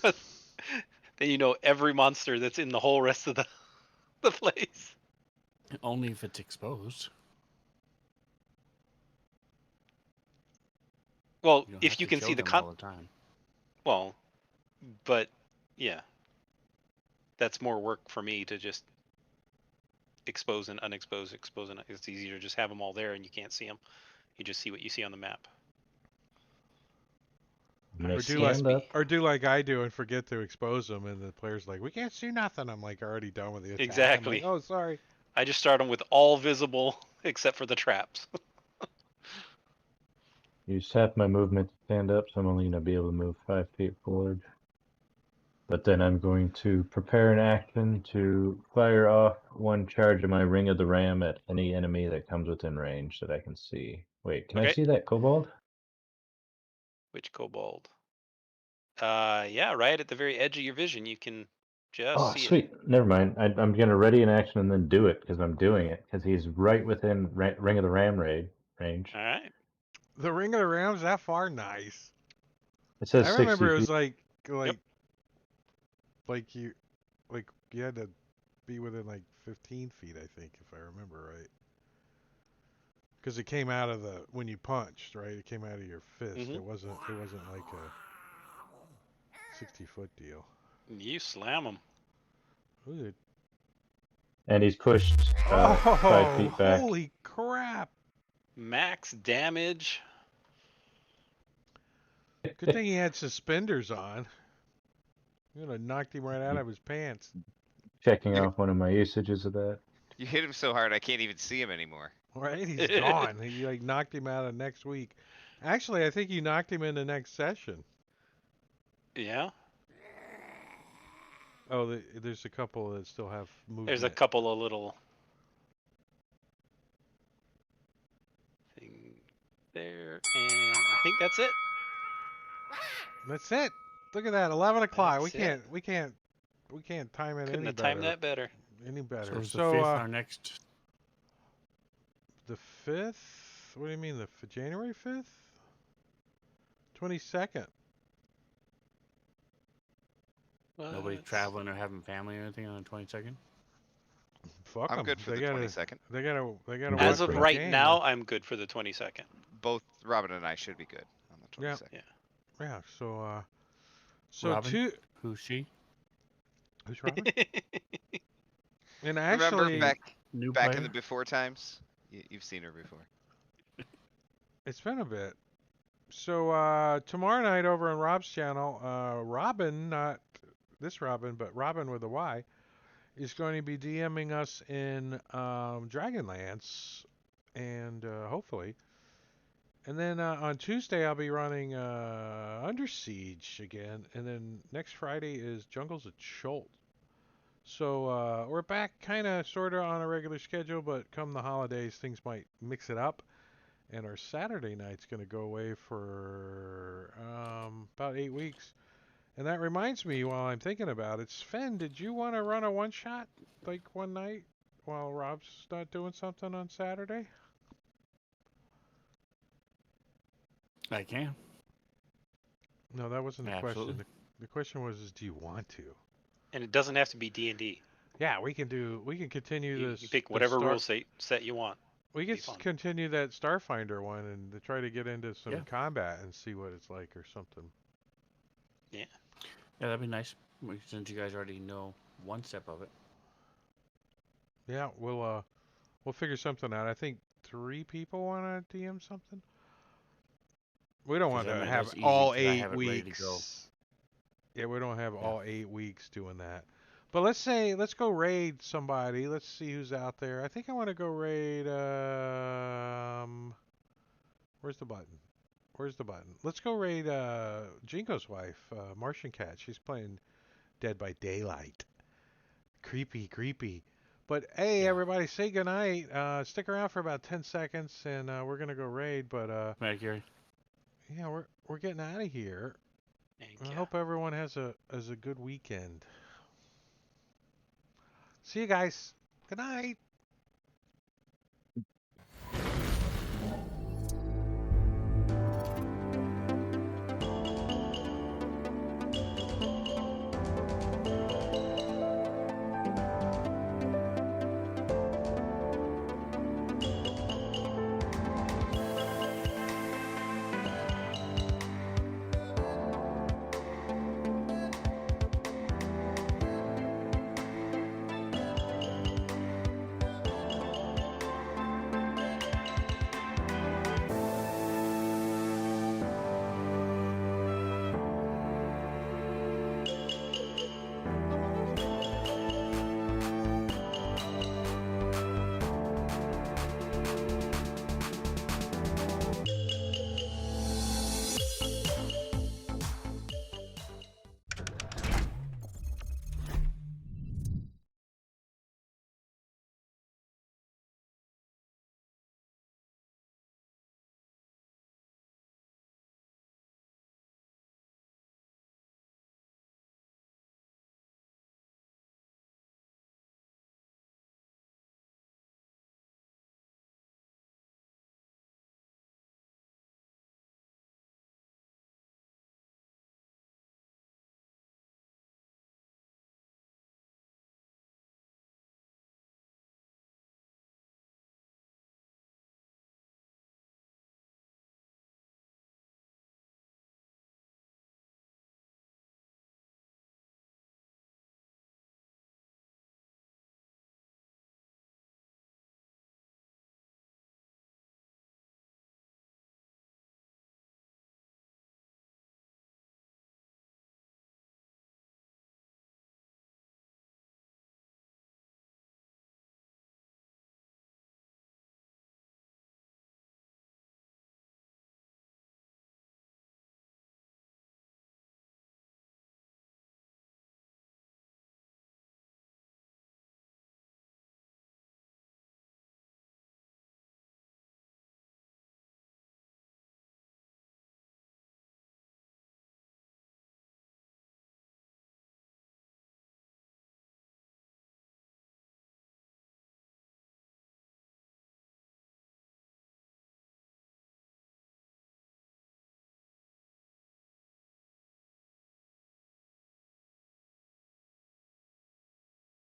[SPEAKER 3] Then you know every monster that's in the whole rest of the place.
[SPEAKER 5] Only if it's exposed.
[SPEAKER 3] Well,
[SPEAKER 5] You don't
[SPEAKER 3] if
[SPEAKER 5] have
[SPEAKER 3] you
[SPEAKER 5] to
[SPEAKER 3] can
[SPEAKER 5] kill
[SPEAKER 3] see the
[SPEAKER 5] them all the time.
[SPEAKER 3] well, but yeah, that's more work for me to just expose and unexpose, expose and it's easier to just have them all there and you can't see them. You just see what you see on the map.
[SPEAKER 6] I'm gonna
[SPEAKER 2] Or do
[SPEAKER 6] stand up.
[SPEAKER 2] like I do and forget to expose them, and the player's like, "We can't see nothing." I'm like already done with the attack.
[SPEAKER 3] Exactly.
[SPEAKER 2] I'm like, "Oh, sorry."
[SPEAKER 3] I just start them with all visible except for the traps.
[SPEAKER 6] Use half my movement to stand up, so I'm only gonna be able to move 5 feet forward. But then I'm going to prepare an action to fire off one charge of my Ring of the Ram at any enemy that comes within range that I can see. Wait, can I
[SPEAKER 3] Okay.
[SPEAKER 6] see that kobold?
[SPEAKER 3] Which kobold? Yeah, right at the very edge of your vision, you can just
[SPEAKER 6] Oh,
[SPEAKER 3] see it.
[SPEAKER 6] sweet. Never mind. I'm gonna ready an action and then do it because I'm doing it because he's right within Ring of the Ram range.
[SPEAKER 3] All right.
[SPEAKER 2] The Ring of the Ram's that far? Nice.
[SPEAKER 6] It says
[SPEAKER 2] I
[SPEAKER 6] 60
[SPEAKER 2] remember it
[SPEAKER 6] feet.
[SPEAKER 2] was like
[SPEAKER 3] Yep.
[SPEAKER 2] you had to be within like 15 feet, I think, if I remember right. Because it came out of when you punched, right? It came out of your fist.
[SPEAKER 3] Mhm.
[SPEAKER 2] It wasn't like a 60-foot deal.
[SPEAKER 3] You slam them.
[SPEAKER 2] Ooh,
[SPEAKER 6] And he's pushed 5 feet back.
[SPEAKER 2] Holy crap!
[SPEAKER 3] Max damage.
[SPEAKER 2] Good thing he had suspenders on. You would have knocked him right out of his pants.
[SPEAKER 6] Checking
[SPEAKER 4] You,
[SPEAKER 6] off one of my usages of that.
[SPEAKER 4] you hit him so hard I can't even see him anymore.
[SPEAKER 2] Right? He's gone. He like knocked him out of next week. Actually, I think you knocked him in the next session.
[SPEAKER 3] Yeah.
[SPEAKER 2] Oh, there's a couple that still have movement.
[SPEAKER 3] There's a couple of little thing there, and I think that's it.
[SPEAKER 2] That's it. Look at that. 11 o'clock.
[SPEAKER 3] That's it.
[SPEAKER 2] We can't time it
[SPEAKER 3] Couldn't
[SPEAKER 2] any
[SPEAKER 3] have
[SPEAKER 2] better.
[SPEAKER 3] timed that better.
[SPEAKER 2] Any
[SPEAKER 5] So
[SPEAKER 2] better.
[SPEAKER 5] is the 5th our next?
[SPEAKER 2] The 5th? What do you mean? January 5th? 22nd.
[SPEAKER 5] Nobody
[SPEAKER 3] What?
[SPEAKER 5] traveling or having family or anything on the 22nd?
[SPEAKER 2] Fuck
[SPEAKER 4] I'm
[SPEAKER 2] 'em.
[SPEAKER 4] good for
[SPEAKER 2] They
[SPEAKER 4] the
[SPEAKER 2] gotta-
[SPEAKER 4] 22nd.
[SPEAKER 2] They gotta
[SPEAKER 3] As
[SPEAKER 2] watch
[SPEAKER 3] of
[SPEAKER 2] the
[SPEAKER 3] right
[SPEAKER 2] game.
[SPEAKER 3] now, I'm good for the 22nd.
[SPEAKER 4] Both Robin and I should be good on the 22nd.
[SPEAKER 2] Yeah.
[SPEAKER 3] Yeah.
[SPEAKER 2] Yeah. So
[SPEAKER 5] Robin? Who's she?
[SPEAKER 2] Who's Robin? And
[SPEAKER 4] Remember
[SPEAKER 2] actually,
[SPEAKER 4] back
[SPEAKER 5] New
[SPEAKER 4] in
[SPEAKER 5] player?
[SPEAKER 4] the before times? You've seen her before.
[SPEAKER 2] it's been a bit. So tomorrow night over on Rob's channel, Robin, not this Robin, but Robin with a Y, is going to be DMing us in Dragonlance, and hopefully. And then on Tuesday I'll be running Under Siege again, and then next Friday is Jungles of Cholt. So we're back kind of sort of on a regular schedule, but come the holidays things might mix it up. And our Saturday night's going to go away for about 8 weeks. And that reminds me, while I'm thinking about it, Sven, did you want to run a one-shot like one night while Rob's not doing something on Saturday?
[SPEAKER 5] I can.
[SPEAKER 2] No, that wasn't the
[SPEAKER 5] Absolutely.
[SPEAKER 2] question. The question was, do you want to?
[SPEAKER 3] And it doesn't have to be D&D.
[SPEAKER 2] Yeah, we can continue
[SPEAKER 3] You
[SPEAKER 2] this.
[SPEAKER 3] pick whatever rule set you want.
[SPEAKER 2] We
[SPEAKER 3] Be
[SPEAKER 2] can
[SPEAKER 3] fun.
[SPEAKER 2] continue that Starfinder one and to try to get into some
[SPEAKER 5] Yeah.
[SPEAKER 2] combat and see what it's like or something.
[SPEAKER 3] Yeah.
[SPEAKER 5] Yeah, that'd be nice. Since you guys already know one step of it.
[SPEAKER 2] Yeah, we'll figure something out. I think 3 people want to DM something. We don't want to
[SPEAKER 5] Because
[SPEAKER 2] have
[SPEAKER 5] that's easy,
[SPEAKER 2] all
[SPEAKER 5] 'cause I
[SPEAKER 2] 8
[SPEAKER 5] have it ready to go.
[SPEAKER 2] weeks. Yeah, we don't have all 8 weeks doing that. But let's go raid somebody. Let's see who's out there. I think I want to go raid. Where's the button? Where's the button? Let's go raid Jingo's wife, Martian Cat. She's playing Dead by Daylight. Creepy, creepy. But hey,
[SPEAKER 5] Yeah.
[SPEAKER 2] everybody, say goodnight. Stick around for about 10 seconds, and we're gonna go raid. But
[SPEAKER 5] Right, Gary.
[SPEAKER 2] yeah, we're getting out of here.
[SPEAKER 3] Thank
[SPEAKER 2] I
[SPEAKER 3] you.
[SPEAKER 2] hope everyone has a good weekend. See you guys. Good night.